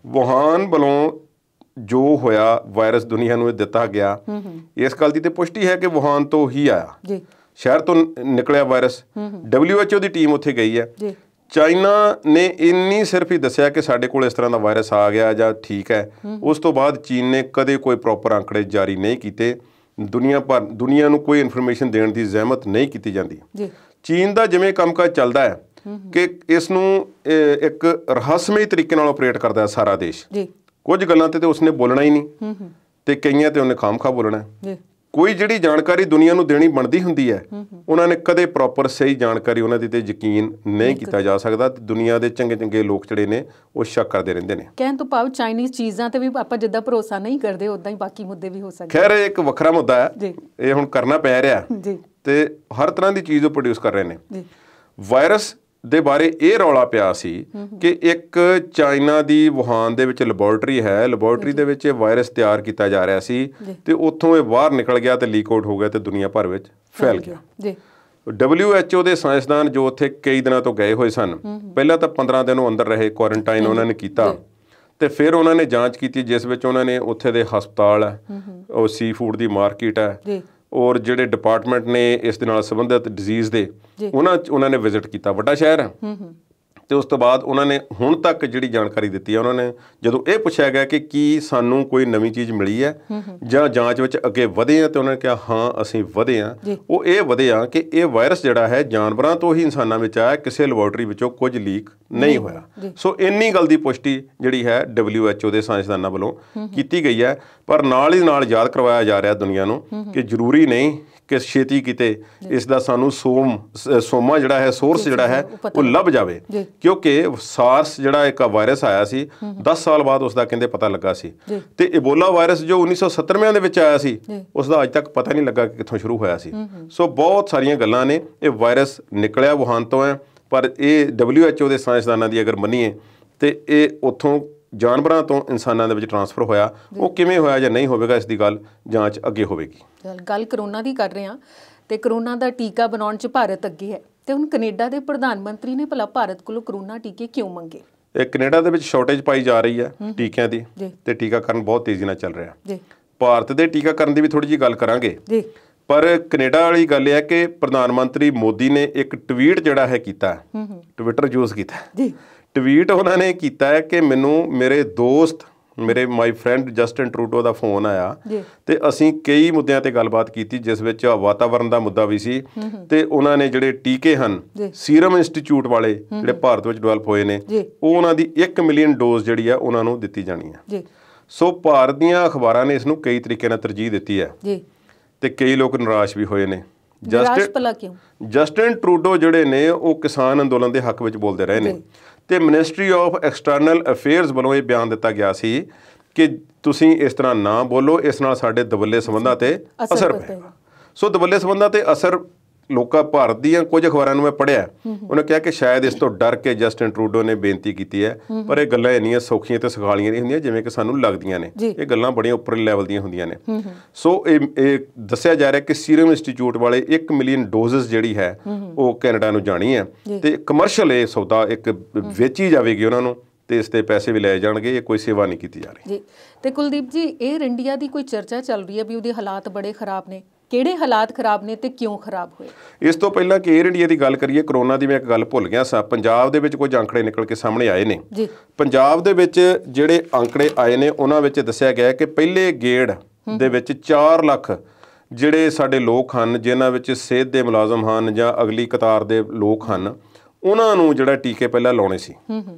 ਵੁਹਾਨ ਵੱਲੋਂ ਜੋ ਹੋਇਆ ਵਾਇਰਸ ਦੁਨੀਆ ਨੂੰ ਦਿੱਤਾ ਗਿਆ, ਇਸ ਗੱਲ ਦੀ ਤੇ ਪੁਸ਼ਟੀ ਹੈ ਕਿ ਵੁਹਾਨ ਤੋਂ ਹੀ ਆਇਆ, ਸ਼ਹਿਰ ਤੋਂ ਨਿਕਲਿਆ ਵਾਇਰਸ। WHO ਦੀ ਟੀਮ ਉੱਥੇ ਗਈ ਹੈ। ਚਾਈਨਾ ਨੇ ਇੰਨੀ ਸਿਰਫ ਹੀ ਦੱਸਿਆ ਕਿ ਸਾਡੇ ਕੋਲ ਇਸ ਤਰ੍ਹਾਂ ਦਾ ਵਾਇਰਸ ਆ ਗਿਆ ਜਾਂ ਠੀਕ ਹੈ। ਉਸ ਤੋਂ ਬਾਅਦ ਚੀਨ ਨੇ ਕਦੇ ਕੋਈ ਪ੍ਰੋਪਰ ਅੰਕੜੇ ਜਾਰੀ ਨਹੀਂ ਕੀਤੇ। ਦੁਨੀਆ ਨੂੰ ਕੋਈ ਇਨਫੋਰਮੇਸ਼ਨ ਦੇਣ ਦੀ ਜ਼ਹਿਮਤ ਨਹੀਂ ਕੀਤੀ ਜਾਂਦੀ। ਚੀਨ ਦਾ ਜਿਵੇਂ ਕੰਮਕਾਜ ਚੱਲਦਾ ਹੈ ਕਿ ਇਸ ਨੂੰ ਇੱਕ ਰਹੱਸਮਈ ਤਰੀਕੇ ਨਾਲ ਆਪਰੇਟ ਕਰਦਾ ਹੈ ਸਾਰਾ ਦੇਸ਼। ਕੁਝ ਗੱਲਾਂ ਤੇ ਉਸਨੇ ਬੋਲਣਾ ਹੀ ਨਹੀਂ, ਤੇ ਕਈਆਂ ਤੇ ਉਹਨੇ ਖਾਮਖਾ ਬੋਲਣਾ। ਕੋਈ ਜਿਹੜੀ ਜਾਣਕਾਰੀ ਦੁਨੀਆ ਨੂੰ ਦੇਣੀ ਬਣਦੀ ਹੁੰਦੀ ਹੈ, ਉਹਨਾਂ ਨੇ ਕਦੇ ਪ੍ਰੋਪਰ ਸਹੀ ਜਾਣਕਾਰੀ ਉਹਨਾਂ ਦੀ ਤੇ ਯਕੀਨ ਨਹੀਂ ਕੀਤਾ ਜਾ ਸਕਦਾ। ਤੇ ਦੁਨੀਆ ਦੇ ਚੰਗੇ ਚੰਗੇ ਲੋਕ ਜਿਹੜੇ ਨੇ ਉਹ ਸ਼ੱਕ ਕਰਦੇ ਰਹਿੰਦੇ ਨੇ। ਕਹਿਣ ਤੋਂ ਭਾਵ ਚਾਈਨੀਜ਼ ਚੀਜ਼ਾਂ ਤੇ ਵੀ ਆਪਾਂ ਜਿੱਦਾਂ ਭਰੋਸਾ ਨਹੀਂ ਕਰਦੇ, ਉਦਾਂ ਹੀ ਬਾਕੀ ਮੁੱਦੇ ਵੀ ਹੋ ਸਕਦੇ। ਖੈਰ ਇਹ ਇੱਕ ਵੱਖਰਾ ਮੁੱਦਾ ਹੈ, ਇਹ ਹੁਣ ਕਰਨਾ ਪੈ ਰਿਹਾ ਤੇ ਹਰ ਤਰ੍ਹਾਂ ਦੀ ਚੀਜ਼ ਉਹ ਪ੍ਰੋਡਿਊਸ ਕਰ ਰਹੇ ਨੇ। ਵਾਇਰਸ ਦੇ ਬਾਰੇ ਇਹ ਰੌਲਾ ਪਿਆ ਸੀ ਕਿ ਇੱਕ ਚਾਈਨਾ ਦੀ ਵੁਹਾਨ ਦੇ ਵਿੱਚ ਲੈਬੋਰੇਟਰੀ ਹੈ, ਲੈਬੋਰੇਟਰੀ ਦੇ ਵਿੱਚ ਇਹ ਵਾਇਰਸ ਤਿਆਰ ਕੀਤਾ ਜਾ ਰਿਹਾ ਸੀ ਤੇ ਉੱਥੋਂ ਇਹ ਬਾਹਰ ਨਿਕਲ ਗਿਆ ਤੇ ਲੀਕ ਆਊਟ ਹੋ ਗਿਆ ਤੇ ਦੁਨੀਆ ਭਰ ਵਿੱਚ ਫੈਲ ਗਿਆ। WHO ਦੇ ਸਾਇੰਸਦਾਨ ਜੋ ਉੱਥੇ ਕਈ ਦਿਨਾਂ ਤੋਂ ਗਏ ਹੋਏ ਸਨ, ਪਹਿਲਾਂ ਤਾਂ 15 ਦਿਨ ਉਹ ਅੰਦਰ ਰਹੇ, ਕੁਆਰੰਟਾਈਨ ਉਹਨਾਂ ਨੇ ਕੀਤਾ, ਤੇ ਫਿਰ ਉਹਨਾਂ ਨੇ ਜਾਂਚ ਕੀਤੀ ਜਿਸ ਵਿੱਚ ਉਹਨਾਂ ਨੇ ਉੱਥੇ ਦੇ ਹਸਪਤਾਲ ਹੈ, ਉਹ ਸੀ ਫੂਡ ਦੀ ਮਾਰਕੀਟ ਹੈ, ਔਰ ਜਿਹੜੇ ਡਿਪਾਰਟਮੈਂਟ ਨੇ ਇਸ ਦੇ ਨਾਲ ਸੰਬੰਧਿਤ ਡਿਜ਼ੀਜ਼ ਦੇ, ਉਹਨਾਂ ਨੇ ਵਿਜ਼ਿਟ ਕੀਤਾ। ਵੱਡਾ ਸ਼ਹਿਰ ਹੈ। ਤੇ ਉਸ ਤੋਂ ਬਾਅਦ ਉਹਨਾਂ ਨੇ ਹੁਣ ਤੱਕ ਜਿਹੜੀ ਜਾਣਕਾਰੀ ਦਿੱਤੀ ਹੈ, ਉਹਨਾਂ ਨੇ ਜਦੋਂ ਇਹ ਪੁੱਛਿਆ ਗਿਆ ਕਿ ਕੀ ਸਾਨੂੰ ਕੋਈ ਨਵੀਂ ਚੀਜ਼ ਮਿਲੀ ਹੈ ਜਾਂ ਜਾਂਚ ਵਿੱਚ ਅੱਗੇ ਵਧੇ ਆ, ਤੇ ਉਹਨਾਂ ਨੇ ਕਿਹਾ ਹਾਂ ਅਸੀਂ ਵਧੇ ਹਾਂ। ਉਹ ਇਹ ਵਧੇ ਆ ਕਿ ਇਹ ਵਾਇਰਸ ਜਿਹੜਾ ਹੈ ਜਾਨਵਰਾਂ ਤੋਂ ਹੀ ਇਨਸਾਨਾਂ ਵਿੱਚ ਆਇਆ, ਕਿਸੇ ਲੈਬੋਰੇਟਰੀ ਵਿੱਚੋਂ ਕੁਝ ਲੀਕ ਨਹੀਂ ਹੋਇਆ। ਸੋ ਇੰਨੀ ਗੱਲ ਦੀ ਪੁਸ਼ਟੀ ਜਿਹੜੀ ਹੈ WHO ਦੇ ਸਾਇੰਸਦਾਨਾਂ ਵੱਲੋਂ ਕੀਤੀ ਗਈ ਹੈ। ਪਰ ਨਾਲ ਹੀ ਨਾਲ ਯਾਦ ਕਰਵਾਇਆ ਜਾ ਰਿਹਾ ਦੁਨੀਆ ਨੂੰ ਕਿ ਜ਼ਰੂਰੀ ਨਹੀਂ ਕਿ ਛੇਤੀ ਕਿਤੇ ਇਸ ਦਾ ਸਾਨੂੰ ਸੋਮਾ ਜਿਹੜਾ ਹੈ, ਸੋਰਸ ਜਿਹੜਾ ਹੈ ਉਹ ਲੱਭ ਜਾਵੇ, ਕਿਉਂਕਿ ਸਾਰਸ ਜਿਹੜਾ ਇੱਕ ਵਾਇਰਸ ਆਇਆ ਸੀ 10 ਸਾਲ ਬਾਅਦ ਉਸ ਦਾ ਕਹਿੰਦੇ ਪਤਾ ਲੱਗਾ ਸੀ। ਤੇ ਇਬੋਲਾ ਵਾਇਰਸ ਜੋ 1970 ਦੇ ਵਿੱਚ ਆਇਆ ਸੀ, ਉਸ ਦਾ ਅੱਜ ਤੱਕ ਪਤਾ ਨਹੀਂ ਲੱਗਾ ਕਿ ਕਿੱਥੋਂ ਸ਼ੁਰੂ ਹੋਇਆ ਸੀ। ਸੋ ਬਹੁਤ ਸਾਰੀਆਂ ਗੱਲਾਂ ਨੇ। ਇਹ ਵਾਇਰਸ ਨਿਕਲਿਆ ਵੁਹਾਨ ਤੋਂ ਹੈ, ਪਰ ਇਹ WHO ਦੇ ਸਾਇੰਸਦਾਨਾਂ ਦੀ ਅਗਰ ਮੰਨੀਏ ਤੇ ਇਹ ਉੱਥੋਂ ਜਾਨਵਰਾਂ ਤੋਂ ਇਨਸਾਨਾਂ ਦੇ ਵਿੱਚ ਟਰਾਂਸਫਰ ਹੋਇਆ। ਉਹ ਕਿਵੇਂ ਹੋਇਆ ਜਾਂ ਨਹੀਂ ਹੋਵੇਗਾ, ਇਸ ਦੀ ਗੱਲ ਜਾਂਚ ਅੱਗੇ ਹੋਵੇਗੀ। ਗੱਲ ਕਰੋਨਾ ਦੀ ਕਰ ਰਹੇ ਹਾਂ, ਤੇ ਕਰੋਨਾ ਦਾ ਟੀਕਾ ਬਣਾਉਣ 'ਚ ਭਾਰਤ ਅੱਗੇ ਹੈ। ਤੇ ਹੁਣ ਕੈਨੇਡਾ ਦੇ ਪ੍ਰਧਾਨ ਮੰਤਰੀ ਨੇ ਭਲਾ ਭਾਰਤ ਕੋਲੋਂ ਕਰੋਨਾ ਟੀਕੇ ਕਿਉਂ ਮੰਗੇ? ਇਹ ਕੈਨੇਡਾ ਦੇ ਵਿੱਚ ਸ਼ਾਰਟੇਜ ਪਾਈ ਜਾ ਰਹੀ ਹੈ ਟੀਕਿਆਂ ਦੀ, ਤੇ ਟੀਕਾਕਰਨ ਬਹੁਤ ਤੇਜ਼ੀ ਨਾਲ ਚੱਲ ਰਿਹਾ। ਭਾਰਤ ਦੇ ਟੀਕਾਕਰਨ ਦੀ ਵੀ ਥੋੜੀ ਜਿਹੀ ਗੱਲ ਕਰਾਂਗੇ, ਪਰ ਕੈਨੇਡਾ ਵਾਲੀ ਗੱਲ ਇਹ ਹੈ ਕਿ ਪ੍ਰਧਾਨ ਮੰਤਰੀ ਮੋਦੀ ਨੇ ਇੱਕ ਟਵੀਟ ਜਿਹੜਾ ਹੈ ਕੀਤਾ, ਟਵਿੱਟਰ ਯੂਜ਼ ਕੀਤਾ। ਟਵੀਟ ਉਹਨਾਂ ਨੇ ਕੀਤਾ ਹੈ ਕਿ ਮੈਨੂੰ ਮੇਰੇ ਦੋਸਤ, ਮੇਰੇ my friend Justin Trudeau the phone ਆਇਆ ਤੇ ਅਸੀਂ ਕਈ ਮੁੱਦਿਆਂ ਤੇ ਗੱਲਬਾਤ ਕੀਤੀ, ਜਿਸ ਵਿੱਚ ਵਾਤਾਵਰਨ ਦਾ ਮੁੱਦਾ ਵੀ ਸੀ। ਤੇ ਉਹਨਾਂ ਨੇ ਜਿਹੜੇ ਟੀਕੇ ਹਨ ਸੀਰਮ ਇੰਸਟੀਚਿਊਟ ਵਾਲੇ ਜਿਹੜੇ ਭਾਰਤ ਵਿੱਚ ਡਿਵੈਲਪ ਹੋਏ ਨੇ, ਉਹ ਉਹਨਾਂ ਦੀ 1 ਮਿਲੀਅਨ ਡੋਜ਼ ਜਿਹੜੀ ਆ ਉਹਨਾਂ ਨੂੰ ਦਿੱਤੀ ਜਾਣੀ ਹੈ। ਸੋ ਭਾਰਤ ਦੀਆਂ ਅਖਬਾਰਾਂ ਨੇ ਇਸ ਨੂੰ ਕਈ ਤਰੀਕੇ ਨਾਲ ਤਰਜੀਹ ਦਿੱਤੀ ਹੈ ਤੇ ਕਈ ਲੋਕ ਨਿਰਾਸ਼ ਵੀ ਹੋਏ ਨੇ। ਜਸਟਿਨ ਟਰੂਡੋ ਜਿਹੜੇ ਨੇ ਉਹ ਕਿਸਾਨ ਅੰਦੋਲਨ ਦੇ ਹੱਕ ਵਿੱਚ ਬੋਲਦੇ ਰਹੇ ਨੇ, ਤੇ ਮਿਨਿਸਟਰੀ ਆਫ ਐਕਸਟਰਨਲ ਅਫੇਅਰਸ ਵੱਲੋਂ ਇਹ ਬਿਆਨ ਦਿੱਤਾ ਗਿਆ ਸੀ ਕਿ ਤੁਸੀਂ ਇਸ ਤਰ੍ਹਾਂ ਨਾ ਬੋਲੋ, ਇਸ ਨਾਲ ਸਾਡੇ ਦਵੱਲੇ ਸੰਬੰਧਾਂ ਤੇ ਅਸਰ ਪਏਗਾ। ਸੋ ਦਵੱਲੇ ਸੰਬੰਧਾਂ ਤੇ ਅਸਰ ਲੋਕਾਂ ਭਾਰਤ ਦੀਆਂ ਕੁਝ ਅਖਬਾਰਾਂ ਨੂੰ ਮੈਂ ਪੜ੍ਹਿਆ, ਉਹਨੇ ਕਿਹਾ ਕਿ ਸ਼ਾਇਦ ਇਸ ਤੋਂ ਡਰ ਕੇ ਜਸਟਿਨ ਟਰੂਡੋ ਨੇ ਬੇਨਤੀ ਕੀਤੀ ਹੈ। ਪਰ ਇਹ ਗੱਲਾਂ ਇੰਨੀਆਂ ਸੌਖੀਆਂ ਤੇ ਸੁਖਾਲੀਆਂ ਨਹੀਂ ਹੁੰਦੀਆਂ ਜਿਵੇਂ ਕਿ ਸਾਨੂੰ ਲੱਗਦੀਆਂ ਨੇ। ਇਹ ਗੱਲਾਂ ਬੜੀਆਂ ਉੱਪਰਲੇ ਲੈਵਲ ਦੀਆਂ ਹੁੰਦੀਆਂ ਨੇ। ਸੋ ਇਹ ਦੱਸਿਆ ਜਾ ਰਿਹਾ ਕਿ ਸੀਰਮ ਇੰਸਟੀਚਿਊਟ ਵਾਲੇ 1 ਮਿਲੀਅਨ ਡੋਜ਼ਸ ਜਿਹੜੀ ਹੈ ਉਹ ਕੈਨੇਡਾ ਨੂੰ ਜਾਣੀ ਹੈ, ਤੇ ਕਮਰਸ਼ੀਅਲ ਇਹ ਸੌਦਾ ਇੱਕ ਵੇਚੀ ਜਾਵੇਗੀ ਉਹਨਾਂ ਨੂੰ, ਤੇ ਇਸ ਤੇ ਪੈਸੇ ਵੀ ਲਏ ਜਾਣਗੇ, ਇਹ ਕੋਈ ਸੇਵਾ ਨਹੀਂ ਕੀਤੀ ਜਾ ਰਹੀ ਜੀ। ਤੇ ਕੁਲਦੀਪ ਜੀ, 에ਅਰ ਇੰਡੀਆ ਦੀ ਕੋਈ ਚਰਚਾ ਚੱਲ ਰਹੀ ਹੈ ਵੀ ਉਹਦੇ ਹਾਲਾਤ ਬੜੇ ਖਰਾਬ ਨੇ, ਕਿਹੜੇ ਹਾਲਾਤ ਖਰਾਬ ਨੇ ਤੇ ਕਿਉਂ ਖਰਾਬ ਹੋਏ? ਇਸ ਤੋਂ ਪਹਿਲਾਂ ਕਿ 에ਅਰ ਇੰਡੀਆ ਦੀ ਗੱਲ ਕਰੀਏ, ਕਰੋਨਾ ਦੀ ਮੈਂ ਇੱਕ ਗੱਲ ਭੁੱਲ ਗਿਆ ਸਾਂ। ਪੰਜਾਬ ਦੇ ਵਿੱਚ ਕੁਝ ਅੰਕੜੇ ਨਿਕਲ ਕੇ ਸਾਹਮਣੇ ਆਏ ਨੇ ਜੀ। ਪੰਜਾਬ ਦੇ ਵਿੱਚ ਜਿਹੜੇ ਅੰਕੜੇ ਆਏ ਨੇ ਉਹਨਾਂ ਵਿੱਚ ਦੱਸਿਆ ਗਿਆ ਕਿ ਪਹਿਲੇ ਗੇੜ ਦੇ ਵਿੱਚ 4 ਲੱਖ ਜਿਹੜੇ ਸਾਡੇ ਲੋਕ ਹਨ, ਜਿਨ੍ਹਾਂ ਵਿੱਚ ਸਿਹਤ ਦੇ ਮੁਲਾਜ਼ਮ ਹਨ ਜਾਂ ਅਗਲੀ ਕਤਾਰ ਦੇ ਲੋਕ ਹਨ, ਉਹਨਾਂ ਨੂੰ ਜਿਹੜਾ ਟੀਕੇ ਪਹਿਲਾਂ ਲਾਉਣੇ ਸੀ।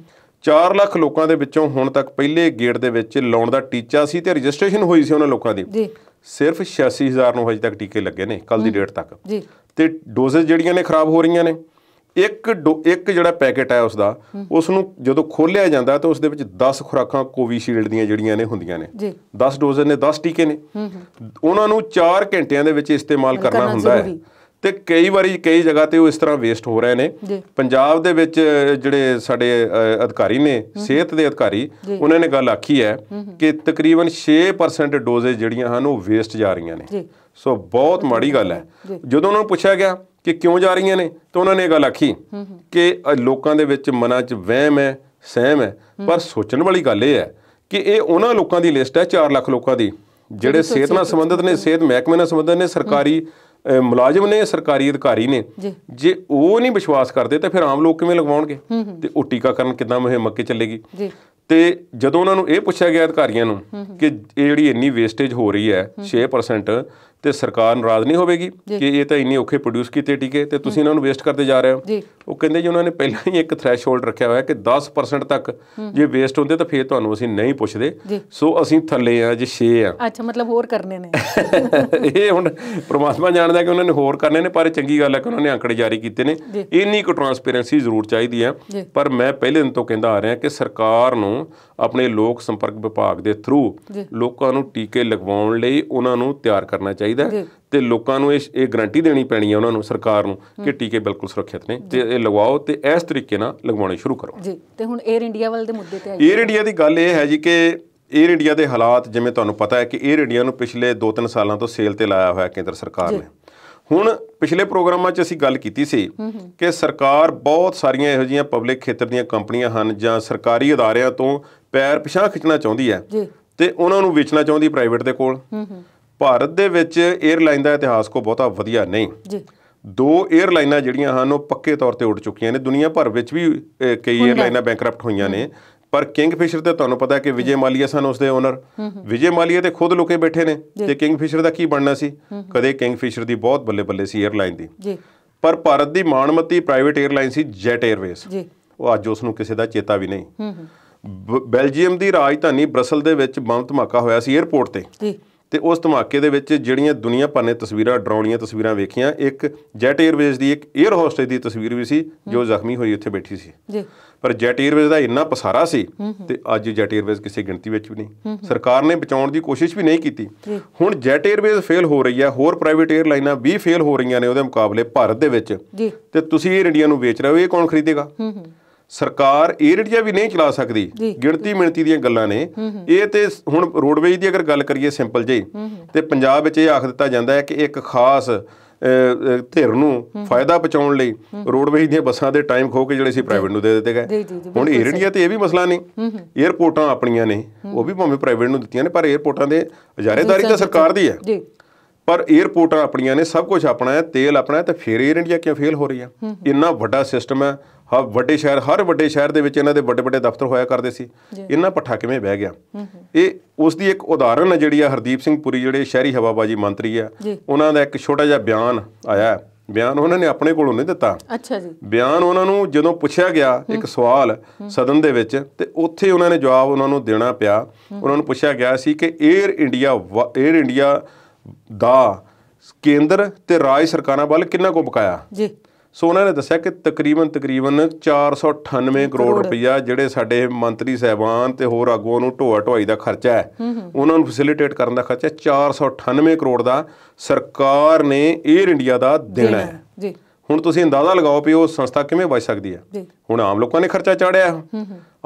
4 ਲੱਖ ਲੋਕਾਂ ਦੇ ਵਿੱਚੋਂ ਹੁਣ ਤੱਕ ਪਹਿਲੇ ਗੇੜ ਦੇ ਵਿੱਚ ਲਾਉਣ ਦਾ ਟੀਚਾ ਸੀ ਤੇ ਰਜਿਸਟ੍ਰੇਸ਼ਨ ਹੋਈ ਸੀ ਉਹਨਾਂ ਲੋਕਾਂ ਦੀ। ਸਿਰਫ 86,000 ਨੂੰ ਹਜੇ ਤੱਕ ਟੀਕੇ ਲੱਗੇ ਨੇ ਕੱਲ ਦੀ ਡੇਟ ਤੱਕ। ਤੇ ਡੋਜ਼ਸ ਜਿਹੜੀਆਂ ਨੇ ਖਰਾਬ ਹੋ ਰਹੀਆਂ ਨੇ। ਇੱਕ ਜਿਹੜਾ ਪੈਕੇਟ ਹੈ ਉਸ ਦਾ, ਉਸ ਨੂੰ ਜਦੋਂ ਖੋਲ੍ਹਿਆ ਜਾਂਦਾ ਤਾਂ ਉਸ ਦੇ ਵਿੱਚ 10 ਖੁਰਾਕਾਂ ਕੋਵੀਸ਼ੀਲਡ ਦੀਆਂ ਜਿਹੜੀਆਂ ਨੇ ਹੁੰਦੀਆਂ ਨੇ, 10 ਡੋਜ਼ ਨੇ, 10 ਟੀਕੇ ਨੇ। ਉਹਨਾਂ ਨੂੰ 4 ਘੰਟਿਆਂ ਦੇ ਵਿੱਚ ਇਸਤੇਮਾਲ ਕਰਨਾ ਹੁੰਦਾ ਹੈ ਤੇ ਕਈ ਵਾਰੀ ਕਈ ਜਗ੍ਹਾ ਤੇ ਉਹ ਇਸ ਤਰ੍ਹਾਂ ਵੇਸਟ ਹੋ ਰਹੇ ਨੇ। ਪੰਜਾਬ ਦੇ ਵਿੱਚ ਜਿਹੜੇ ਸਾਡੇ ਅਧਿਕਾਰੀ ਨੇ, ਸਿਹਤ ਦੇ ਅਧਿਕਾਰੀ, ਉਹਨਾਂ ਨੇ ਗੱਲ ਆਖੀ ਹੈ ਕਿ ਤਕਰੀਬਨ 6% ਡੋਜ਼ੇਜ ਜਿਹੜੀਆਂ ਹਨ ਉਹ ਵੇਸਟ ਜਾ ਰਹੀਆਂ ਨੇ। ਸੋ ਬਹੁਤ ਮਾੜੀ ਗੱਲ ਹੈ। ਜਦੋਂ ਉਹਨਾਂ ਨੂੰ ਪੁੱਛਿਆ ਗਿਆ ਕਿ ਕਿਉਂ ਜਾ ਰਹੀਆਂ ਨੇ ਤਾਂ ਉਹਨਾਂ ਨੇ ਇਹ ਗੱਲ ਆਖੀ ਕਿ ਲੋਕਾਂ ਦੇ ਵਿੱਚ ਮਨਾਂ 'ਚ ਵਹਿਮ ਹੈ, ਸਹਿਮ ਹੈ। ਪਰ ਸੋਚਣ ਵਾਲੀ ਗੱਲ ਇਹ ਹੈ ਕਿ ਇਹ ਉਹਨਾਂ ਲੋਕਾਂ ਦੀ ਲਿਸਟ ਹੈ, 4 ਲੱਖ ਲੋਕਾਂ ਦੀ, ਜਿਹੜੇ ਸਿਹਤ ਨਾਲ ਸੰਬੰਧਿਤ ਨੇ, ਸਿਹਤ ਮਹਿਕਮੇ ਨਾਲ ਸੰਬੰਧਿਤ ਨੇ, ਸਰਕਾਰੀ ਮੁਲਾਜ਼ਮ ਨੇ, ਸਰਕਾਰੀ ਅਧਿਕਾਰੀ ਨੇ। ਜੇ ਉਹ ਨਹੀਂ ਵਿਸ਼ਵਾਸ ਕਰਦੇ ਤਾਂ ਫਿਰ ਆਮ ਲੋਕ ਕਿਵੇਂ ਲਗਵਾਉਣਗੇ ਤੇ ਉਹ ਟੀਕਾਕਰਨ ਕਿੱਦਾਂ ਮੁਹਿੰਮ ਅੱਗੇ ਚੱਲੇਗੀ? ਤੇ ਜਦੋਂ ਉਹਨਾਂ ਨੂੰ ਇਹ ਪੁੱਛਿਆ ਗਿਆ ਅਧਿਕਾਰੀਆਂ ਨੂੰ ਕਿ ਇਹ ਜਿਹੜੀ ਇੰਨੀ ਵੇਸਟੇਜ ਹੋ ਰਹੀ ਹੈ 6%, ਤੇ ਸਰਕਾਰ ਨਾਰਾਜ਼ ਨਹੀਂ ਹੋਵੇਗੀ ਕਿ ਇਹ ਤਾਂ ਇੰਨੇ ਔਖੇ ਪ੍ਰੋਡਿਊਸ ਕੀਤੇ ਟੀਕੇ ਤੇ ਤੁਸੀਂ ਇਹਨਾਂ ਨੂੰ ਵੇਸਟ ਕਰਦੇ ਜਾ ਰਹੇ ਹੋ? ਉਹ ਕਹਿੰਦੇ ਜੀ ਉਹਨਾਂ ਨੇ ਪਹਿਲਾਂ ਹੀ ਇੱਕ ਥ੍ਰੈਸ਼ਹੋਲਡ ਰੱਖਿਆ ਹੋਇਆ ਕਿ 10% ਤੱਕ ਜੇ ਵੇਸਟ ਹੁੰਦੇ ਤਾਂ ਫਿਰ ਤੁਹਾਨੂੰ ਅਸੀਂ ਨਹੀਂ ਪੁੱਛਦੇ, ਸੋ ਅਸੀਂ ਥੱਲੇ ਆ ਜੇ 6 ਆ। ਅੱਛਾ, ਮਤਲਬ ਹੋਰ ਕਰਨੇ ਨੇ। ਇਹ ਹੁਣ ਪ੍ਰਮਾਤਮਾ ਜਾਣਦਾ ਕਿ ਉਹਨਾਂ ਨੇ ਹੋਰ ਕਰਨੇ ਨੇ, ਪਰ ਚੰਗੀ ਗੱਲ ਹੈ ਕਿ ਉਹਨਾਂ ਨੇ ਅੰਕੜੇ ਜਾਰੀ ਕੀਤੇ ਨੇ। ਇੰਨੀ ਕੁ ਟਰਾਂਸਪੇਰੈਂਸੀ ਜ਼ਰੂਰ ਚਾਹੀਦੀ ਹੈ। ਪਰ ਮੈਂ ਪਹਿਲੇ ਦਿਨ ਤੋਂ ਕਹਿੰਦਾ ਆ ਰਿਹਾ ਕਿ ਸਰਕਾਰ ਨੂੰ ਆਪਣੇ ਲੋਕ ਸੰਪਰਕ ਵਿਭਾਗ ਦੇ ਥਰੂ ਲੋਕਾਂ ਨੂੰ ਟੀਕੇ ਲਗਵਾਉਣ ਲਈ ਉਹਨਾਂ ਨੂੰ ਤਿਆਰ ਕਰਨਾ ਚਾਹੀਦਾ ਤੇ ਲੋਕਾਂ ਨੂੰ ਇਹ ਗਰੰਟੀ ਦੇਣੀ ਪੈਣੀ ਹੈ ਉਹਨਾਂ ਨੂੰ, ਸਰਕਾਰ ਨੂੰ, ਕਿ ਟੀਕੇ ਬਿਲਕੁਲ ਸੁਰੱਖਿਅਤ ਨੇ ਤੇ ਇਹ ਲਗਵਾਓ ਤੇ ਇਸ ਤਰੀਕੇ ਨਾਲ ਲਗਵਾਉਣੇ ਸ਼ੁਰੂ ਕਰੋ। ਜੀ। ਤੇ ਹੁਣ 에ਅਰ ਇੰਡੀਆ ਵੱਲ ਦੇ ਮੁੱਦੇ ਤੇ 에ਅਰ ਇੰਡੀਆ ਦੀ ਗੱਲ ਇਹ ਹੈ ਜੀ ਕਿ 에ਅਰ ਇੰਡੀਆ ਦੇ ਹਾਲਾਤ, ਜਿਵੇਂ ਤੁਹਾਨੂੰ ਪਤਾ ਹੈ ਕਿ 에ਅਰ ਇੰਡੀਆ ਨੂੰ ਪਿਛਲੇ 2-3 ਸਾਲਾਂ ਤੋਂ ਸੇਲ ਤੇ ਲਾਇਆ ਹੋਇਆ ਕੇਂਦਰ ਸਰਕਾਰ ਨੇ। ਹੁਣ ਪਿਛਲੇ ਪ੍ਰੋਗਰਾਮਾਂ 'ਚ ਅਸੀਂ ਗੱਲ ਕੀਤੀ ਸੀ ਕਿ ਸਰਕਾਰ ਬਹੁਤ ਸਾਰੀਆਂ ਇਹੋ ਜਿਹੀਆਂ ਪਬਲਿਕ ਖੇਤਰ ਦੀਆਂ ਕੰਪਨੀਆਂ ਹਨ ਜਾਂ ਸਰਕਾਰੀ ਅਦਾਰਿਆਂ ਤੋਂ ਪੈਰ ਪਿਛਾਂਹ ਖਿੱਚਣਾ ਚਾਹੁੰਦੀ ਹੈ ਤੇ ਉਹਨਾਂ ਨੂੰ ਵੇਚਣਾ ਚਾਹੁੰਦੀ ਪ੍ਰਾਈਵੇਟ ਦੇ ਕੋਲ। ਭਾਰਤ ਦੇ ਵਿੱਚ 에ਅਰਲਾਈਨ ਦਾ ਇਤਿਹਾਸ ਕੋ ਬਹੁਤਾ ਵਧੀਆ ਨਹੀਂ। 2 에ਅਰਲਾਈਨਾਂ ਜਿਹੜੀਆਂ ਹਨ ਉਹ ਪੱਕੇ ਤੌਰ ਤੇ ਉੱਡ ਚੁੱਕੀਆਂ ਨੇ। ਦੁਨੀਆ ਭਰ ਵਿੱਚ ਵੀ ਕਈ 에ਅਰਲਾਈਨਾਂ ਬੈਂਕਰਪਟ ਹੋਈਆਂ ਨੇ, ਪਰ ਕਿੰਗਫਿਸ਼ਰ ਤੇ ਤੁਹਾਨੂੰ ਪਤਾ ਕਿ ਵਿਜੇ ਮਾਲੀਆ ਸਨ ਉਸਦੇ ਓਨਰ। ਵਿਜੇ ਮਾਲੀਆ ਤੇ ਖੁਦ ਲੁਕੇ ਬੈਠੇ ਨੇ ਤੇ ਕਿੰਗਫਿਸ਼ਰ ਦਾ ਕੀ ਬਣਨਾ ਸੀ? ਕਦੇ ਕਿੰਗਫਿਸ਼ਰ ਦੀ ਬਹੁਤ ਬੱਲੇ-ਬੱਲੇ ਸੀ 에ਅਰਲਾਈਨ ਦੀ। ਪਰ ਭਾਰਤ ਦੀ ਮਾਣਮੱਤੀ ਪ੍ਰਾਈਵੇਟ 에ਅਰਲਾਈਨ ਸੀ ਜੈਟ 에ਅਰਵੇਜ਼। ਉਹ ਅੱਜ ਉਸ ਨੂੰ ਕਿਸੇ ਦਾ ਚੇਤਾ ਵੀ ਨਹੀਂ। ਬੈਲਜੀਅਮ ਦੀ ਰਾਜਧਾਨੀ ਬਰਸਲ ਦੇ ਵਿੱਚ ਬੰਬ ਧਮਾਕਾ ਹੋਇਆ ਸੀ 에ਅਰਪੋਰਟ ਤੇ ਉਸ ਧਮਾਕੇ ਦੇ ਵਿੱਚ ਜਿਹੜੀਆਂ ਦੁਨੀਆ ਭਰ ਨੇ ਤਸਵੀਰਾਂ, ਡਰਾਉਣੀਆਂ ਤਸਵੀਰਾਂ ਵੇਖੀਆਂ। ਇੱਕ ਜੈਟ 에ਅਰਵੇਜ਼ ਦੀ ਇੱਕ 에ਅਰ ਹੋਸਟੇਜ ਦੀ ਤਸਵੀਰ ਵੀ ਸੀ ਜੋ ਜ਼ਖਮੀ ਹੋਈ ਉੱਥੇ ਬੈਠੀ ਸੀ। ਪਰ ਜੈਟ 에ਅਰਵੇਜ਼ ਦਾ ਇੰਨਾ ਪਸਾਰਾ ਸੀ ਤੇ ਅੱਜ ਜੈਟ 에ਅਰਵੇਜ਼ ਕਿਸੇ ਗਿਣਤੀ ਵਿੱਚ ਵੀ ਨਹੀਂ। ਸਰਕਾਰ ਨੇ ਬਚਾਉਣ ਦੀ ਕੋਸ਼ਿਸ਼ ਵੀ ਨਹੀਂ ਕੀਤੀ। ਹੁਣ ਜੈਟ 에ਅਰਵੇਜ਼ ਫੇਲ ਹੋ ਰਹੀ ਹੈ, ਹੋਰ ਪ੍ਰਾਈਵੇਟ 에ਅਰਲਾਈਨਾਂ ਵੀ ਫੇਲ ਹੋ ਰਹੀਆਂ ਨੇ ਉਹਦੇ ਮੁਕਾਬਲੇ ਭਾਰਤ ਦੇ ਵਿੱਚ, ਤੇ ਤੁਸੀਂ 에ਅਰ ਇੰਡੀਆ ਨੂੰ ਵੇਚ ਰਹੇ ਹੋ। ਇਹ ਕੌਣ ਖਰੀਦੇਗਾ? ਸਰਕਾਰ 에ਅਰ ਇੰਡੀਆ ਵੀ ਨਹੀਂ ਚਲਾ ਸਕਦੀ। ਗਿਣਤੀ ਮਿਣਤੀ ਦੀਆਂ ਗੱਲਾਂ ਨੇ ਇਹ। ਤੇ ਹੁਣ ਰੋਡਵੇਜ਼ ਦੀ ਅਗਰ ਗੱਲ ਕਰੀਏ ਸਿੰਪਲ ਜਿਹੀ, ਤੇ ਪੰਜਾਬ ਵਿੱਚ ਇਹ ਆਖ ਦਿੱਤਾ ਜਾਂਦਾ ਹੈ ਕਿ ਇੱਕ ਖਾਸ ਧਿਰ ਨੂੰ ਫਾਇਦਾ ਪਹੁੰਚਾਉਣ ਲਈ ਰੋਡਵੇਜ਼ ਦੀਆਂ ਬੱਸਾਂ ਦੇ ਟਾਈਮ ਖੋ ਕੇ ਜਿਹੜੇ ਸੀ ਪ੍ਰਾਈਵੇਟ ਨੂੰ ਦੇ ਦਿੱਤੇ ਗਏ। ਹੁਣ 에ਅਰ ਇੰਡੀਆ ਤੇ ਇਹ ਵੀ ਮਸਲਾ ਨਹੀਂ। ਏਅਰਪੋਰਟਾਂ ਆਪਣੀਆਂ ਨੇ, ਉਹ ਵੀ ਭਾਵੇਂ ਪ੍ਰਾਈਵੇਟ ਨੂੰ ਦਿੱਤੀਆਂ ਨੇ, ਪਰ ਏਅਰਪੋਰਟਾਂ ਦੇ ਇਜਾਰੇਦਾਰੀ ਤਾਂ ਸਰਕਾਰ ਦੀ ਹੈ। ਪਰ ਏਅਰਪੋਰਟਾਂ ਆਪਣੀਆਂ ਨੇ, ਸਭ ਕੁਝ ਆਪਣਾ ਹੈ, ਤੇਲ ਆਪਣਾ ਹੈ, ਤੇ ਫਿਰ 에ਅਰ ਇੰਡੀਆ ਕਿਉਂ ਫੇਲ ਹੋ ਰਹੀ ਹੈ? ਇੰਨਾ ਵੱਡਾ ਸਿਸਟਮ ਹੈ। ਹਰ ਵੱਡੇ ਸ਼ਹਿਰ ਦੇ ਵਿੱਚ ਇਹਨਾਂ ਦੇ ਵੱਡੇ ਦਫ਼ਤਰ ਹੋਇਆ ਕਰਦੇ ਸੀ। ਇੰਨਾ ਭੱਠਾ ਕਿਵੇਂ ਬਹਿ ਗਿਆ? ਇਹ ਉਸ ਦੀ ਇੱਕ ਉਦਾਹਰਨ ਹੈ ਜਿਹੜੀ ਆ ਹਰਦੀਪ ਸਿੰਘ ਪੁਰੀ, ਜਿਹੜੇ ਸ਼ਹਿਰੀ ਹਵਾਬਾਜ਼ੀ ਮੰਤਰੀ ਆ, ਉਹਨਾਂ ਦਾ ਇੱਕ ਛੋਟਾ ਜਿਹਾ ਬਿਆਨ ਆਇਆ। ਬਿਆਨ ਉਹਨਾਂ ਨੇ ਆਪਣੇ ਕੋਲੋਂ ਨਹੀਂ ਦਿੱਤਾ। ਅੱਛਾ ਜੀ। ਬਿਆਨ ਉਹਨਾਂ ਨੂੰ ਜਦੋਂ ਪੁੱਛਿਆ ਗਿਆ ਇੱਕ ਸਵਾਲ ਸਦਨ ਦੇ ਵਿੱਚ, ਤੇ ਉੱਥੇ ਉਹਨਾਂ ਨੇ ਜਵਾਬ ਉਹਨਾਂ ਨੂੰ ਦੇਣਾ ਪਿਆ। ਉਹਨਾਂ ਨੂੰ ਪੁੱਛਿਆ ਗਿਆ ਸੀ ਕਿ 에ਅਰ ਇੰਡੀਆ ਦਾ ਕੇਂਦਰ ਤੇ ਰਾਜ ਸਰਕਾਰਾਂ ਵੱਲ ਕਿੰਨਾ ਕੁ ਬਕਾਇਆ। ਸੋ ਉਹਨਾਂ ਨੇ ਦੱਸਿਆ ਕਿ ਤਕਰੀਬਨ 498 ਕਰੋੜ ਰੁਪਈਆ ਜਿਹੜੇ ਸਾਡੇ ਮੰਤਰੀ ਸਾਹਿਬਾਨ ਤੇ ਹੋਰ ਆਗੂਆਂ ਨੂੰ ਢੋਆ-ਢੁਆਈ ਦਾ ਖਰਚਾ ਹੈ, ਉਹਨਾਂ ਨੂੰ ਫੈਸਿਲੀਟੇਟ ਕਰਨ ਦਾ ਖਰਚਾ 498 ਕਰੋੜ ਦਾ ਸਰਕਾਰ ਨੇ 에ਅਰ ਇੰਡੀਆ ਦਾ ਦੇਣਾ ਹੈ। ਹੁਣ ਤੁਸੀਂ ਅੰਦਾਜ਼ਾ ਲਗਾਓ ਵੀ ਉਹ ਸੰਸਥਾ ਕਿਵੇਂ ਬਚ ਸਕਦੀ ਹੈ। ਹੁਣ ਆਮ ਲੋਕਾਂ ਨੇ ਖਰਚਾ ਚਾੜਿਆ।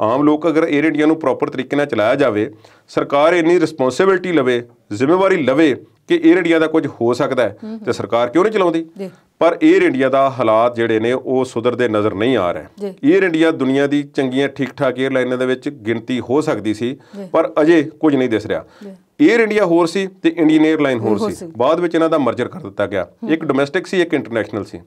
ਆਮ ਲੋਕ ਅਗਰ 에ਅਰ ਇੰਡੀਆ ਨੂੰ ਪ੍ਰੋਪਰ ਤਰੀਕੇ ਨਾਲ ਚਲਾਇਆ ਜਾਵੇ, ਸਰਕਾਰ ਇੰਨੀ ਰਿਸਪੌਂਸਿਬਿਲਿਟੀ ਲਵੇ, ਜ਼ਿੰਮੇਵਾਰੀ ਲਵੇ ਕਿ 에ਅਰ ਇੰਡੀਆ ਦਾ ਕੁਝ ਹੋ ਸਕਦਾ ਹੈ ਤੇ ਸਰਕਾਰ ਕਿਉਂ ਨਹੀਂ ਚਲਾਉਂਦੀ। ਪਰ 에ਅਰ ਇੰਡੀਆ ਦਾ ਹਾਲਾਤ ਜਿਹੜੇ ਨੇ ਉਹ ਸੁਧਰਦੇ ਨਜ਼ਰ ਨਹੀਂ ਆ ਰਹੇ। 에ਅਰ ਇੰਡੀਆ ਦੁਨੀਆ ਦੀ ਚੰਗੀਆਂ ਠੀਕ ਠਾਕ 에ਅਰਲਾਈਨਾਂ ਦੇ ਵਿੱਚ ਗਿਣਤੀ ਹੋ ਸਕਦੀ ਸੀ, ਪਰ ਅਜੇ ਕੁਝ ਨਹੀਂ ਦਿਸ ਰਿਹਾ। 에ਅਰ ਇੰਡੀਆ ਹੋਰ ਸੀ ਤੇ ਇੰਡੀਅਨ 에ਅਰਲਾਈਨ ਹੋਰ ਸੀ, ਬਾਅਦ ਵਿੱਚ ਇਹਨਾਂ ਦਾ ਮਰਜਰ ਕਰ ਦਿੱਤਾ ਗਿਆ। ਇੱਕ ਡੋਮੈਸਟਿਕ ਸੀ, ਇੱਕ ਇੰਟਰਨੈਸ਼ਨਲ ਸੀ।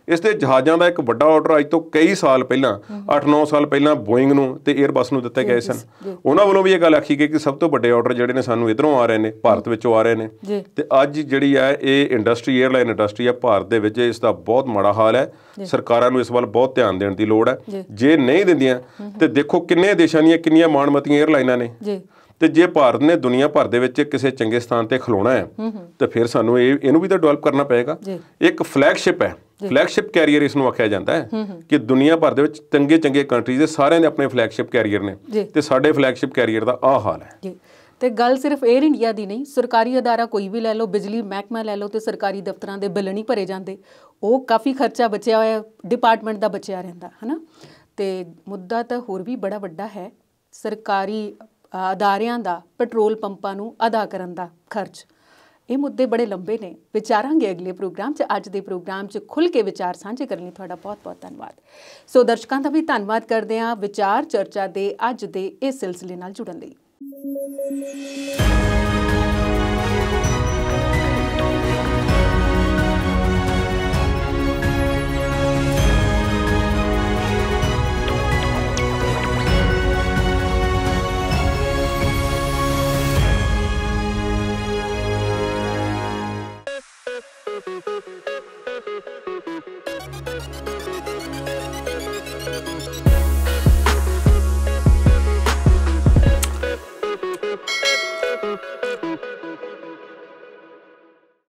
ਇਸ ਦੇ ਜਹਾਜ਼ਾਂ ਦਾ ਇੱਕ ਵੱਡਾ ਆਰਡਰ ਅੱਜ ਤੋਂ ਕਈ ਸਾਲ ਪਹਿਲਾਂ 8-9 ਸਾਲ ਪਹਿਲਾਂ ਬੋਇੰਗ ਨੂੰ ਤੇ 에ਅਰਬਸ ਨੂੰ ਦਿੱਤੇ ਗਏ ਸਨ। ਉਹਨਾਂ ਵੱਲੋਂ ਵੀ ਇਹ ਗੱਲ ਆਖੀ ਗਈ ਕਿ ਸਭ ਤੋਂ ਵੱਡੇ ਆਰਡਰ ਜਿਹੜੇ ਨੇ ਸਾਨੂੰ ਇੱਧਰੋਂ ਆ ਰਹੇ ਨੇ, ਭਾਰਤ ਵਿੱਚੋਂ ਆ ਰਹੇ ਨੇ। ਤੇ ਅੱਜ ਜਿਹੜੀ ਹੈ ਇਹ ਇੰਡਸਟਰੀ, 에ਅਰਲਾਈਨ ਇੰਡਸਟਰੀ ਆ ਭਾਰਤ ਦੇ ਵਿੱਚ, ਇਸ ਦਾ ਬਹੁਤ ਮਾੜਾ ਹਾਲ ਹੈ। ਸਰਕਾਰਾਂ ਨੂੰ ਇਸ ਵੱਲ ਬਹੁਤ ਧਿਆਨ ਦੇਣ ਦੀ ਲੋੜ ਹੈ। ਜੇ ਨਹੀਂ ਦਿੰਦੀਆਂ ਤੇ ਦੇਖੋ ਕਿੰਨੇ ਦੇਸ਼ਾਂ ਦੀਆਂ ਕਿੰਨੀਆਂ ਮਾਣਮੱਤੀਆਂ 에ਅਰਲਾਈਨਾਂ ਨੇ। ਤੇ ਜੇ ਭਾਰਤ ਨੇ ਦੁਨੀਆ ਭਰ ਦੇ ਵਿੱਚ ਕਿਸੇ ਚੰਗੇ ਸਥਾਨ ਤੇ ਖਲੋਣਾ ਹੈ ਤੇ ਫਿਰ ਸਾਨੂੰ ਇਹਨੂੰ ਵੀ ਤਾਂ ਡਿਵੈਲਪ ਕਰਨਾ ਪਏਗਾ। ਇੱਕ ਫਲੈਗਸ਼ਿਪ ਹੈ, ਫਲੈਗਸ਼ਿਪ ਕੈਰੀਅਰ ਇਸ ਨੂੰ ਆਖਿਆ ਜਾਂਦਾ ਹੈ ਕਿ ਦੁਨੀਆ ਭਰ ਦੇ ਵਿੱਚ ਚੰਗੇ ਕੰਟਰੀਜ਼ ਦੇ ਸਾਰਿਆਂ ਦੇ ਆਪਣੇ ਫਲੈਗਸ਼ਿਪ ਕੈਰੀਅਰ ਨੇ ਤੇ ਸਾਡੇ ਫਲੈਗਸ਼ਿਪ ਕੈਰੀਅਰ ਦਾ ਆਹ ਹਾਲ ਹੈ। ਤੇ ਗੱਲ ਸਿਰਫ 에ਅਰ ਇੰਡੀਆ ਦੀ ਨਹੀਂ, ਸਰਕਾਰੀ ਅਦਾਰਾ ਕੋਈ ਵੀ ਲੈ ਲਓ, ਬਿਜਲੀ ਮਹਿਕਮਾ ਲੈ ਲਓ, ਤੇ ਸਰਕਾਰੀ ਦਫ਼ਤਰਾਂ ਦੇ ਬਿੱਲ ਨਹੀਂ ਭਰੇ ਜਾਂਦੇ। ਉਹ ਕਾਫੀ ਖਰਚਾ ਬਚਿਆ ਹੋਇਆ ਡਿਪਾਰਟਮੈਂਟ ਦਾ ਬਚਿਆ ਰਹਿੰਦਾ ਹੈ ਨਾ। ਤੇ ਮੁੱਦਾ ਤਾਂ ਹੋਰ ਵੀ ਬੜਾ ਵੱਡਾ ਹੈ, ਸਰਕਾਰੀ ਅਦਾਰਿਆਂ ਦਾ ਪੈਟਰੋਲ ਪੰਪਾਂ ਨੂੰ ਅਦਾ ਕਰਨ ਦਾ ਖਰਚ। ਇਹ ਮੁੱਦੇ ਬੜੇ ਲੰਬੇ ਨੇ, ਵਿਚਾਰਾਂਗੇ ਅਗਲੇ ਪ੍ਰੋਗਰਾਮ 'ਚ। ਅੱਜ ਦੇ ਪ੍ਰੋਗਰਾਮ 'ਚ ਖੁੱਲ੍ਹ ਕੇ ਵਿਚਾਰ ਸਾਂਝੇ ਕਰਨ ਲਈ ਤੁਹਾਡਾ ਬਹੁਤ ਬਹੁਤ ਧੰਨਵਾਦ। ਸੋ ਦਰਸ਼ਕਾਂ ਦਾ ਵੀ ਧੰਨਵਾਦ ਕਰਦੇ ਹਾਂ ਵਿਚਾਰ ਚਰਚਾ ਦੇ ਅੱਜ ਦੇ ਇਸ ਸਿਲਸਿਲੇ ਨਾਲ ਜੁੜਨ ਲਈ।